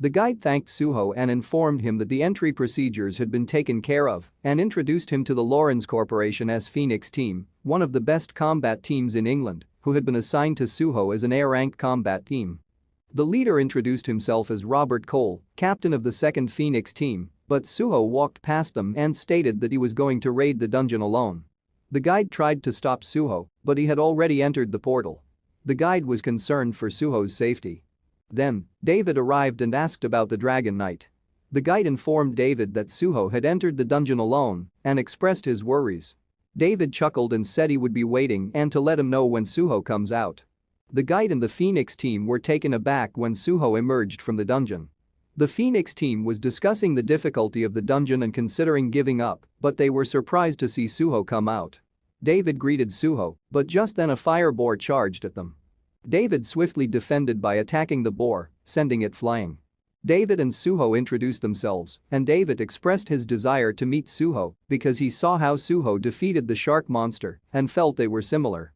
The guide thanked Sooho and informed him that the entry procedures had been taken care of and introduced him to the Lawrence Corporation's Phoenix team, one of the best combat teams in England, who had been assigned to Sooho as an A-rank combat team. The leader introduced himself as Robert Cole, captain of the 2nd Phoenix team, but Sooho walked past them and stated that he was going to raid the dungeon alone. The guide tried to stop Sooho, but he had already entered the portal. The guide was concerned for Sooho's safety. Then, David arrived and asked about the Dragon Knight. The guide informed David that Sooho had entered the dungeon alone and expressed his worries. David chuckled and said he would be waiting and to let him know when Sooho comes out. The guide and the Phoenix team were taken aback when Sooho emerged from the dungeon. The Phoenix team was discussing the difficulty of the dungeon and considering giving up, but they were surprised to see Sooho come out. David greeted Sooho, but just then a fire boar charged at them. David swiftly defended by attacking the boar, sending it flying. David and Sooho introduced themselves, and David expressed his desire to meet Sooho because he saw how Sooho defeated the shark monster and felt they were similar.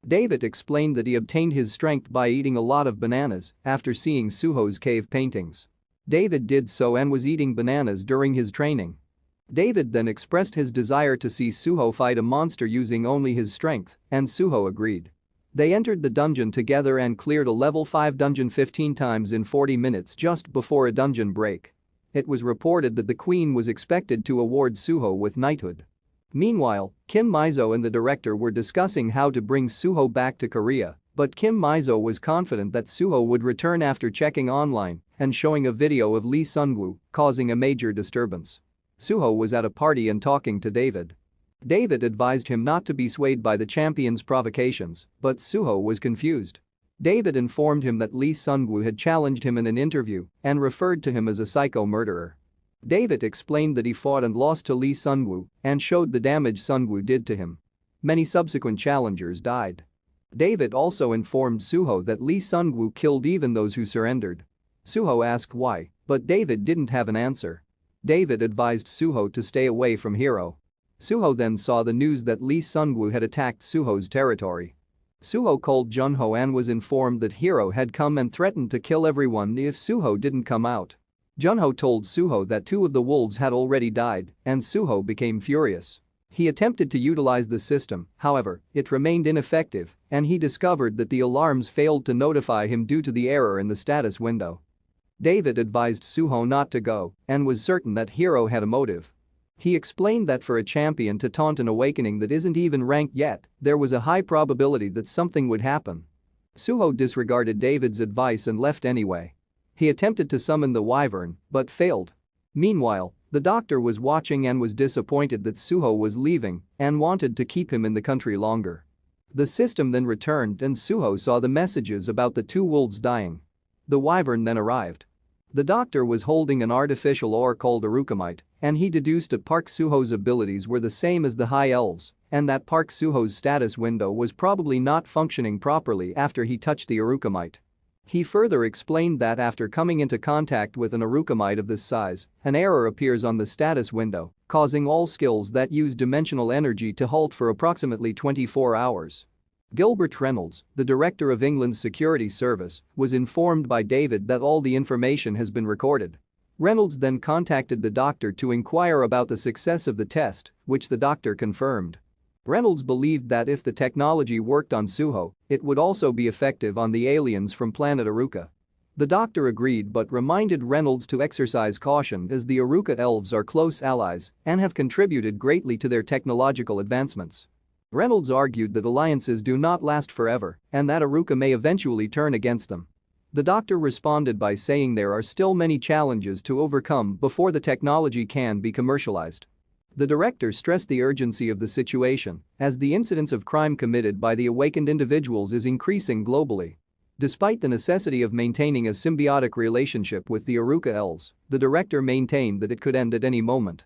David explained that he obtained his strength by eating a lot of bananas after seeing Sooho's cave paintings. David did so and was eating bananas during his training. David then expressed his desire to see Sooho fight a monster using only his strength, and Sooho agreed. They entered the dungeon together and cleared a level 5 dungeon 15 times in 40 minutes just before a dungeon break. It was reported that the queen was expected to award Sooho with knighthood. Meanwhile, Kim Mizo and the director were discussing how to bring Sooho back to Korea, but Kim Mizo was confident that Sooho would return after checking online and showing a video of Lee Sungwoo, causing a major disturbance. Sooho was at a party and talking to David. David advised him not to be swayed by the champion's provocations, but Sooho was confused. David informed him that Lee Sungwoo had challenged him in an interview and referred to him as a psycho murderer. David explained that he fought and lost to Lee Sungwoo and showed the damage Sungwoo did to him. Many subsequent challengers died. David also informed Sooho that Lee Sungwoo killed even those who surrendered. Sooho asked why, but David didn't have an answer. David advised Sooho to stay away from Hero. Sooho then saw the news that Lee Sungwoo had attacked Sooho's territory. Sooho called Junho and was informed that Hero had come and threatened to kill everyone if Sooho didn't come out. Junho told Sooho that 2 of the wolves had already died, and Sooho became furious. He attempted to utilize the system, however, it remained ineffective, and he discovered that the alarms failed to notify him due to the error in the status window. David advised Sooho not to go and was certain that Hero had a motive. He explained that for a champion to taunt an awakening that isn't even ranked yet, there was a high probability that something would happen. Sooho disregarded David's advice and left anyway. He attempted to summon the wyvern, but failed. Meanwhile, the doctor was watching and was disappointed that Sooho was leaving and wanted to keep him in the country longer. The system then returned and Sooho saw the messages about the 2 wolves dying. The wyvern then arrived. The doctor was holding an artificial ore called Arukamite, and he deduced that Park Sooho's abilities were the same as the High Elves, and that Park Sooho's status window was probably not functioning properly after he touched the Arukamite. He further explained that after coming into contact with an Arukamite of this size, an error appears on the status window, causing all skills that use dimensional energy to halt for approximately 24 hours. Gilbert Reynolds, the director of England's security service, was informed by David that all the information has been recorded. Reynolds then contacted the doctor to inquire about the success of the test, which the doctor confirmed. Reynolds believed that if the technology worked on Sooho, it would also be effective on the aliens from planet Aruka. The doctor agreed but reminded Reynolds to exercise caution as the Aruka elves are close allies and have contributed greatly to their technological advancements. Reynolds argued that alliances do not last forever and that Aruka may eventually turn against them. The doctor responded by saying there are still many challenges to overcome before the technology can be commercialized. The director stressed the urgency of the situation as the incidence of crime committed by the awakened individuals is increasing globally. Despite the necessity of maintaining a symbiotic relationship with the Aruka elves, the director maintained that it could end at any moment.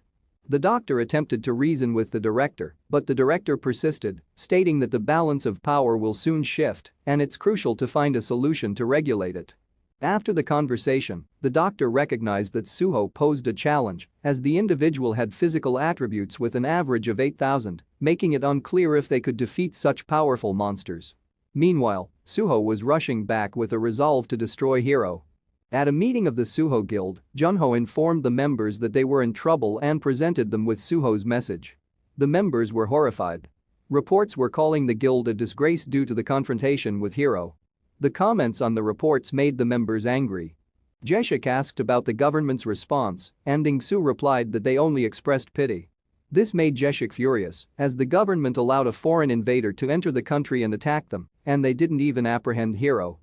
The doctor attempted to reason with the director, but the director persisted, stating that the balance of power will soon shift and it's crucial to find a solution to regulate it. After the conversation, the doctor recognized that Sooho posed a challenge as the individual had physical attributes with an average of 8,000, making it unclear if they could defeat such powerful monsters. Meanwhile, Sooho was rushing back with a resolve to destroy Hiro. At a meeting of the Sooho Guild, Junho informed the members that they were in trouble and presented them with Sooho's message. The members were horrified. Reports were calling the guild a disgrace due to the confrontation with Hiro. The comments on the reports made the members angry. Jeshik asked about the government's response, and Dingsu replied that they only expressed pity. This made Jeshik furious, as the government allowed a foreign invader to enter the country and attack them, and they didn't even apprehend Hiro.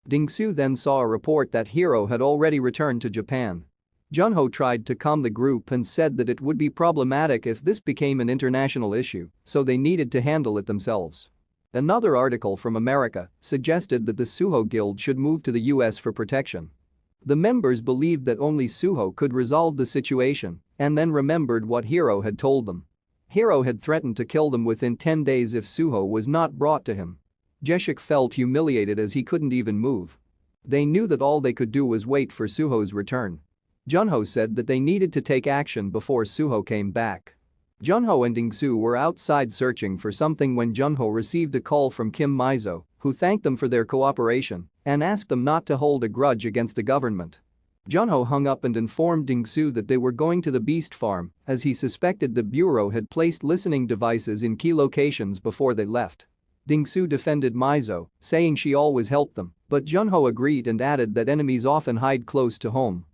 Dingsu then saw a report that Hiro had already returned to Japan. Junho tried to calm the group and said that it would be problematic if this became an international issue, so they needed to handle it themselves. Another article from America suggested that the Sooho Guild should move to the US for protection. The members believed that only Sooho could resolve the situation and then remembered what Hiro had told them. Hiro had threatened to kill them within 10 days if Sooho was not brought to him. Jeshik felt humiliated as he couldn't even move. They knew that all they could do was wait for Sooho's return. Junho said that they needed to take action before Sooho came back. Junho and Dingsu were outside searching for something when Junho received a call from Kim Mizo, who thanked them for their cooperation and asked them not to hold a grudge against the government. Junho hung up and informed Dingsu that they were going to the beast farm as he suspected the bureau had placed listening devices in key locations before they left. Dingsu defended Mizo, saying she always helped them, but Junho agreed and added that enemies often hide close to home.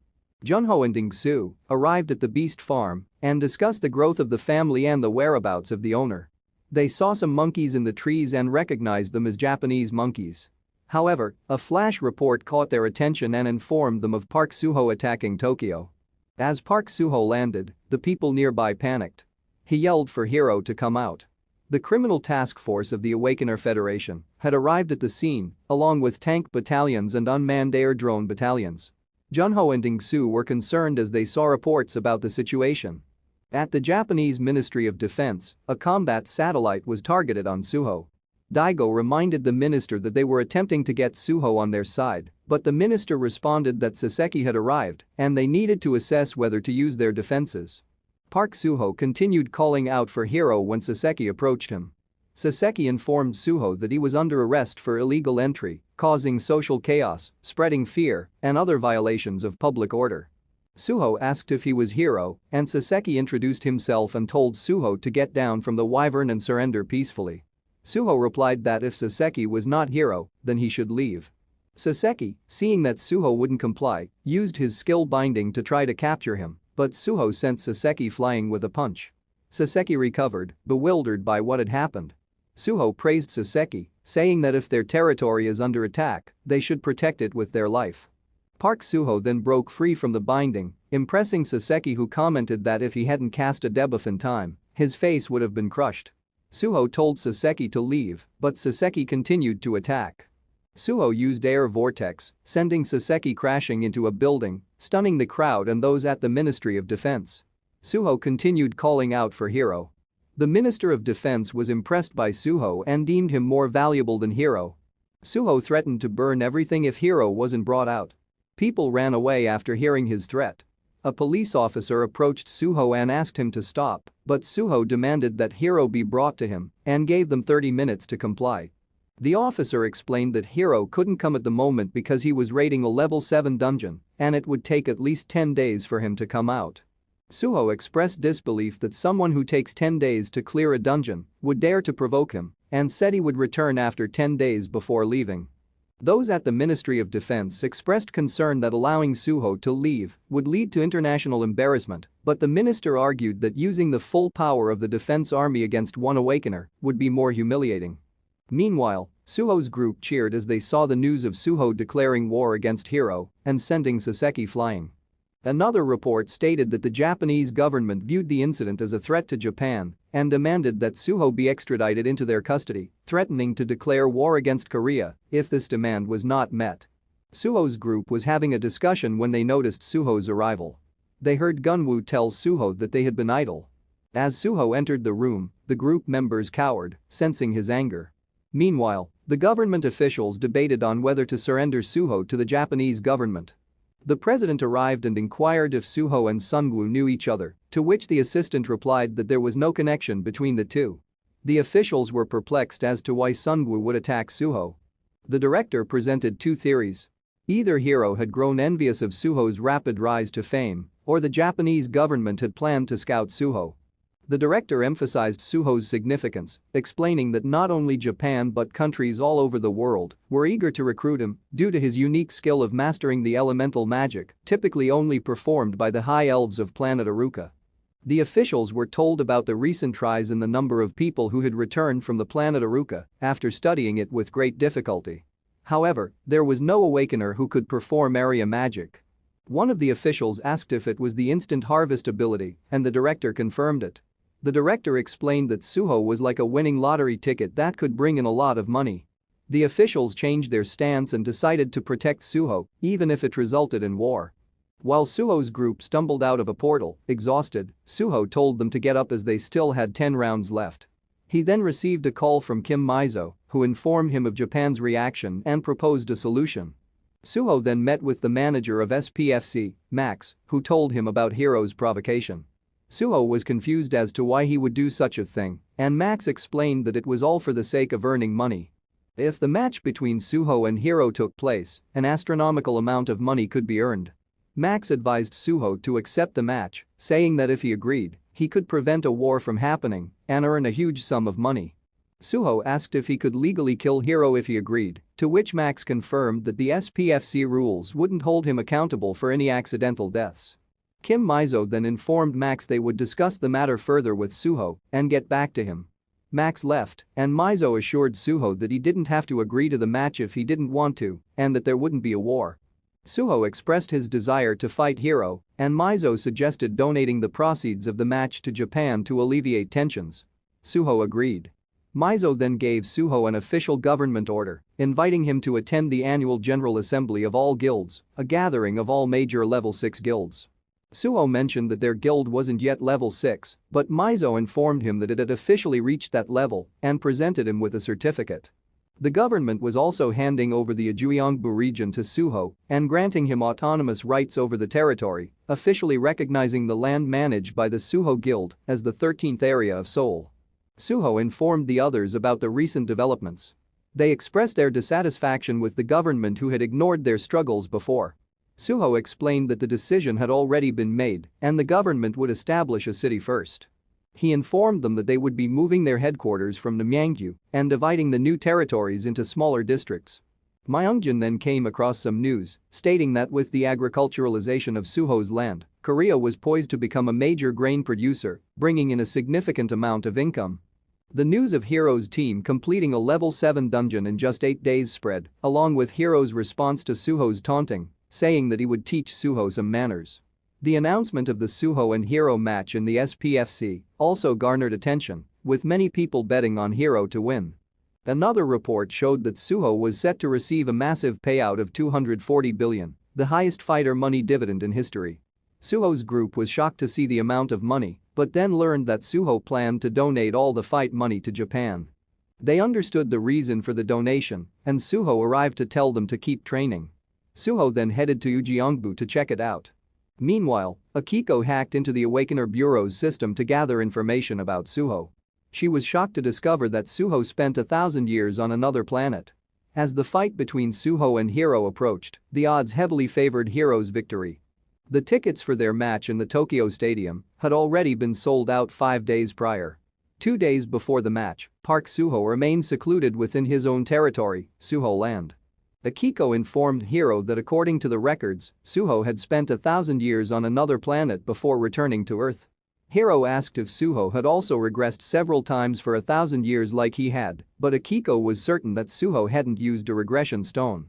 Junho and Dingsu arrived at the beast farm and discussed the growth of the family and the whereabouts of the owner. They saw some monkeys in the trees and recognized them as Japanese monkeys. However, a flash report caught their attention and informed them of Park Sooho attacking Tokyo. As Park Sooho landed, the people nearby panicked. He yelled for Hiro to come out. The criminal task force of the Awakener Federation had arrived at the scene, along with tank battalions and unmanned air drone battalions. Junho and Dingsu were concerned as they saw reports about the situation. At the Japanese Ministry of Defense, a combat satellite was targeted on Sooho. Daigo reminded the minister that they were attempting to get Sooho on their side, but the minister responded that Saseki had arrived and they needed to assess whether to use their defenses. Park Sooho continued calling out for Hiro when Saseki approached him. Saseki informed Sooho that he was under arrest for illegal entry, causing social chaos, spreading fear, and other violations of public order. Sooho asked if he was Hiro, and Saseki introduced himself and told Sooho to get down from the wyvern and surrender peacefully. Sooho replied that if Saseki was not Hiro, then he should leave. Saseki, seeing that Sooho wouldn't comply, used his skill binding to try to capture him, but Sooho sent Saseki flying with a punch. Saseki recovered, bewildered by what had happened. Sooho praised Saseki, saying that if their territory is under attack, they should protect it with their life. Park Sooho then broke free from the binding, impressing Saseki, who commented that if he hadn't cast a debuff in time, his face would have been crushed. Sooho told Saseki to leave, but Saseki continued to attack. Sooho used air vortex, sending Saseki crashing into a building, stunning the crowd and those at the Ministry of Defense. Sooho continued calling out for Hiro. The Minister of Defense was impressed by Sooho and deemed him more valuable than Hiro. Sooho threatened to burn everything if Hiro wasn't brought out. People ran away after hearing his threat. A police officer approached Sooho and asked him to stop, but Sooho demanded that Hiro be brought to him and gave them 30 minutes to comply. The officer explained that Hiro couldn't come at the moment because he was raiding a level 7 dungeon and it would take at least 10 days for him to come out. Sooho expressed disbelief that someone who takes 10 days to clear a dungeon would dare to provoke him and said he would return after 10 days before leaving. Those at the Ministry of Defense expressed concern that allowing Sooho to leave would lead to international embarrassment, but the minister argued that using the full power of the defense army against one awakener would be more humiliating. Meanwhile, Sooho's group cheered as they saw the news of Sooho declaring war against Hiro and sending Saseki flying. Another report stated that the Japanese government viewed the incident as a threat to Japan and demanded that Sooho be extradited into their custody, threatening to declare war against Korea if this demand was not met. Sooho's group was having a discussion when they noticed Sooho's arrival. They heard Gunwoo tell Sooho that they had been idle. As Sooho entered the room, the group members cowered, sensing his anger. Meanwhile, the government officials debated on whether to surrender Sooho to the Japanese government. The president arrived and inquired if Sooho and Sungwoo knew each other, to which the assistant replied that there was no connection between the two. The officials were perplexed as to why Sungwoo would attack Sooho. The director presented two theories. Either Hiro had grown envious of Sooho's rapid rise to fame, or the Japanese government had planned to scout Sooho. The director emphasized Sooho's significance, explaining that not only Japan but countries all over the world were eager to recruit him due to his unique skill of mastering the elemental magic typically only performed by the high elves of planet Aruka. The officials were told about the recent rise in the number of people who had returned from the planet Aruka after studying it with great difficulty. However, there was no awakener who could perform area magic. One of the officials asked if it was the instant harvest ability, and the director confirmed it. The director explained that Sooho was like a winning lottery ticket that could bring in a lot of money. The officials changed their stance and decided to protect Sooho, even if it resulted in war. While Sooho's group stumbled out of a portal, exhausted, Sooho told them to get up as they still had 10 rounds left. He then received a call from Kim Mizo, who informed him of Japan's reaction and proposed a solution. Sooho then met with the manager of SPFC, Max, who told him about Hiro's provocation. Sooho was confused as to why he would do such a thing, and Max explained that it was all for the sake of earning money. If the match between Sooho and Hiro took place, an astronomical amount of money could be earned. Max advised Sooho to accept the match, saying that if he agreed, he could prevent a war from happening and earn a huge sum of money. Sooho asked if he could legally kill Hiro if he agreed, to which Max confirmed that the SPFC rules wouldn't hold him accountable for any accidental deaths. Kim Mizo then informed Max they would discuss the matter further with Sooho and get back to him. Max left, and Mizo assured Sooho that he didn't have to agree to the match if he didn't want to, and that there wouldn't be a war. Sooho expressed his desire to fight Hiro, and Mizo suggested donating the proceeds of the match to Japan to alleviate tensions. Sooho agreed. Mizo then gave Sooho an official government order, inviting him to attend the annual General Assembly of all guilds, a gathering of all major level 6 guilds. Sooho mentioned that their guild wasn't yet level 6, but Mizo informed him that it had officially reached that level and presented him with a certificate. The government was also handing over the Ujeongbu region to Sooho and granting him autonomous rights over the territory, officially recognizing the land managed by the Sooho Guild as the 13th area of Seoul. Sooho informed the others about the recent developments. They expressed their dissatisfaction with the government who had ignored their struggles before. Sooho explained that the decision had already been made and the government would establish a city first. He informed them that they would be moving their headquarters from Namyangju and dividing the new territories into smaller districts. Myungjin then came across some news stating that with the agriculturalization of Sooho's land, Korea was poised to become a major grain producer, bringing in a significant amount of income. The news of Hiro's team completing a level 7 dungeon in just 8 days spread, along with Hiro's response to Sooho's taunting, saying that he would teach Sooho some manners. The announcement of the Sooho and Hiro match in the SPFC also garnered attention, with many people betting on Hiro to win. Another report showed that Sooho was set to receive a massive payout of 240 billion, the highest fighter money dividend in history. Sooho's group was shocked to see the amount of money, but then learned that Sooho planned to donate all the fight money to Japan. They understood the reason for the donation, and Sooho arrived to tell them to keep training. Sooho then headed to Ujeongbu to check it out. Meanwhile, Akiko hacked into the Awakener Bureau's system to gather information about Sooho. She was shocked to discover that Sooho spent 1,000 years on another planet. As the fight between Sooho and Hiro approached, the odds heavily favored Hiro's victory. The tickets for their match in the Tokyo Stadium had already been sold out 5 days prior. 2 days before the match, Park Sooho remained secluded within his own territory, Sooho Land. Akiko informed Hiro that according to the records, Sooho had spent 1,000 years on another planet before returning to Earth. Hiro asked if Sooho had also regressed several times for 1,000 years like he had, but Akiko was certain that Sooho hadn't used a regression stone.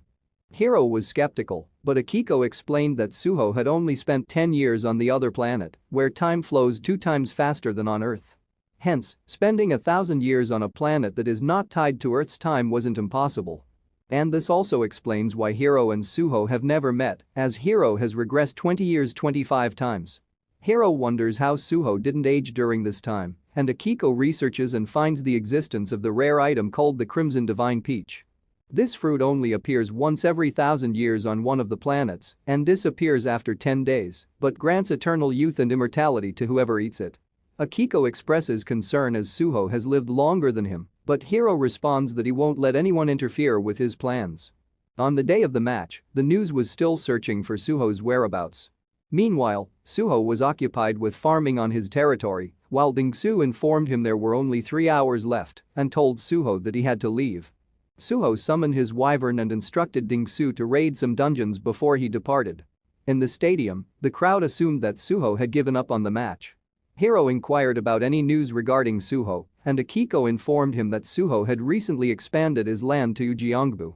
Hiro was skeptical, but Akiko explained that Sooho had only spent 10 years on the other planet, where time flows 2 times faster than on Earth. Hence, spending 1,000 years on a planet that is not tied to Earth's time wasn't impossible. And this also explains why Hiro and Sooho have never met, as Hiro has regressed 20 years 25 times. Hiro wonders how Sooho didn't age during this time, and Akiko researches and finds the existence of the rare item called the Crimson Divine Peach. This fruit only appears once every 1,000 years on one of the planets and disappears after 10 days, but grants eternal youth and immortality to whoever eats it. Akiko expresses concern as Sooho has lived longer than him, but Hiro responds that he won't let anyone interfere with his plans. On the day of the match, the news was still searching for Sooho's whereabouts. Meanwhile, Sooho was occupied with farming on his territory, while Dingsu informed him there were only 3 hours left and told Sooho that he had to leave. Sooho summoned his wyvern and instructed Dingsu to raid some dungeons before he departed. In the stadium, the crowd assumed that Sooho had given up on the match. Hiro inquired about any news regarding Sooho, and Akiko informed him that Sooho had recently expanded his land to Ujeongbu.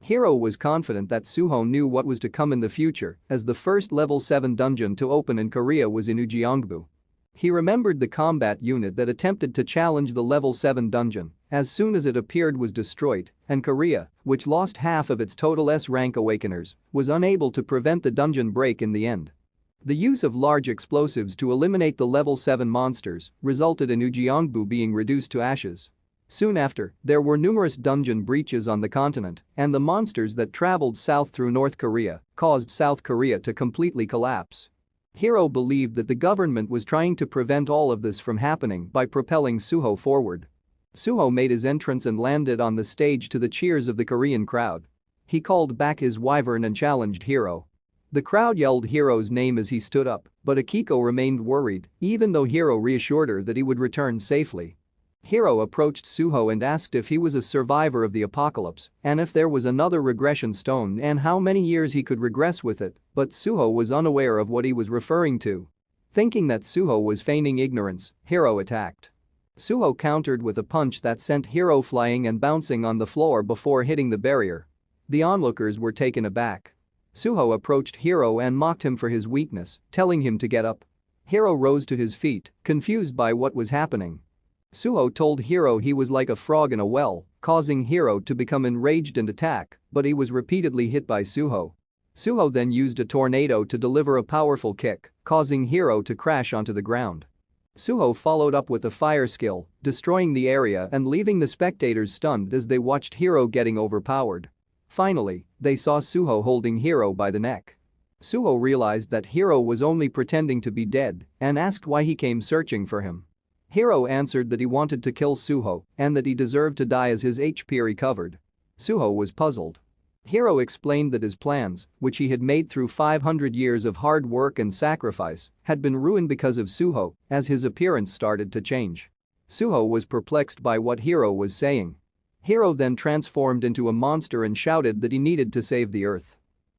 Hiro was confident that Sooho knew what was to come in the future, as the first level 7 dungeon to open in Korea was in Ujeongbu. He remembered the combat unit that attempted to challenge the level 7 dungeon as soon as it appeared was destroyed, and Korea, which lost half of its total S-rank awakeners, was unable to prevent the dungeon break in the end. The use of large explosives to eliminate the level 7 monsters resulted in Ujeongbu being reduced to ashes. Soon after, there were numerous dungeon breaches on the continent, and the monsters that traveled south through North Korea caused South Korea to completely collapse. Hiro believed that the government was trying to prevent all of this from happening by propelling Sooho forward. Sooho made his entrance and landed on the stage to the cheers of the Korean crowd. He called back his wyvern and challenged Hiro. The crowd yelled Hiro's name as he stood up, but Akiko remained worried, even though Hiro reassured her that he would return safely. Hiro approached Sooho and asked if he was a survivor of the apocalypse and if there was another regression stone and how many years he could regress with it, but Sooho was unaware of what he was referring to. Thinking that Sooho was feigning ignorance, Hiro attacked. Sooho countered with a punch that sent Hiro flying and bouncing on the floor before hitting the barrier. The onlookers were taken aback. Sooho approached Hiro and mocked him for his weakness, telling him to get up. Hiro rose to his feet, confused by what was happening. Sooho told Hiro he was like a frog in a well, causing Hiro to become enraged and attack, but he was repeatedly hit by Sooho. Sooho then used a tornado to deliver a powerful kick, causing Hiro to crash onto the ground. Sooho followed up with a fire skill, destroying the area and leaving the spectators stunned as they watched Hiro getting overpowered. Finally, they saw Sooho holding Hiro by the neck. Sooho realized that Hiro was only pretending to be dead and asked why he came searching for him. Hiro answered that he wanted to kill Sooho and that he deserved to die as his HP recovered. Sooho was puzzled. Hiro explained that his plans, which he had made through 500 years of hard work and sacrifice, had been ruined because of Sooho as his appearance started to change. Sooho was perplexed by what Hiro was saying. Hiro then transformed into a monster and shouted that he needed to save the Earth.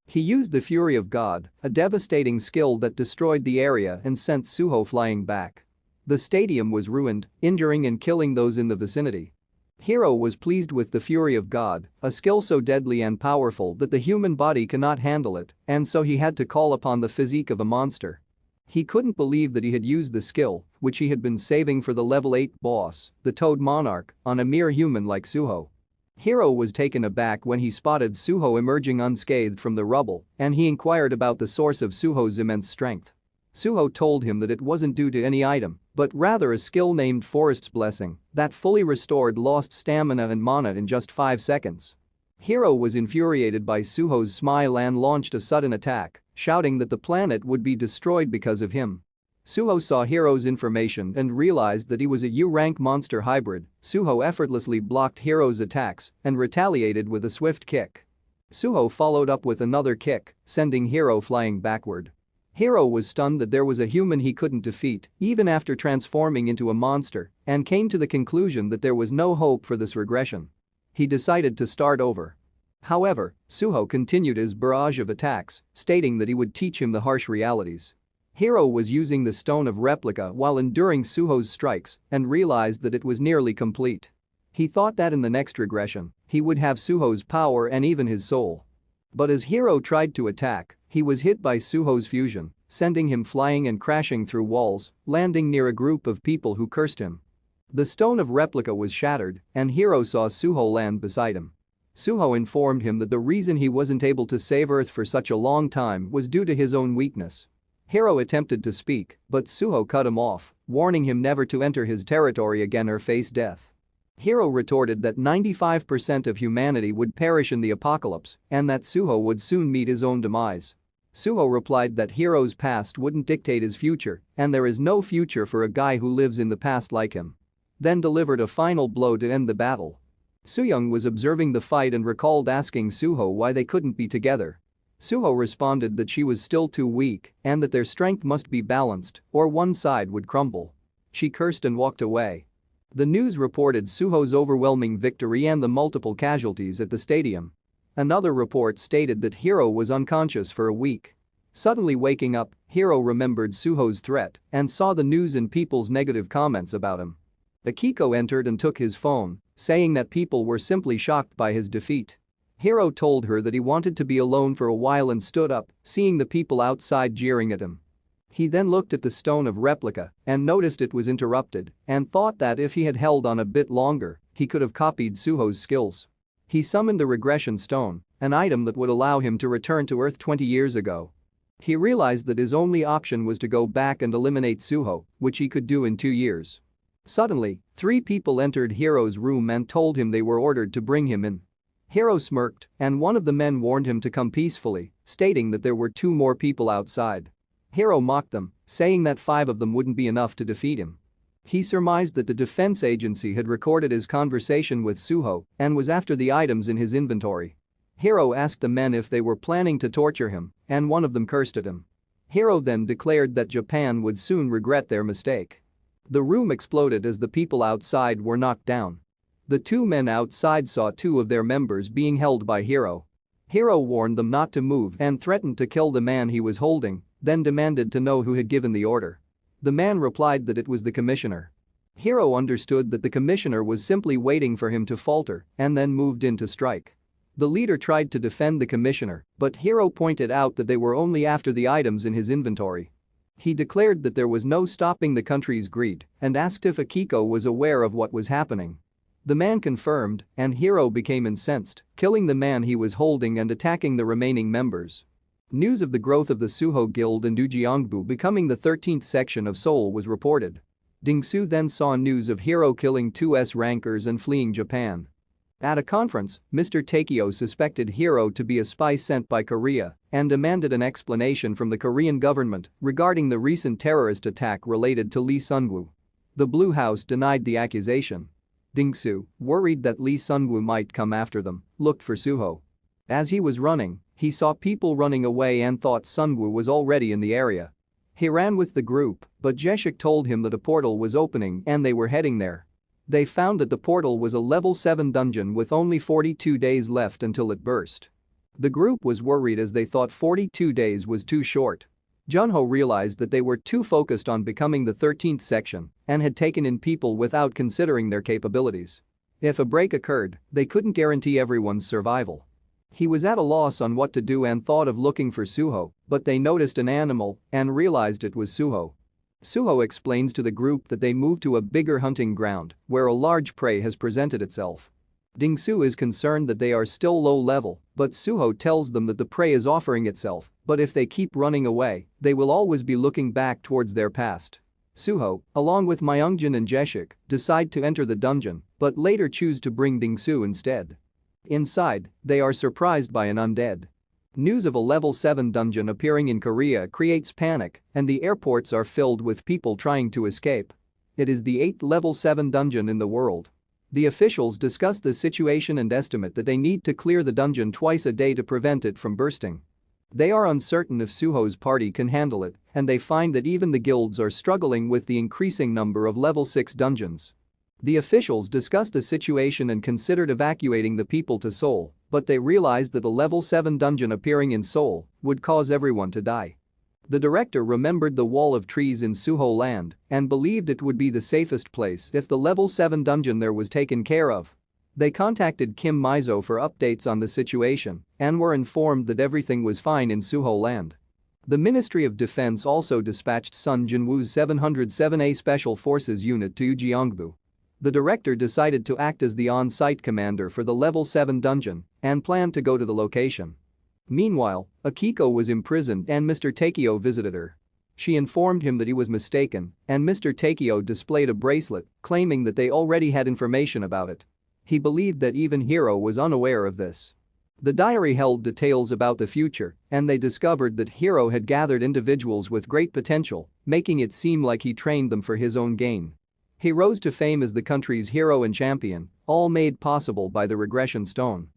He used the Fury of God, a devastating skill that destroyed the area and sent Sooho flying back. The stadium was ruined, injuring and killing those in the vicinity. Hiro was pleased with the Fury of God, a skill so deadly and powerful that the human body cannot handle it, and so he had to call upon the physique of a monster. He couldn't believe that he had used the skill, which he had been saving for the level 8 boss, the Toad Monarch, on a mere human like Sooho. Hiro was taken aback when he spotted Sooho emerging unscathed from the rubble, and he inquired about the source of Sooho's immense strength. Sooho told him that it wasn't due to any item, but rather a skill named Forest's Blessing that fully restored lost stamina and mana in just 5 seconds. Hiro was infuriated by Sooho's smile and launched a sudden attack, shouting that the planet would be destroyed because of him. Sooho saw Hiro's information and realized that he was a U-rank monster hybrid. Sooho effortlessly blocked Hiro's attacks and retaliated with a swift kick. Sooho followed up with another kick, sending Hiro flying backward. Hiro was stunned that there was a human he couldn't defeat, even after transforming into a monster, and came to the conclusion that there was no hope for this regression. He decided to start over. However, Sooho continued his barrage of attacks, stating that he would teach him the harsh realities. Hiro was using the stone of replica while enduring Sooho's strikes and realized that it was nearly complete. He thought that in the next regression, he would have Sooho's power and even his soul. But as Hiro tried to attack, he was hit by Sooho's fusion, sending him flying and crashing through walls, landing near a group of people who cursed him. The stone of replica was shattered, and Hiro saw Sooho land beside him. Sooho informed him that the reason he wasn't able to save Earth for such a long time was due to his own weakness. Hiro attempted to speak, but Sooho cut him off, warning him never to enter his territory again or face death. Hiro retorted that 95% of humanity would perish in the apocalypse and that Sooho would soon meet his own demise. Sooho replied that Hiro's past wouldn't dictate his future and there is no future for a guy who lives in the past like him. Then delivered a final blow to end the battle. Sooyoung was observing the fight and recalled asking Sooho why they couldn't be together. Sooho responded that she was still too weak and that their strength must be balanced or one side would crumble. She cursed and walked away. The news reported Sooho's overwhelming victory and the multiple casualties at the stadium. Another report stated that Hiro was unconscious for a week. Suddenly waking up, Hiro remembered Sooho's threat and saw the news and people's negative comments about him. Akiko entered and took his phone, saying that people were simply shocked by his defeat. Hiro told her that he wanted to be alone for a while and stood up, seeing the people outside jeering at him. He then looked at the stone of replica and noticed it was interrupted and thought that if he had held on a bit longer, he could have copied Sooho's skills. He summoned the regression stone, an item that would allow him to return to Earth 20 years ago. He realized that his only option was to go back and eliminate Sooho, which he could do in 2 years. Suddenly, 3 people entered Hiro's room and told him they were ordered to bring him in. Hiro smirked and one of the men warned him to come peacefully, stating that there were 2 more people outside. Hiro mocked them, saying that 5 of them wouldn't be enough to defeat him. He surmised that the defense agency had recorded his conversation with Sooho and was after the items in his inventory. Hiro asked the men if they were planning to torture him, and one of them cursed at him. Hiro then declared that Japan would soon regret their mistake. The room exploded as the people outside were knocked down. The 2 men outside saw 2 of their members being held by Hiro. Hiro warned them not to move and threatened to kill the man he was holding, then demanded to know who had given the order. The man replied that it was the commissioner. Hiro understood that the commissioner was simply waiting for him to falter and then moved in to strike. The leader tried to defend the commissioner, but Hiro pointed out that they were only after the items in his inventory. He declared that there was no stopping the country's greed and asked if Akiko was aware of what was happening. The man confirmed, and Hiro became incensed, killing the man he was holding and attacking the remaining members. News of the growth of the Sooho Guild and Ujeongbu becoming the 13th section of Seoul was reported. Dingsu then saw news of Hiro killing 2 S-rankers and fleeing Japan. At a conference, Mr. Takeo suspected Hiro to be a spy sent by Korea and demanded an explanation from the Korean government regarding the recent terrorist attack related to Lee Sun-woo. The Blue House denied the accusation. Dingsu, worried that Lee Sun-woo might come after them, looked for Sooho. As he was running, he saw people running away and thought Sun-woo was already in the area. He ran with the group, but Jeshik told him that a portal was opening and they were heading there. They found that the portal was a level 7 dungeon with only 42 days left until it burst. The group was worried as they thought 42 days was too short. Junho realized that they were too focused on becoming the 13th section and had taken in people without considering their capabilities. If a break occurred, they couldn't guarantee everyone's survival. He was at a loss on what to do and thought of looking for Sooho, but they noticed an animal and realized it was Sooho. Sooho explains to the group that they moved to a bigger hunting ground where a large prey has presented itself. Dingsu is concerned that they are still low level, but Sooho tells them that the prey is offering itself, but if they keep running away, they will always be looking back towards their past. Sooho, along with Myungjin and Jeshik, decide to enter the dungeon, but later choose to bring Dingsu instead. Inside, they are surprised by an undead. News of a level 7 dungeon appearing in Korea creates panic, and the airports are filled with people trying to escape. It is the 8th level 7 dungeon in the world. The officials discuss the situation and estimate that they need to clear the dungeon twice a day to prevent it from bursting. They are uncertain if Sooho's party can handle it, and they find that even the guilds are struggling with the increasing number of level 6 dungeons. The officials discussed the situation and considered evacuating the people to Seoul, but they realized that a level 7 dungeon appearing in Seoul would cause everyone to die. The director remembered the wall of trees in Sooho land and believed it would be the safest place if the level 7 dungeon there was taken care of. They contacted Kim Mizo for updates on the situation and were informed that everything was fine in Sooho land. The Ministry of Defense also dispatched Sun Jinwoo's 707A Special Forces unit to Gyeongbu. The director decided to act as the on-site commander for the level 7 dungeon and planned to go to the location. Meanwhile, Akiko was imprisoned and Mr. Takeo visited her. She informed him that he was mistaken, and Mr. Takeo displayed a bracelet, claiming that they already had information about it. He believed that even Hiro was unaware of this. The diary held details about the future, and they discovered that Hiro had gathered individuals with great potential, making it seem like he trained them for his own gain. He rose to fame as the country's hero and champion, all made possible by the regression stone.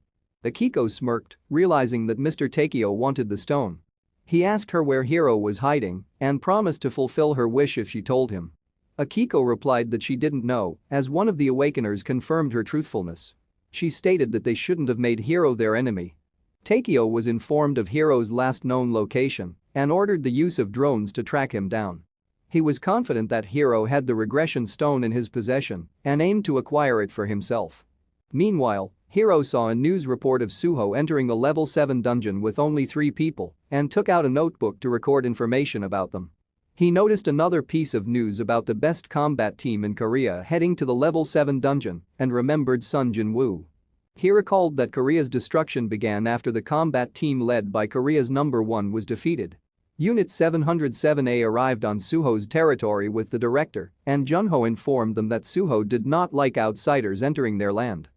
Akiko smirked, realizing that Mr. Takeo wanted the stone. He asked her where Hiro was hiding and promised to fulfill her wish if she told him. Akiko replied that she didn't know, as one of the Awakeners confirmed her truthfulness. She stated that they shouldn't have made Hiro their enemy. Takeo was informed of Hiro's last known location and ordered the use of drones to track him down. He was confident that Hiro had the regression stone in his possession and aimed to acquire it for himself. Meanwhile, Hiro saw a news report of Sooho entering a level 7 dungeon with only 3 people and took out a notebook to record information about them. He noticed another piece of news about the best combat team in Korea heading to the level 7 dungeon and remembered Sun Jinwoo. He recalled that Korea's destruction began after the combat team led by Korea's number 1 was defeated. Unit 707A arrived on Sooho's territory with the director, and Junho informed them that Sooho did not like outsiders entering their land.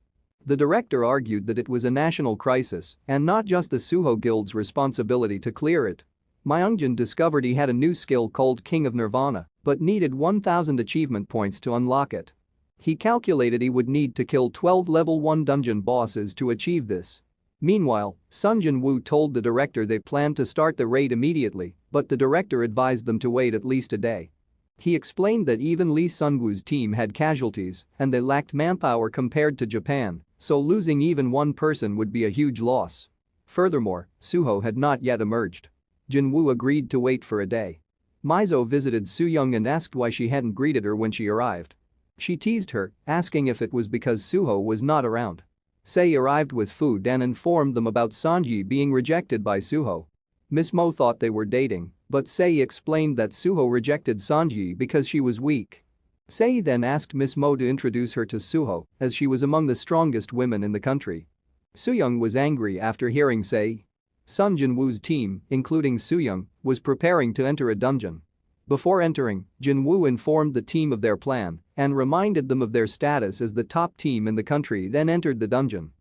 The director argued that it was a national crisis and not just the Sooho Guild's responsibility to clear it. Myungjin discovered he had a new skill called King of Nirvana but needed 1,000 achievement points to unlock it. He calculated he would need to kill 12 level 1 dungeon bosses to achieve this. Meanwhile, Sun Jinwoo told the director they planned to start the raid immediately, but the director advised them to wait at least a day. He explained that even Lee Sun-woo's team had casualties and they lacked manpower compared to Japan, so losing even one person would be a huge loss. Furthermore, Sooho had not yet emerged. Jinwoo agreed to wait for a day. Mizo visited Sooyoung and asked why she hadn't greeted her when she arrived. She teased her, asking if it was because Sooho was not around. Sei arrived with food and informed them about Sanji being rejected by Sooho. Miss Mo thought they were dating, but Sei explained that Sooho rejected Sanji because she was weak. Sei then asked Miss Mo to introduce her to Sooho, as she was among the strongest women in the country. Sooyoung was angry after hearing Sei. Sun Jinwoo's team, including Sooyoung, was preparing to enter a dungeon. Before entering, Jinwoo informed the team of their plan and reminded them of their status as the top team in the country, then entered the dungeon.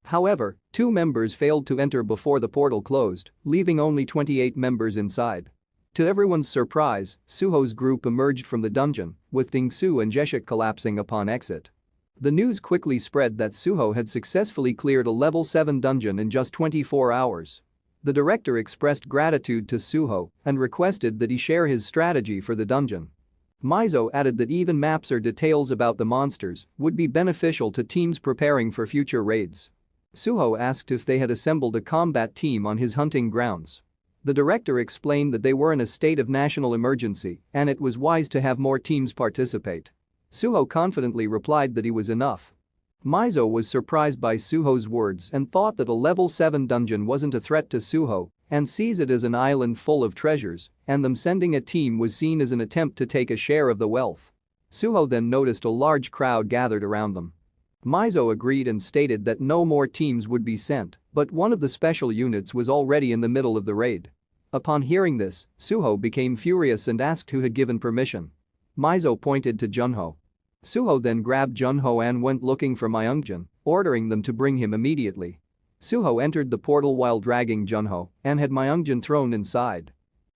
However, 2 members failed to enter before the portal closed, leaving only 28 members inside. To everyone's surprise, Sooho's group emerged from the dungeon, with Dingsu and Jeshik collapsing upon exit. The news quickly spread that Sooho had successfully cleared a level 7 dungeon in just 24 hours. The director expressed gratitude to Sooho and requested that he share his strategy for the dungeon. Mizo added that even maps or details about the monsters would be beneficial to teams preparing for future raids. Sooho asked if they had assembled a combat team on his hunting grounds. The director explained that they were in a state of national emergency and it was wise to have more teams participate. Sooho confidently replied that he was enough. Mizo was surprised by Sooho's words and thought that a level 7 dungeon wasn't a threat to Sooho and sees it as an island full of treasures, and them sending a team was seen as an attempt to take a share of the wealth. Sooho then noticed a large crowd gathered around them. Mizo agreed and stated that no more teams would be sent, but one of the special units was already in the middle of the raid. Upon hearing this, Sooho became furious and asked who had given permission. Mizo pointed to Junho. Sooho then grabbed Junho and went looking for Myungjin, ordering them to bring him immediately. Sooho entered the portal while dragging Junho and had Myungjin thrown inside.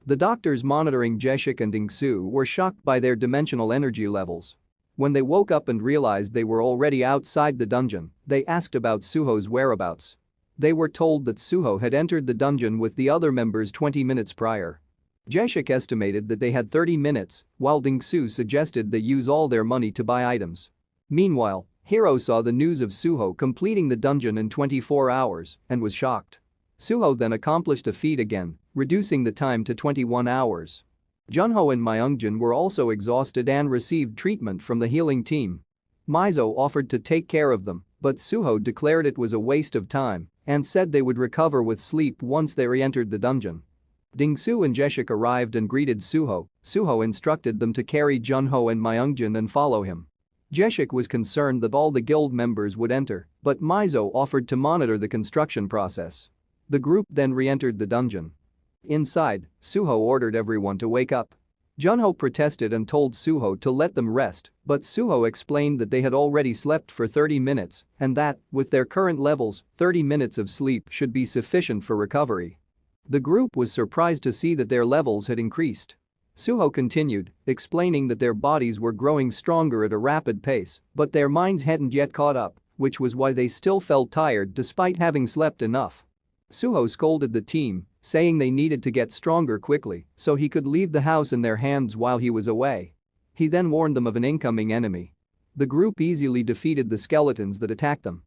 The doctors monitoring Jaeshik and Dingsu were shocked by their dimensional energy levels. When they woke up and realized they were already outside the dungeon, they asked about Sooho's whereabouts. They were told that Sooho had entered the dungeon with the other members 20 minutes prior. Jaeshik estimated that they had 30 minutes, while Dingsu suggested they use all their money to buy items. Meanwhile, Hiro saw the news of Sooho completing the dungeon in 24 hours and was shocked. Sooho then accomplished a feat again, reducing the time to 21 hours. Junho and Myungjin were also exhausted and received treatment from the healing team. Mizo offered to take care of them, but Sooho declared it was a waste of time and said they would recover with sleep once they re-entered the dungeon. Dingsu and Jaeshik arrived and greeted Sooho. Sooho instructed them to carry Junho and Myungjin and follow him. Jaeshik was concerned that all the guild members would enter, but Mizo offered to monitor the construction process. The group then re-entered the dungeon. Inside, Sooho ordered everyone to wake up. Junho protested and told Sooho to let them rest, but Sooho explained that they had already slept for 30 minutes and that, with their current levels, 30 minutes of sleep should be sufficient for recovery. The group was surprised to see that their levels had increased. Sooho continued, explaining that their bodies were growing stronger at a rapid pace, but their minds hadn't yet caught up, which was why they still felt tired despite having slept enough. Sooho scolded the team, saying they needed to get stronger quickly so he could leave the house in their hands while he was away. He then warned them of an incoming enemy. The group easily defeated the skeletons that attacked them.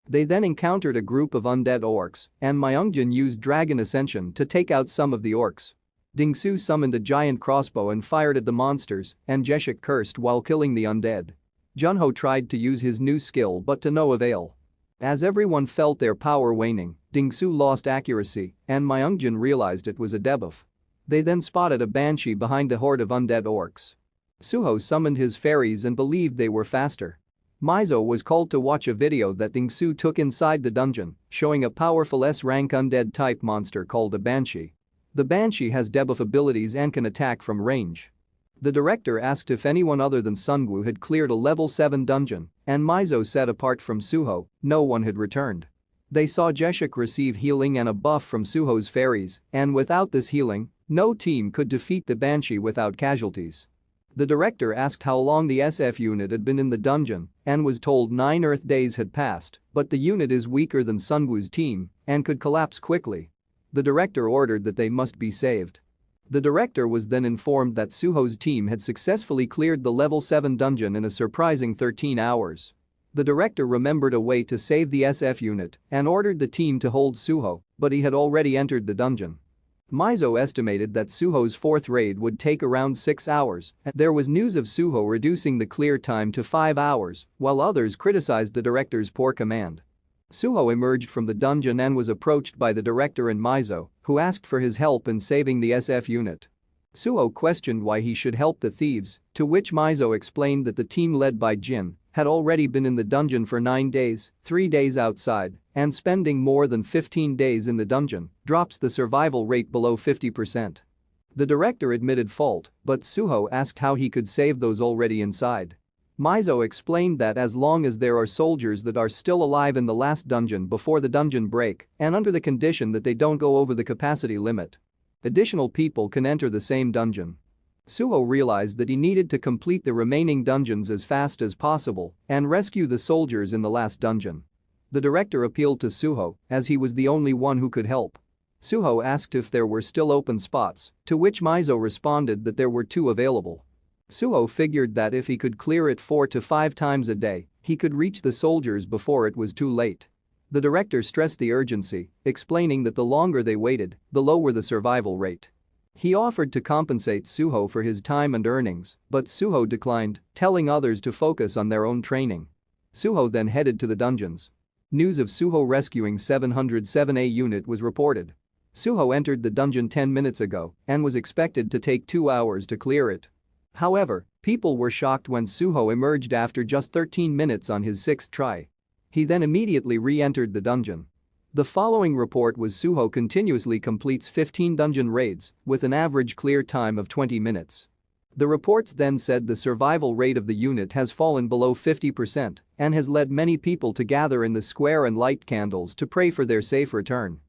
They then encountered a group of undead orcs, and Myungjin used Dragon Ascension to take out some of the orcs. Dingsu summoned a giant crossbow and fired at the monsters, and Jaeshik cursed while killing the undead. Junho tried to use his new skill but to no avail. As everyone felt their power waning, Dingsu lost accuracy, and Myungjin realized it was a debuff. They then spotted a banshee behind a horde of undead orcs. Sooho summoned his fairies and believed they were faster. Mizo was called to watch a video that Dingsu took inside the dungeon, showing a powerful S-rank undead-type monster called a banshee. The banshee has debuff abilities and can attack from range. The director asked if anyone other than Sungwoo had cleared a level 7 dungeon, and Mizo said apart from Sooho, no one had returned. They saw Jaeshik receive healing and a buff from Sooho's fairies, and without this healing, no team could defeat the banshee without casualties. The director asked how long the SF unit had been in the dungeon and was told 9 Earth days had passed, but the unit is weaker than Sungwoo's team and could collapse quickly. The director ordered that they must be saved. The director was then informed that Sooho's team had successfully cleared the level 7 dungeon in a surprising 13 hours. The director remembered a way to save the SF unit and ordered the team to hold Sooho, but he had already entered the dungeon. Mizo estimated that Sooho's fourth raid would take around 6 hours, and there was news of Sooho reducing the clear time to 5 hours, while others criticized the director's poor command. Sooho emerged from the dungeon and was approached by the director and Mizo, who asked for his help in saving the SF unit. Sooho questioned why he should help the thieves, to which Mizo explained that the team led by Jin had already been in the dungeon for 9 days, 3 days outside, and spending more than 15 days in the dungeon drops the survival rate below 50%. The director admitted fault, but Sooho asked how he could save those already inside. Mizo explained that as long as there are soldiers that are still alive in the last dungeon before the dungeon break, and under the condition that they don't go over the capacity limit, additional people can enter the same dungeon. Sooho realized that he needed to complete the remaining dungeons as fast as possible and rescue the soldiers in the last dungeon. The director appealed to Sooho, as he was the only one who could help. Sooho asked if there were still open spots, to which Mizo responded that there were 2 available. Sooho figured that if he could clear it 4 to 5 times a day, he could reach the soldiers before it was too late. The director stressed the urgency, explaining that the longer they waited, the lower the survival rate. He offered to compensate Sooho for his time and earnings, but Sooho declined, telling others to focus on their own training. Sooho then headed to the dungeons. News of Sooho rescuing 707A unit was reported. Sooho entered the dungeon 10 minutes ago and was expected to take 2 hours to clear it. However, people were shocked when Sooho emerged after just 13 minutes on his 6th try. He then immediately re-entered the dungeon. The following report was Sooho continuously completes 15 dungeon raids with an average clear time of 20 minutes. The reports then said the survival rate of the unit has fallen below 50% and has led many people to gather in the square and light candles to pray for their safe return.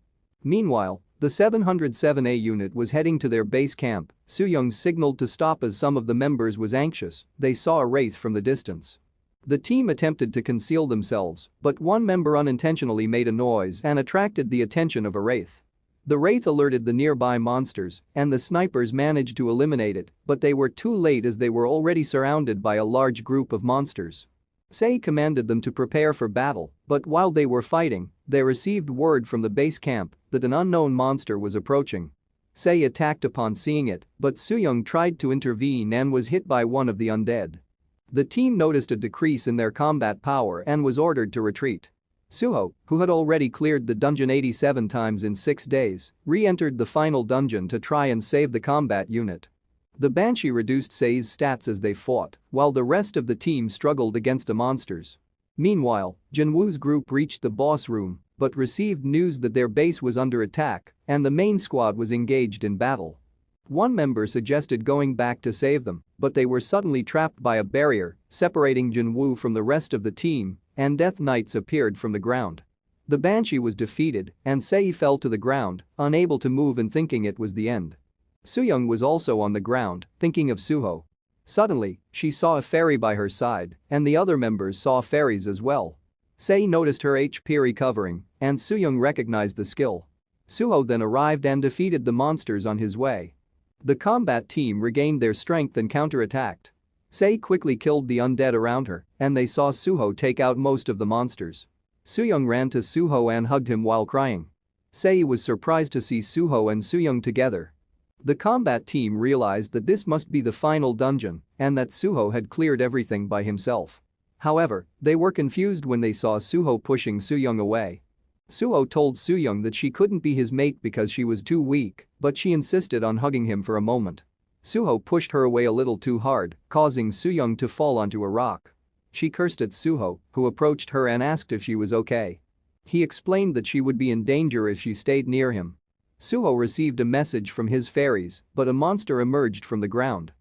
Meanwhile, the 707A unit was heading to their base camp. Sooyoung signaled to stop as some of the members was anxious. They saw a wraith from the distance. The team attempted to conceal themselves, but one member unintentionally made a noise and attracted the attention of a wraith. The wraith alerted the nearby monsters, and the snipers managed to eliminate it, but they were too late as they were already surrounded by a large group of monsters. Sei commanded them to prepare for battle, but while they were fighting, they received word from the base camp that an unknown monster was approaching. Sei attacked upon seeing it, but Sooyoung tried to intervene and was hit by one of the undead. The team noticed a decrease in their combat power and was ordered to retreat. Sooho, who had already cleared the dungeon 87 times in 6 days, re-entered the final dungeon to try and save the combat unit. The Banshee reduced Sei's stats as they fought, while the rest of the team struggled against the monsters. Meanwhile, Jinwoo's group reached the boss room but received news that their base was under attack and the main squad was engaged in battle. One member suggested going back to save them, but they were suddenly trapped by a barrier separating Jinwoo from the rest of the team, and Death Knights appeared from the ground. The Banshee was defeated and Sei fell to the ground, unable to move and thinking it was the end. Sooyoung was also on the ground, thinking of Sooho. Suddenly, she saw a fairy by her side, and the other members saw fairies as well. Sei noticed her HP recovering, and Sooyoung recognized the skill. Sooho then arrived and defeated the monsters on his way. The combat team regained their strength and counterattacked. Sei quickly killed the undead around her, and they saw Sooho take out most of the monsters. Sooyoung ran to Sooho and hugged him while crying. Sei was surprised to see Sooho and Sooyoung together. The combat team realized that this must be the final dungeon and that Sooho had cleared everything by himself. However, they were confused when they saw Sooho pushing Sooyoung away. Sooho told Sooyoung that she couldn't be his mate because she was too weak, but she insisted on hugging him for a moment. Sooho pushed her away a little too hard, causing Sooyoung to fall onto a rock. She cursed at Sooho, who approached her and asked if she was okay. He explained that she would be in danger if she stayed near him. Sooho received a message from his fairies, but a monster emerged from the ground.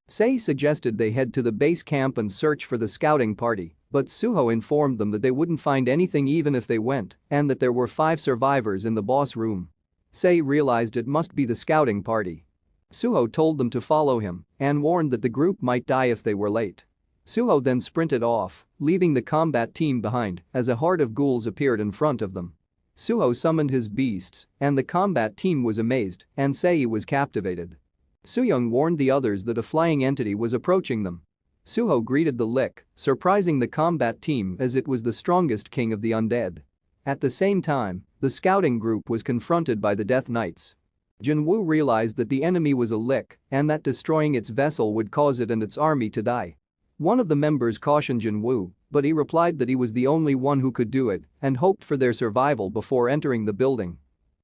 Sei suggested they head to the base camp and search for the scouting party, but Sooho informed them that they wouldn't find anything even if they went and that there were 5 survivors in the boss room. Sei realized it must be the scouting party. Sooho told them to follow him and warned that the group might die if they were late. Sooho then sprinted off, leaving the combat team behind as a horde of ghouls appeared in front of them. Sooho summoned his beasts, and the combat team was amazed, and Sei was captivated. Sooyoung warned the others that a flying entity was approaching them. Sooho greeted the Lick, surprising the combat team as it was the strongest king of the undead. At the same time, the scouting group was confronted by the Death Knights. Jinwoo realized that the enemy was a Lick and that destroying its vessel would cause it and its army to die. One of the members cautioned Jinwoo, but he replied that he was the only one who could do it and hoped for their survival before entering the building.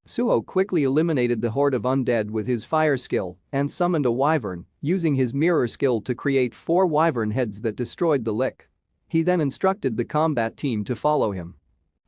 Sooho quickly eliminated the horde of undead with his fire skill and summoned a wyvern, using his mirror skill to create 4 wyvern heads that destroyed the Lick. He then instructed the combat team to follow him.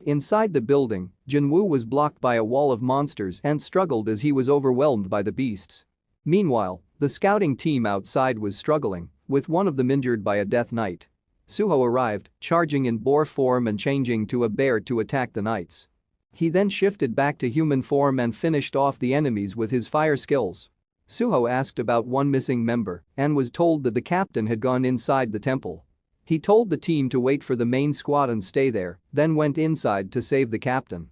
Inside the building, Jinwoo was blocked by a wall of monsters and struggled as he was overwhelmed by the beasts. Meanwhile, the scouting team outside was struggling, with one of them injured by a Death Knight. Sooho arrived, charging in boar form and changing to a bear to attack the knights. He then shifted back to human form and finished off the enemies with his fire skills. Sooho asked about one missing member and was told that the captain had gone inside the temple. He told the team to wait for the main squad and stay there, then went inside to save the captain.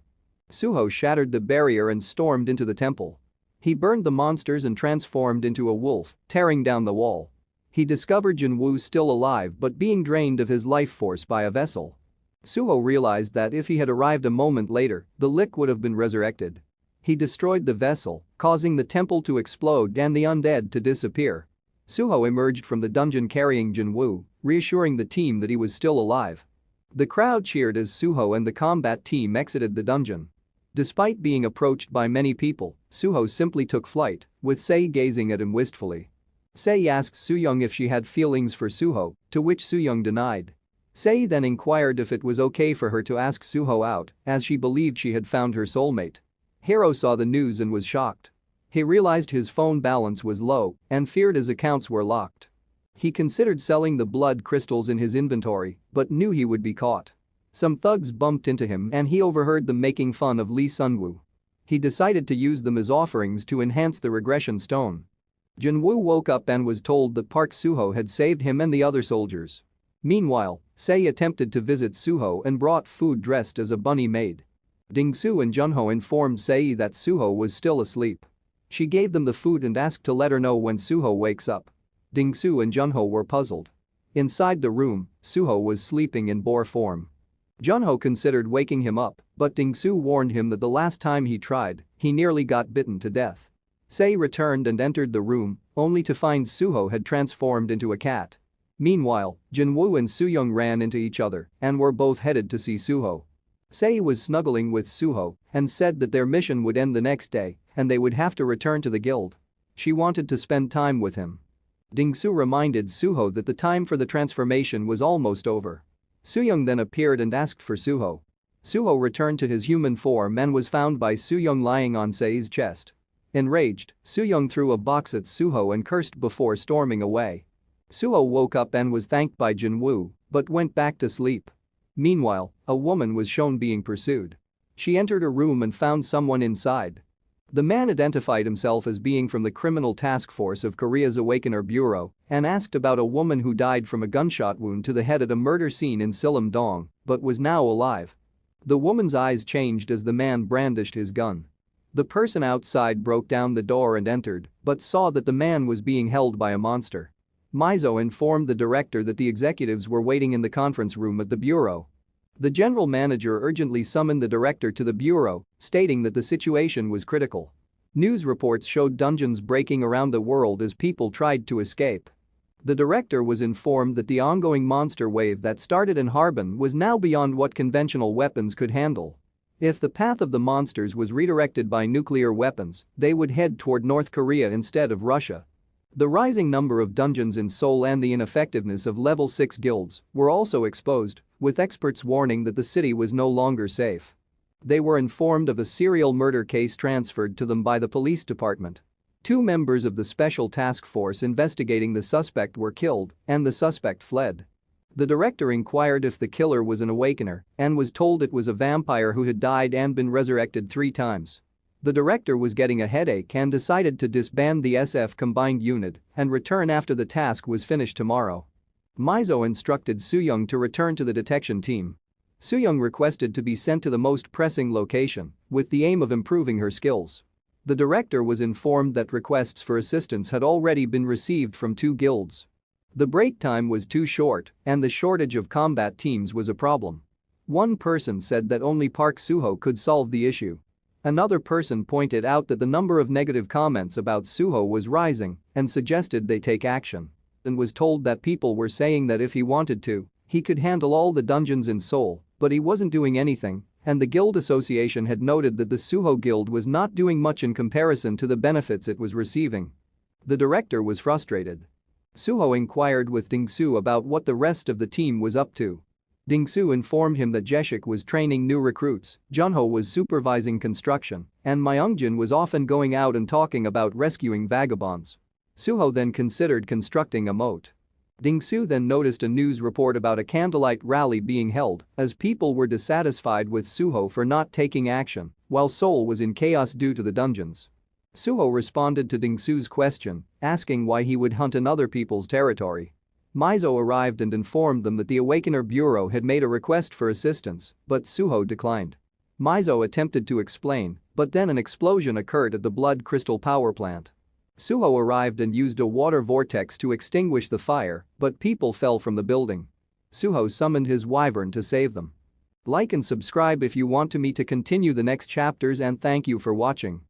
Sooho shattered the barrier and stormed into the temple. He burned the monsters and transformed into a wolf, tearing down the wall. He discovered Jinwoo still alive but being drained of his life force by a vessel. Sooho realized that if he had arrived a moment later, the Lick would have been resurrected. He destroyed the vessel, causing the temple to explode and the undead to disappear. Sooho emerged from the dungeon carrying Jinwoo, reassuring the team that he was still alive. The crowd cheered as Sooho and the combat team exited the dungeon. Despite being approached by many people, Sooho simply took flight, with Sei gazing at him wistfully. Sei asked Sooyoung if she had feelings for Sooho, to which Sooyoung denied. Sei then inquired if it was okay for her to ask Sooho out, as she believed she had found her soulmate. Hiro saw the news and was shocked. He realized his phone balance was low and feared his accounts were locked. He considered selling the blood crystals in his inventory but knew he would be caught. Some thugs bumped into him and he overheard them making fun of Lee Sunwoo. He decided to use them as offerings to enhance the regression stone. Jinwoo woke up and was told that Park Sooho had saved him and the other soldiers. Meanwhile, Sei attempted to visit Sooho and brought food dressed as a bunny maid. Dingsu and Junho informed Sei that Sooho was still asleep. She gave them the food and asked to let her know when Sooho wakes up. Dingsu and Junho were puzzled. Inside the room, Sooho was sleeping in boar form. Junho considered waking him up, but Dingsu warned him that the last time he tried, he nearly got bitten to death. Sei returned and entered the room, only to find Sooho had transformed into a cat. Meanwhile, Jinwoo and Sooyoung ran into each other and were both headed to see Sooho. Sei was snuggling with Sooho and said that their mission would end the next day and they would have to return to the guild. She wanted to spend time with him. Dingsu reminded Sooho that the time for the transformation was almost over. Sooyoung then appeared and asked for Sooho. Sooho returned to his human form and was found by Sooyoung lying on Sei's chest. Enraged, Sooyoung threw a box at Sooho and cursed before storming away. Sooho woke up and was thanked by Jinwoo, but went back to sleep. Meanwhile, a woman was shown being pursued. She entered a room and found someone inside. The man identified himself as being from the Criminal Task Force of Korea's Awakener Bureau and asked about a woman who died from a gunshot wound to the head at a murder scene in Sillim-dong but was now alive. The woman's eyes changed as the man brandished his gun. The person outside broke down the door and entered but saw that the man was being held by a monster. Mizo informed the director that the executives were waiting in the conference room at the bureau. The general manager urgently summoned the director to the bureau, stating that the situation was critical. News reports showed dungeons breaking around the world as people tried to escape. The director was informed that the ongoing monster wave that started in Harbin was now beyond what conventional weapons could handle. If the path of the monsters was redirected by nuclear weapons, they would head toward North Korea instead of Russia. The rising number of dungeons in Seoul and the ineffectiveness of level 6 guilds were also exposed, with experts warning that the city was no longer safe. They were informed of a serial murder case transferred to them by the police department. 2 members of the special task force investigating the suspect were killed, and the suspect fled. The director inquired if the killer was an awakener and was told it was a vampire who had died and been resurrected 3 times. The director was getting a headache and decided to disband the SF combined unit and return after the task was finished tomorrow. Mizo instructed Sooyoung to return to the detection team. Sooyoung requested to be sent to the most pressing location with the aim of improving her skills. The director was informed that requests for assistance had already been received from 2 guilds. The break time was too short and the shortage of combat teams was a problem. One person said that only Park Sooho could solve the issue. Another person pointed out that the number of negative comments about Sooho was rising and suggested they take action. And was told that people were saying that if he wanted to, he could handle all the dungeons in Seoul, but he wasn't doing anything, and the guild association had noted that the Sooho guild was not doing much in comparison to the benefits it was receiving. The director was frustrated. Sooho inquired with Dingsu about what the rest of the team was up to. Dingsu informed him that Jeshik was training new recruits, Junho was supervising construction, and Myungjin was often going out and talking about rescuing vagabonds. Sooho then considered constructing a moat. Dingsu then noticed a news report about a candlelight rally being held as people were dissatisfied with Sooho for not taking action while Seoul was in chaos due to the dungeons. Sooho responded to Dingsu's question, asking why he would hunt in other people's territory. Mizo arrived and informed them that the Awakener Bureau had made a request for assistance, but Sooho declined. Mizo attempted to explain, but then an explosion occurred at the blood crystal power plant. Sooho arrived and used a water vortex to extinguish the fire, but people fell from the building. Sooho summoned his wyvern to save them. Like and subscribe if you want me to continue the next chapters and thank you for watching.